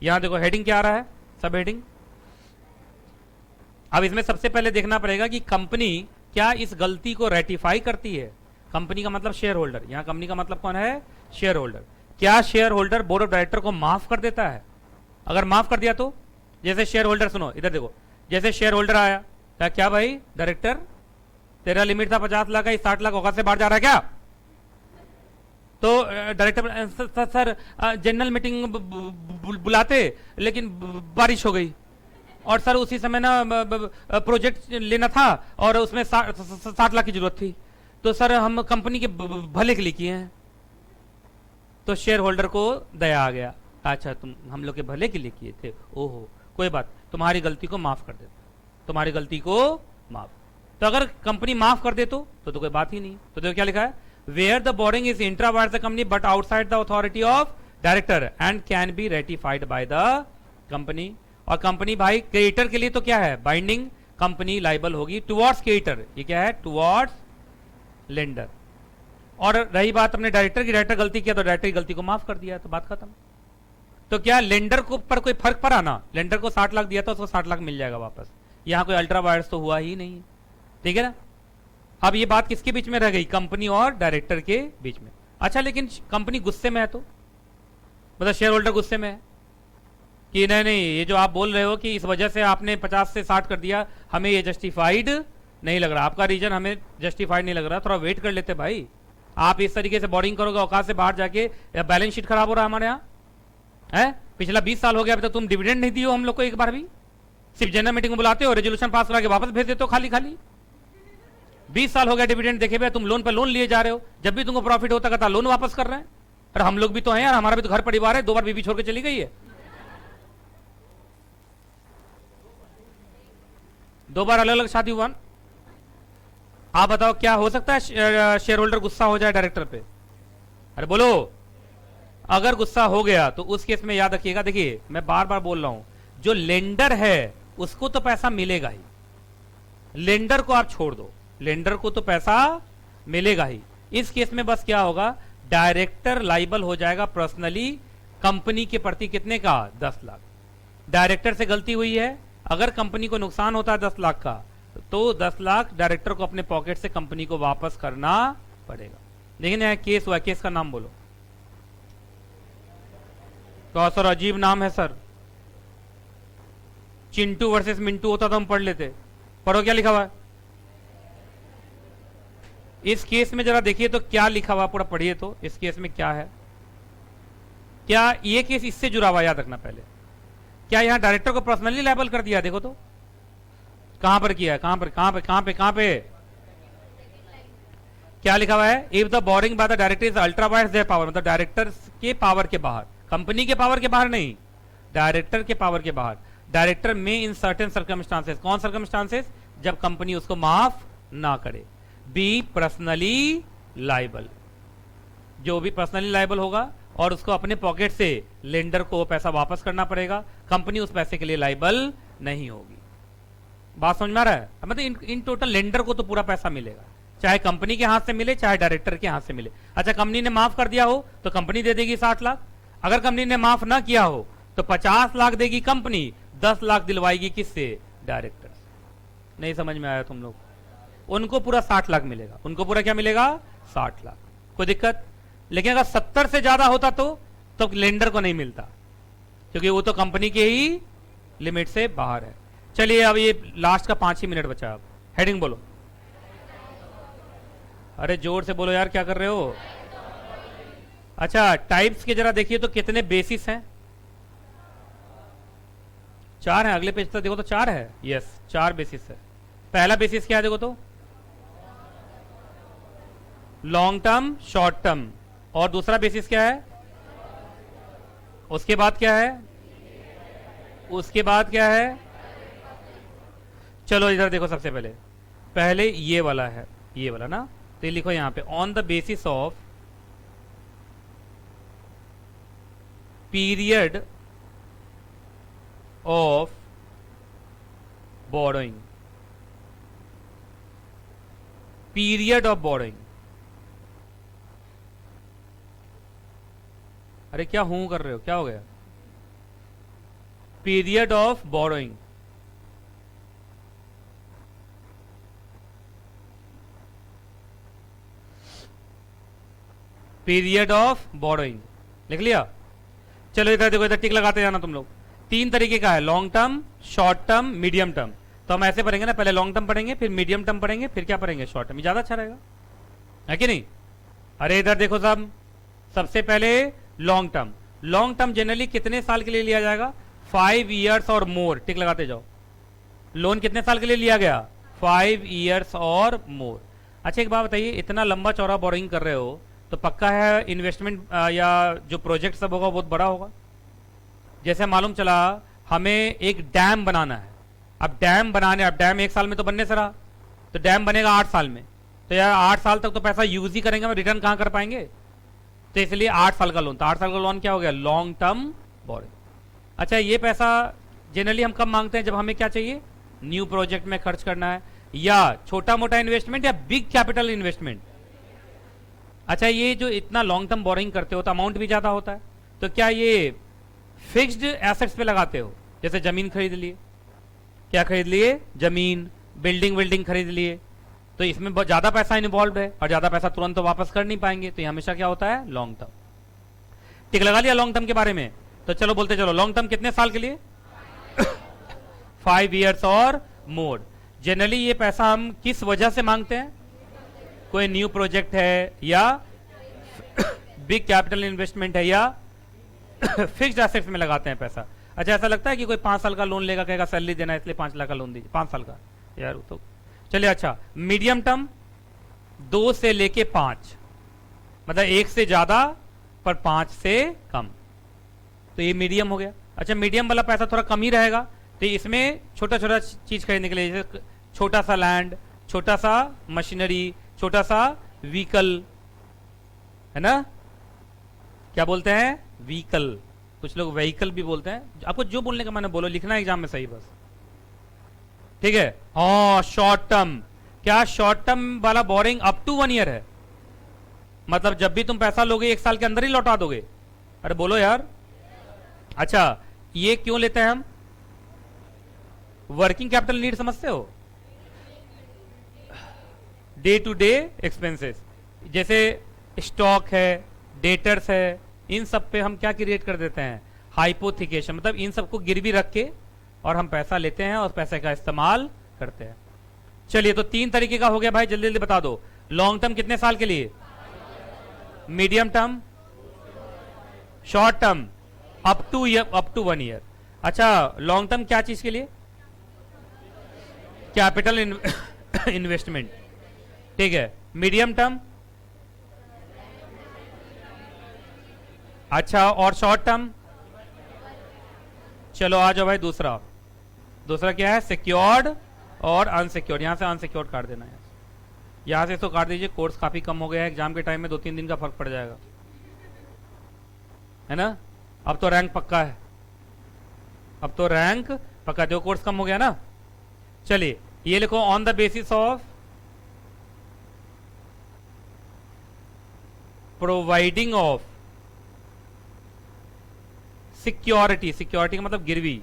यहां देखो हेडिंग क्या आ रहा है, सब हेडिंग। अब इसमें सबसे पहले देखना पड़ेगा कि कंपनी क्या इस गलती को रेटिफाई करती है। कंपनी का मतलब शेयर होल्डर, यहां कंपनी का मतलब कौन है, शेयर होल्डर। क्या share holder board of director को माफ कर देता है? अगर माफ कर दिया तो, जैसे शेयर होल्डर, सुनो इधर देखो, जैसे शेयर होल्डर आया, क्या भाई डायरेक्टर तेरा लिमिट था 50 लाख का, 60 लाख औकात से बाहर जा रहा है क्या? तो डायरेक्टर सर जनरल मीटिंग बुलाते, लेकिन बारिश हो गई, और सर उसी समय ना प्रोजेक्ट लेना था और उसमें 60 लाख की जरूरत थी, तो सर हम कंपनी के भले के लिए किए हैं। तो शेयर होल्डर को दया आ गया, अच्छा तुम हम लोग के भले के लिए किए थे, ओहो कोई बात, तुम्हारी गलती को माफ कर देता, तुम्हारी गलती को माफ। तो अगर कंपनी माफ कर दे तो कोई बात ही नहीं। तो देखो क्या लिखा है, where the borrowing is intra vires the company but outside the authority of director and can be ratified by the company. और कंपनी भाई क्रेडिटर के लिए तो क्या है, बाइंडिंग, कंपनी लाइबल होगी टुवर्ड्स क्रेडिटर, ये क्या है, टुवर्ड्स लेंडर। और रही बात अपने डायरेक्टर की, डायरेक्टर गलती किया तो डायरेक्टर की गलती को माफ कर दिया, तो बात खत्म। तो क्या लेंडर को पर कोई फर्क पड़ा ना? लेंडर को 60 लाख दिया था, उसको 60 लाख मिल जाएगा वापस। यहां कोई अल्ट्रा वायर्स तो हुआ ही नहीं, ठीक है ना। अब ये बात किसके बीच में रह गई, कंपनी और डायरेक्टर के बीच में। अच्छा लेकिन कंपनी गुस्से में है, तो मतलब शेयर होल्डर गुस्से में है कि नहीं नहीं, ये जो आप बोल रहे हो कि इस वजह से आपने 50 से 60 कर दिया, हमें ये जस्टिफाइड नहीं लग रहा, आपका रीजन हमें जस्टिफाइड नहीं लग रहा, थोड़ा वेट कर लेते भाई। आप इस तरीके से बोरिंग करोगे, औकात से बाहर जाके बैलेंस शीट खराब हो रहा है हमारे यहाँ है। पिछला 20 साल हो गया, अभी तक तुम डिविडेंड नहीं दिए हो हम लोग को एक बार भी, सिर्फ जनरल मीटिंग में बुलाते हो, रेजोल्यूशन पास करा के वापस भेज देते हो खाली खाली। 20 साल हो गया डिविडेंड देखे हुए, तुम लोन पर लोन लिए जा रहे हो, जब भी तुमको प्रॉफिट होता कहता लोन वापस कर रहे हैं। अरे हम लोग भी तो हैं यार, हमारा भी तो घर परिवार है, 2 बार बीबी छोड़ के चली गई है, 2 बार अलग अलग शादी हुआ। आप बताओ क्या हो सकता है शेयर होल्डर गुस्सा हो जाए डायरेक्टर पे? अरे बोलो, अगर गुस्सा हो गया तो उस केस में याद रखिएगा, देखिए मैं बार बार बोल रहा हूं, जो लेंडर है उसको तो पैसा मिलेगा ही, लेंडर को आप छोड़ दो, लेंडर को तो पैसा मिलेगा ही। इस केस में बस क्या होगा, डायरेक्टर लाइबल हो जाएगा पर्सनली कंपनी के प्रति, कितने का, 10 लाख। डायरेक्टर से गलती हुई है, अगर कंपनी को नुकसान होता है 10 लाख का, तो 10 लाख डायरेक्टर को अपने पॉकेट से कंपनी को वापस करना पड़ेगा। लेकिन यह केस हुआ, केस का नाम बोलो। तो सर अजीब नाम है सर, चिंटू वर्सेस मिंटू होता तो हम पढ़ लेते। पढ़ो क्या लिखा हुआ है इस केस में, जरा देखिए तो क्या लिखा हुआ, पूरा पढ़िए तो इस केस में क्या है। क्या ये केस इससे जुड़ा हुआ, याद रखना पहले, क्या यहां डायरेक्टर को पर्सनली लायबल कर दिया? देखो तो कहां पर किया है, कहां पर, कहां पे, कहां पे, कहां पे क्या लिखा हुआ है, if the boring by the director is ultra wires their power, मतलब डायरेक्टर के पावर के बाहर, कंपनी के पावर के बाहर नहीं, डायरेक्टर के पावर के बाहर। डायरेक्टर में इन सर्टेन सर्कमस्टांसेस, कौन सर्कमस्टांसेस, जब कंपनी उसको माफ ना करे। बी पर्सनली लाइबल, जो भी पर्सनली लाइबल होगा और उसको अपने पॉकेट से लेंडर को वो पैसा वापस करना पड़ेगा, कंपनी उस पैसे के लिए लाइबल नहीं होगी। बात समझ में आ रहा है? मतलब इन टोटल लेंडर को तो पूरा पैसा मिलेगा, चाहे कंपनी के हाथ से मिले चाहे डायरेक्टर के हाथ से मिले। अच्छा, कंपनी ने माफ कर दिया हो तो कंपनी दे देगी 60 लाख, अगर कंपनी ने माफ ना किया हो तो 50 लाख देगी कंपनी, 10 लाख दिलवाएगी किससे? डायरेक्टर। नहीं समझ में आया तुम लोग? उनको पूरा 60 लाख मिलेगा, उनको पूरा क्या मिलेगा? 60 लाख। कोई दिक्कत? लेकिन अगर 70 से ज्यादा होता तो लेंडर को नहीं मिलता, क्योंकि वो तो कंपनी के ही लिमिट से बाहर है। चलिए अब ये लास्ट का 5 ही मिनट बचा, अब हेडिंग बोलो। अरे जोर से बोलो यार, क्या कर रहे हो? अच्छा, टाइप्स के जरा देखिए तो कितने बेसिस हैं? 4 है। अगले पेज तक देखो तो 4 है। यस, 4 बेसिस है। पहला बेसिस क्या है देखो तो? Long term, short term. और दूसरा बेसिस क्या है? उसके बाद क्या है? उसके बाद क्या है? चलो इधर देखो, सबसे पहले ये वाला है, ये वाला ना, तो लिखो यहां पे on the basis of period of borrowing. Period of borrowing. अरे क्या हूं कर रहे हो, क्या हो गया? Period of borrowing. Period of borrowing लिख लिया? चलो इधर देखो, इधर टिक लगाते जाना तुम लोग। 3 तरीके का है, long term, short term, medium term. तो हम ऐसे पढ़ेंगे ना, पहले लॉन्ग टर्म पढ़ेंगे, फिर मीडियम टर्म पढ़ेंगे, फिर क्या पढ़ेंगे? Short term. ज्यादा अच्छा रहेगा, है कि नहीं? अरे इधर देखो सब, सबसे पहले long term. Long term generally कितने साल के लिए लिया जाएगा? 5 ईयर्स और मोर। टिक लगाते जाओ। लोन कितने साल के लिए लिया गया? 5 ईयर्स और मोर। अच्छा एक बात बताइए, इतना लंबा चौड़ा बोरिंग कर रहे हो तो पक्का है इन्वेस्टमेंट या जो प्रोजेक्ट सब होगा बहुत बड़ा होगा। जैसे मालूम चला हमें एक डैम बनाना है, अब डैम 1 साल में तो बनने से रहा, तो डैम बनेगा 8 साल में, तो यार 8 साल तक तो पैसा यूज ही करेंगे, रिटर्न कहां कर पाएंगे? तो इसलिए 8 साल का लोन। तो 8 साल का लोन क्या हो गया? Long term borrowing. अच्छा, ये पैसा जनरली हम कब मांगते हैं? जब हमें क्या चाहिए? न्यू प्रोजेक्ट में खर्च करना है, या छोटा मोटा इन्वेस्टमेंट, या बिग कैपिटल इन्वेस्टमेंट। अच्छा, ये जो इतना लॉन्ग टर्म बोरिंग करते हो तो अमाउंट भी ज्यादा होता है, तो क्या ये फिक्स्ड एसेट्स पे लगाते हो? जैसे जमीन खरीद लिए, क्या खरीद लिए? जमीन, बिल्डिंग खरीद लिए, तो इसमें बहुत ज्यादा पैसा इन्वॉल्व है और ज्यादा पैसा तुरंत तो वापस कर नहीं पाएंगे, तो ये हमेशा क्या होता है? Long term. टिक लगा लिया लॉन्ग टर्म के बारे में? तो चलो बोलते चलो, लॉन्ग टर्म कितने साल के लिए? 5 ईयर्स और मोर। जनरली ये पैसा हम किस वजह से मांगते हैं? कोई न्यू प्रोजेक्ट है, या बिग कैपिटल इन्वेस्टमेंट है, या फिक्स्ड एसेट्स में लगाते हैं पैसा। अच्छा, ऐसा लगता है कि कोई 5 साल का लोन लेगा, कहेगा सैलरी देना है इसलिए 5 लाख का लोन दीजिए, 5 साल का यार तो चलिए। अच्छा, मीडियम टर्म 2 से लेके 5, मतलब 1 से ज्यादा पर 5 से कम, तो ये मीडियम हो गया। अच्छा, मीडियम वाला पैसा थोड़ा कम ही रहेगा, तो इसमें छोटा छोटा चीज खरीदने के लिए, जैसे छोटा सा लैंड, छोटा सा मशीनरी, छोटा सा व्हीकल, है ना? क्या बोलते हैं? व्हीकल। कुछ लोग व्हीकल भी बोलते हैं। आपको जो बोलने का मैंने बोलो, लिखना है एग्जाम में सही बस, ठीक है? हाँ, शॉर्ट टर्म। क्या शॉर्ट टर्म वाला बोरिंग अप टू 1 ईयर है? मतलब जब भी तुम पैसा लोगे 1 साल के अंदर ही लौटा दोगे? अरे बोलो यार। अच्छा, ये क्यों लेते हैं हम? वर्किंग कैपिटल नीड समझते हो? डे टू डे एक्सपेंसेस, जैसे स्टॉक है, डेटर्स है, इन सब पे हम क्या क्रिएट कर देते हैं? हाइपोथिकेशन। मतलब इन सबको गिरवी रख के और हम पैसा लेते हैं और पैसे का इस्तेमाल करते हैं। चलिए, तो 3 तरीके का हो गया भाई, जल्दी जल्दी बता दो। लॉन्ग टर्म कितने साल के लिए? Medium term, short term up to 1 year. अच्छा, लॉन्ग टर्म क्या चीज के लिए? कैपिटल इन्वेस्टमेंट, ठीक है। मीडियम टर्म, अच्छा, और शॉर्ट टर्म? चलो आ जाओ भाई, दूसरा क्या है? सिक्योर्ड और अनसिक्योर्ड। यहां से अनसिक्योर्ड काट देना है, यहां से इसको काट दीजिए। कोर्स काफी कम हो गया है, एग्जाम के टाइम में 2-3 दिन का फर्क पड़ जाएगा। है ना। अब तो रैंक पक्का है, अब तो रैंक पक्का, देखो कोर्स कम हो गया ना। चलिए ये लिखो, on the basis of providing of security, security का मतलब गिरवी,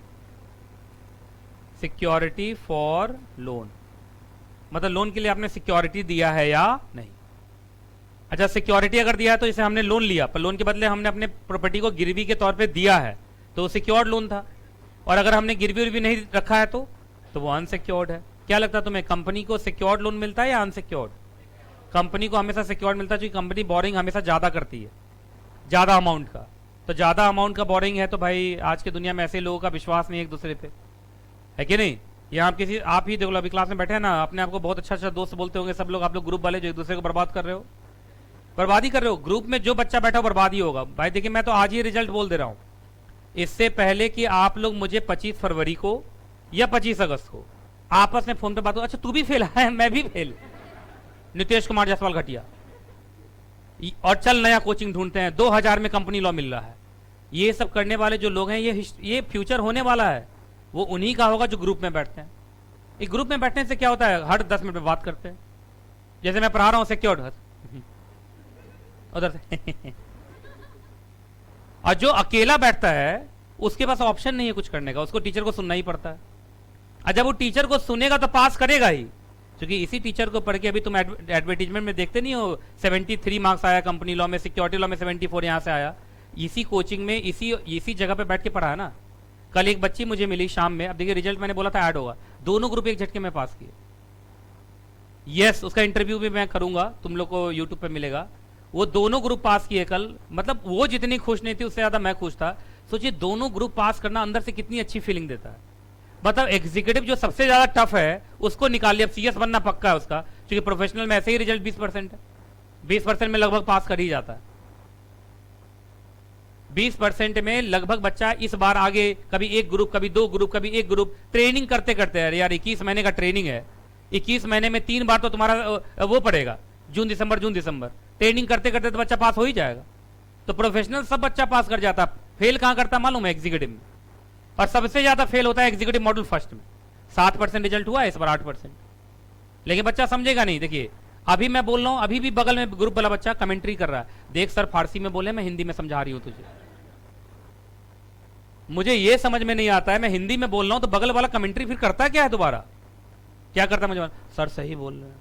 सिक्योरिटी फॉर लोन, मतलब लोन के लिए आपने सिक्योरिटी दिया है या नहीं। अच्छा सिक्योरिटी अगर दिया है तो जैसे हमने लोन लिया, पर लोन के बदले हमने अपने प्रॉपर्टी को गिरवी के तौर पे दिया है, तो वो सिक्योर्ड लोन था। और अगर हमने गिरवी उर्वी नहीं रखा है तो वो अनसिक्योर्ड है। क्या लगता है तुम्हें, कंपनी को सिक्योर्ड लोन मिलता है या अनसिक्योर्ड? कंपनी को हमेशा सिक्योर्ड मिलता है, क्योंकि कंपनी बोरिंग हमेशा ज्यादा करती है, ज्यादा अमाउंट का। तो ज्यादा अमाउंट का बोरिंग है तो भाई आज की दुनिया में ऐसे लोगों का विश्वास नहीं एक दूसरे पे, है कि नहीं। या आप किसी, आप ही देखो अभी क्लास में बैठे हैं ना, अपने आप को बहुत अच्छा अच्छा दोस्त बोलते होंगे सब लोग, आप लोग ग्रुप वाले जो एक दूसरे को बर्बाद कर रहे हो, बर्बादी कर रहे हो। ग्रुप में जो बच्चा बैठा हो बर्बाद ही होगा भाई। देखिए मैं तो आज ही रिजल्ट बोल दे रहा हूं, इससे पहले कि आप लोग मुझे 25 फरवरी को या 25 अगस्त को आपस में फोन पे बात हो, अच्छा तू भी फेल है, मैं भी फेल, नीतीश कुमार जायसवाल घटिया, और चल नया कोचिंग ढूंढते हैं, 2000 में कंपनी लॉ मिल रहा है। ये सब करने वाले जो लोग हैं, ये फ्यूचर होने वाला है, वो उन्हीं का होगा जो ग्रुप में बैठते हैं। एक ग्रुप में बैठने से क्या होता है, हर 10 मिनट में बात करते हैं। जैसे मैं पढ़ा रहा हूं सिक्योर उधर से और जो अकेला बैठता है उसके पास ऑप्शन नहीं है कुछ करने का, उसको टीचर को सुनना ही पड़ता है। और जब वो टीचर को सुनेगा तो पास करेगा ही, क्योंकि इसी टीचर को पढ़ के अभी तुम एडवर्टीजमेंट में देखते नहीं हो, 73 मार्क्स आया कंपनी लॉ में, सिक्योरिटी लॉ में 74 यहां से आया। इसी कोचिंग में इसी जगह पे बैठ के पढ़ा है ना। कल एक बच्ची मुझे मिली शाम में, अब देखिए रिजल्ट मैंने बोला था ऐड होगा, दोनों ग्रुप एक झटके में पास किए। यस, उसका इंटरव्यू भी मैं करूंगा, तुम लोग को यूट्यूब पे मिलेगा। वो दोनों ग्रुप पास किए कल, मतलब वो जितनी खुश नहीं थी उससे ज्यादा मैं खुश था। सोचिए दोनों ग्रुप पास करना अंदर से कितनी अच्छी फीलिंग देता है। मतलब एग्जीक्यूटिव जो सबसे ज्यादा टफ है उसको निकाल लिया, अब सीएस बनना पक्का है उसका, क्योंकि प्रोफेशनल में ऐसे ही रिजल्ट 20% है, 20% में लगभग पास कर ही जाता है। 20% में लगभग बच्चा इस बार आगे, कभी एक ग्रुप, कभी दो ग्रुप, कभी एक ग्रुप, ट्रेनिंग करते करते अरे यार 21 महीने का ट्रेनिंग है, 21 महीने में 3 बार तो तुम्हारा वो पड़ेगा, जून दिसंबर जून दिसंबर, ट्रेनिंग करते करते तो बच्चा पास हो ही जाएगा। तो प्रोफेशनल सब बच्चा पास कर जाता, फेल कहां करता मालूम है, एग्जीक्यूटिव में। और सबसे ज्यादा फेल होता है एग्जीक्यूटिव मॉड्यूल फर्स्ट में, 7% रिजल्ट हुआ है इस बार 8%। लेकिन बच्चा समझेगा नहीं। देखिए अभी मैं बोल रहा हूं, अभी भी बगल में ग्रुप वाला बच्चा कमेंट्री कर रहा है, देख सर फारसी में बोले, मैं हिंदी में समझा रही हूं तुझे। मुझे ये समझ में नहीं आता है, मैं हिंदी में बोल रहा हूं तो बगल वाला कमेंट्री फिर करता क्या है दोबारा, क्या करता है मुझे, सर सही बोल रहे हैं,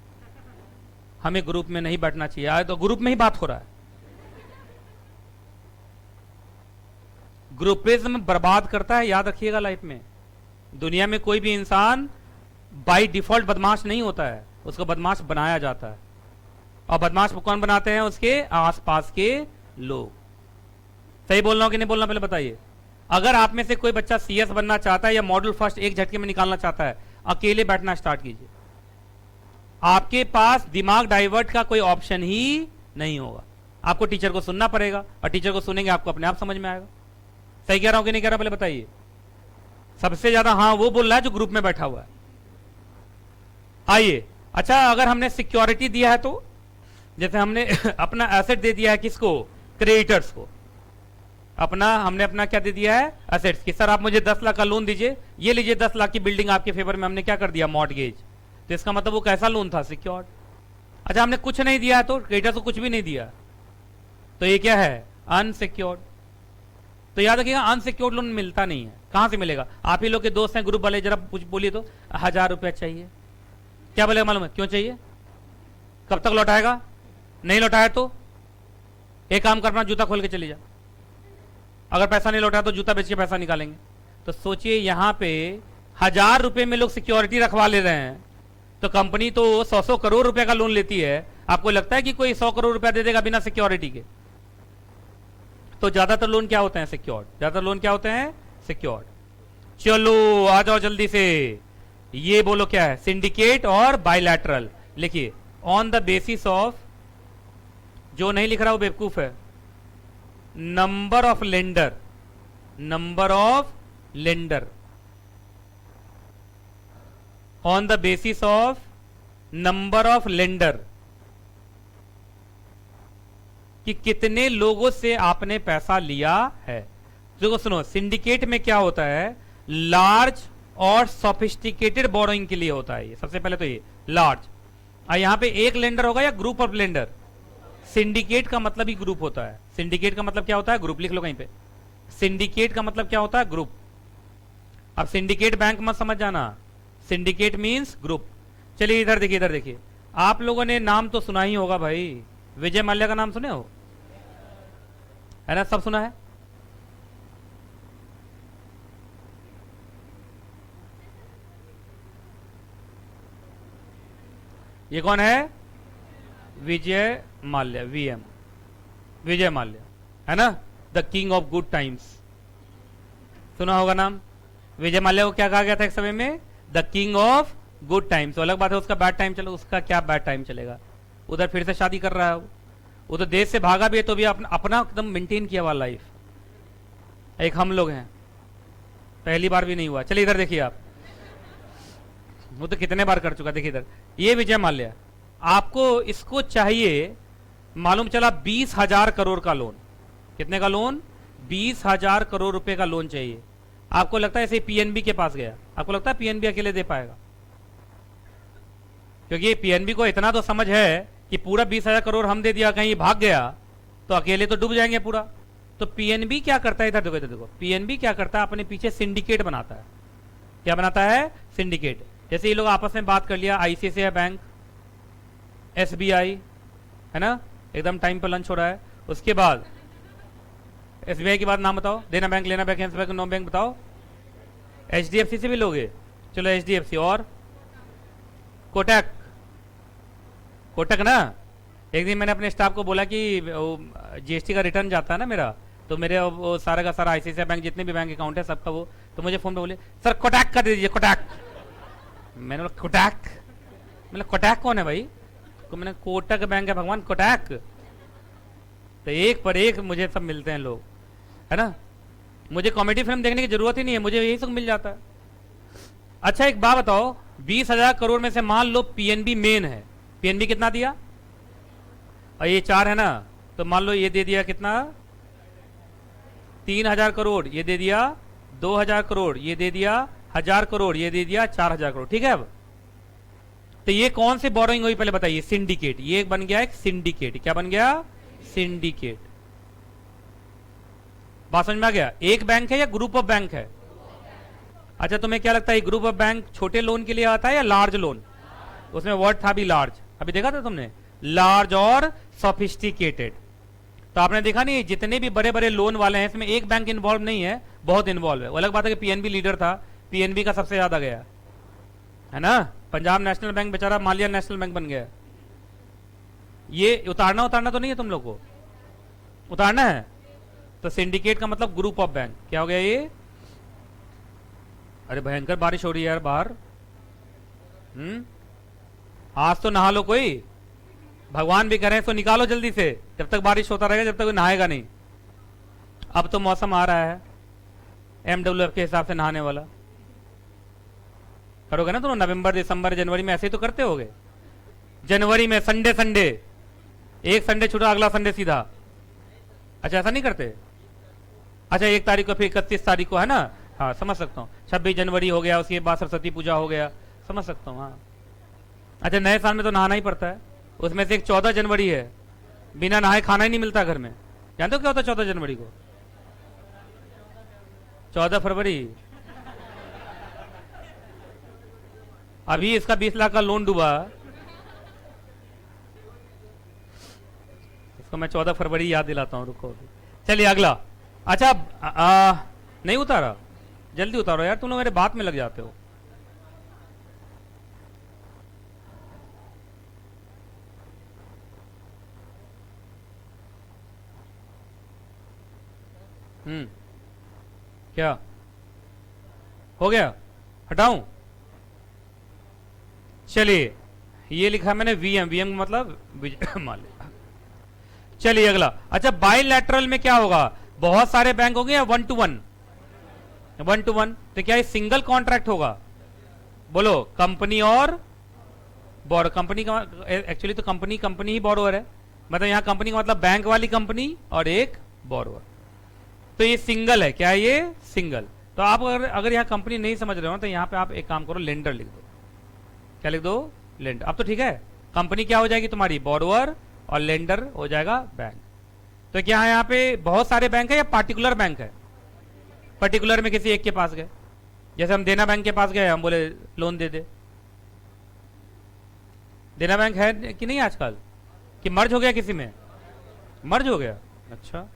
हमें ग्रुप में नहीं बैठना चाहिए। आए तो ग्रुप में ही बात हो रहा है। ग्रुपिज्म बर्बाद करता है, याद रखिएगा लाइफ में। दुनिया में कोई भी इंसान बाय डिफॉल्ट बदमाश नहीं होता है, उसको बदमाश बनाया जाता है। और बदमाश कौन बनाते हैं, उसके आसपास के लोग। सही बोल रहा हूं कि नहीं बोल रहा, पहले बताइए। अगर आप में से कोई बच्चा सीएस बनना चाहता है या मॉड्यूल फर्स्ट एक झटके में निकालना चाहता है, अकेले बैठना स्टार्ट कीजिए। आपके पास दिमाग डाइवर्ट का कोई ऑप्शन ही नहीं होगा, आपको टीचर को सुनना पड़ेगा, और टीचर को सुनेंगे आपको अपने आप समझ में आएगा। सही कह रहा हूं कि नहीं कह रहा, पहले बताइए। सबसे ज्यादा हाँ वो बोल रहा है जो ग्रुप में बैठा हुआ है। आइए, अच्छा अगर हमने सिक्योरिटी दिया है तो, जैसे हमने अपना एसेट दे दिया है किसको, क्रेडिटर्स को, हमने अपना क्या दे दिया है, एसेट्स की। सर आप मुझे 10 लाख का लोन दीजिए, ये लीजिए 10 लाख की बिल्डिंग आपके फेवर में, हमने क्या कर दिया, मॉर्टगेज। तो इसका मतलब वो कैसा लोन था, सिक्योर्ड। अच्छा हमने कुछ नहीं दिया है तो, क्रेडिटर्स को कुछ भी नहीं दिया, तो ये क्या है, अनसिक्योर्ड। तो याद रखिएगा अनसिक्योर्ड लोन मिलता नहीं है। कहां से मिलेगा, आप ही लोग के दोस्त हैं ग्रुप वाले, जरा कुछ बोलिए तो 1000 रुपया चाहिए, क्या बोलेगा मालूम है, क्यों चाहिए, कब तक लौटाएगा, नहीं लौटाया तो एक काम करना, जूता खोल के चली जा, अगर पैसा नहीं लौटाया तो जूता बेच के पैसा निकालेंगे। तो सोचिए यहां पे 1000 रुपए में लोग सिक्योरिटी रखवा ले रहे हैं, तो कंपनी तो 100 करोड़ रुपए का लोन लेती है। आपको लगता है कि कोई 100 करोड़ रुपया दे देगा बिना सिक्योरिटी के? तो ज्यादातर लोन क्या होते हैं, सिक्योर्ड। ज्यादातर लोन क्या होते हैं, सिक्योर्ड। चलो आ जाओ जल्दी से, ये बोलो क्या है, सिंडिकेट और बायलैटरल। लिखिए, ऑन द बेसिस ऑफ, जो नहीं लिख रहा वो बेवकूफ है, number of lender, number of lender, on the basis of number of lender, कि कितने लोगों से आपने पैसा लिया है। देखो सुनो, सिंडिकेट में क्या होता है, लार्ज और सोफिस्टिकेटेड बोरोइंग के लिए होता है ये। सबसे पहले तो ये लार्ज, यहां पे एक लेंडर होगा या ग्रुप ऑफ लेंडर। सिंडिकेट का मतलब ही ग्रुप होता है। सिंडिकेट का मतलब क्या होता है, ग्रुप। लिख लो कहीं पे, सिंडिकेट का मतलब क्या होता है, ग्रुप। अब सिंडिकेट बैंक मत समझ जाना, सिंडिकेट मींस ग्रुप। चलिए इधर देखिए, इधर देखिए, आप लोगों ने नाम तो सुना ही होगा भाई, विजय माल्या का नाम सुने हो, है ना, सब सुना है। ये कौन है, विजय माल्या, वीएम, विजय माल्या, है ना, the king of good times. सुना होगा नाम। विजय माल्या को क्या कहा गया था एक समय में, the king of good times. तो अलग बात है उसका बैड टाइम चलो, उसका क्या बैड टाइम चलेगा, उधर फिर से शादी कर रहा है वो तो देश से भागा भी है तो भी अपना एकदम मेंटेन किया हुआ लाइफ। एक हम लोग हैं, पहली बार भी नहीं हुआ। चलिए इधर देखिए आप, वो तो कितने बार कर चुका। देखिए इधर, ये विजय माल्या, आपको इसको चाहिए, मालूम चला 20,000 करोड़ का लोन। कितने का लोन, 20,000 करोड़ रुपए का लोन चाहिए। आपको लगता है ऐसे पीएनबी के पास गया, आपको लगता है पीएनबी अकेले दे पाएगा? क्योंकि पीएनबी को इतना तो समझ है कि पूरा 20,000 करोड़ हम दे दिया, कहीं भाग गया तो अकेले तो डूब जाएंगे पूरा। तो पीएनबी क्या करता है, इधर देखो, इधर देखो, पीएनबी क्या करता है, अपने पीछे सिंडिकेट बनाता है। क्या बनाता है, सिंडिकेट। जैसे ये लोग आपस में बात कर लिया, आईसीआईसीआई बैंक, एसबीआई, है ना, एकदम टाइम पर लंच हो रहा है। उसके बाद एसबीआई के बाद नाम बताओ, देना बैंक, लेना बैंक, बैंक, नो बैंक बताओ। एचडीएफसी से भी लोगे, चलो एचडीएफसी, और कोटक, कोटक ना। एक दिन मैंने अपने स्टाफ को बोला कि जीएसटी का रिटर्न जाता है ना मेरा, तो मेरे वो सारा का सारा आईसीआईसीआई बैंक जितने भी बैंक अकाउंट है सबका वो, तो मुझे फोन पे बोले सर कोटक का दे दीजिए, कोटक। मैंने बोला कोटक, मतलब कोटक कौन है भाई, तो मैंने कोटक बैंक है भगवान, कोटक। तो एक पर एक मुझे सब मिलते हैं लोग, है ना। मुझे कॉमेडी फिल्म देखने की जरूरत ही नहीं है, मुझे यही सब मिल जाता है। अच्छा एक बात बताओ, 20,000 करोड़ में से मान लो पीएनबी मेन है, पीएनबी कितना दिया, और ये 4 है ना, तो मान लो ये दे दिया कितना, 3,000 करोड़, ये दे दिया 2,000 करोड़, ये दे दिया 1,000 करोड़, ये दे दिया 4,000 करोड़, ठीक है। अब तो ये कौन सी बोरोइंग हुई पहले बताइए, सिंडिकेट। ये बन गया एक सिंडिकेट, क्या बन गया, सिंडिकेट। बात समझ में आ गया। एक बैंक है या ग्रुप ऑफ बैंक है? अच्छा तुम्हें क्या लगता है ग्रुप ऑफ बैंक छोटे लोन के लिए आता है या लार्ज लोन? उसमें वर्ड था भी लार्ज, अभी देखा था तुमने, लार्ज और सोफिस्टिकेटेड। तो आपने देखा नहीं, जितने भी बड़े बड़े लोन वाले हैं इसमें एक बैंक इन्वॉल्व नहीं है, बहुत इन्वॉल्व है। वो अलग बात है कि पीएनबी लीडर था, पीएनबी का सबसे ज्यादा गया, है ना। पंजाब नेशनल बैंक बेचारा मालिया नेशनल बैंक बन गया। ये उतारना तो नहीं है तुम लोग को, उतारना है। तो सिंडिकेट का मतलब ग्रुप ऑफ बैंक। क्या हो गया ये, अरे भयंकर बारिश हो रही है यार बाहर। आज तो नहा लो कोई, भगवान भी करें तो निकालो जल्दी से, जब तक बारिश होता रहेगा जब तक कोई नहाएगा नहीं। अब तो मौसम आ रहा है एमडब्ल्यूएफ के हिसाब से नहाने वाला। करोगे ना तुम नवंबर दिसंबर जनवरी में, ऐसे ही तो करते होगे। जनवरी में संडे संडे, एक संडे छूटा अगला संडे सीधा। अच्छा ऐसा नहीं करते? अच्छा 1 तारीख को, फिर 31 तारीख को, है ना। हाँ समझ सकता हूँ। 26 जनवरी हो गया, उसके बाद सरस्वती पूजा हो गया, समझ सकता हूँ। हाँ अच्छा नए साल में तो नहाना ही पड़ता है। उसमें से एक 14 जनवरी है, बिना नहाए खाना ही नहीं मिलता घर में। जानते हो क्या होता है 14 जनवरी को? 14 फरवरी, अभी इसका 20 लाख का लोन डूबा, इसको मैं 14 फरवरी याद दिलाता हूँ, रुको। चलिए अगला। अच्छा नहीं उतारा, जल्दी उतारो यार, तुम लोग मेरे बात में लग जाते हो। क्या हो गया, हटाऊं? चलिए ये लिखा मैंने वीएम, वीएम मतलब मान लिया। चलिए अगला। अच्छा बायलैटरल में क्या होगा, बहुत सारे बैंक होंगे या 1 to 1? 1 to 1। तो क्या ये सिंगल कॉन्ट्रैक्ट होगा? बोलो, कंपनी और बोरो। कंपनी का एक्चुअली तो कंपनी ही बोरोअर है, मतलब यहाँ कंपनी का मतलब बैंक वाली कंपनी और एक बोरोवर। तो ये सिंगल है, क्या है ये? सिंगल। तो आप अगर यहाँ कंपनी नहीं समझ रहे हो तो यहाँ पे आप एक काम करो, लेंडर लिख दो। क्या लिख दो? लेंडर। अब तो ठीक है, कंपनी क्या हो जाएगी तुम्हारी? बोरोवर, और लेंडर हो जाएगा बैंक। तो क्या है यहाँ पे बहुत सारे बैंक है या पार्टिकुलर बैंक है? पर्टिकुलर में किसी एक के पास गए, जैसे हम देना बैंक के पास गए, हम बोले लोन दे दे। देना बैंक है कि नहीं आजकल, कि मर्ज हो गया किसी में? मर्ज हो गया। अच्छा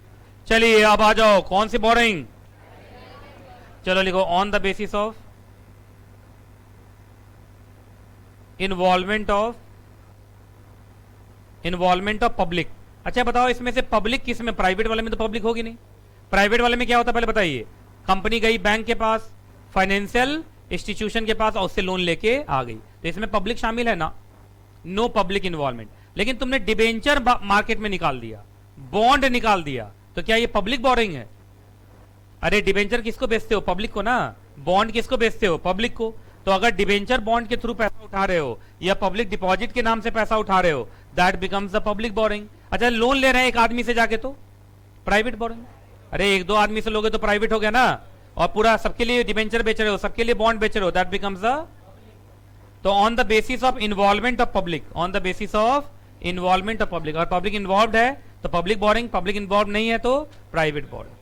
चलिए अब आ जाओ, कौन सी बोरिंग? चलो लिखो, on the basis of involvement of public. अच्छा बताओ, इसमें से पब्लिक किस में? प्राइवेट वाले में तो पब्लिक होगी नहीं। प्राइवेट वाले में क्या होता है पहले बताइए? कंपनी गई बैंक के पास, फाइनेंशियल इंस्टीट्यूशन के पास, और उससे लोन लेके आ गई, तो इसमें पब्लिक शामिल है ना? No public involvement. लेकिन तुमने डिबेंचर मार्केट में निकाल दिया, बॉन्ड निकाल दिया, तो क्या ये पब्लिक बोरिंग है? अरे डिबेंचर किसको बेचते हो? पब्लिक को ना। बॉन्ड किसको बेचते हो? पब्लिक को। तो अगर डिबेंचर बॉन्ड के थ्रू पैसा उठा रहे हो या पब्लिक डिपॉजिट के नाम से पैसा उठा रहे हो, that becomes the public boring. अच्छा लोन ले रहे हैं एक आदमी से जाके, तो प्राइवेट बोरिंग। अरे एक दो आदमी से लोगे तो प्राइवेट हो गया ना, और पूरा सबके लिए डिबेंचर बेच रहे हो, सबके लिए बॉन्ड बेच रहे हो, दैट बिकम्स द। तो on the basis of involvement of public, on the basis of involvement of public, और पब्लिक इन्वॉल्व है तो पब्लिक बोरिंग, पब्लिक इन्वॉल्व नहीं है तो प्राइवेट बोरिंग।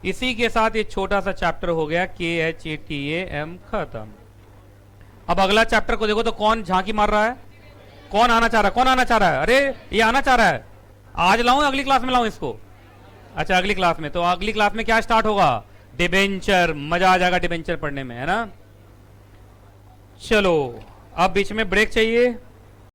इसी के साथ ये छोटा सा चैप्टर हो गया KHATAM खत्म। अब अगला चैप्टर को देखो तो कौन झांकी मार रहा है? कौन आना चाह रहा है? कौन आना चाह रहा है? अरे ये आना चाह रहा है। आज लाऊं अगली क्लास में लाऊं इसको? अच्छा अगली क्लास में। तो अगली क्लास में क्या स्टार्ट होगा? डिबेंचर। मजा आ जाएगा डिबेंचर पढ़ने में, है ना? चलो अब बीच में ब्रेक चाहिए।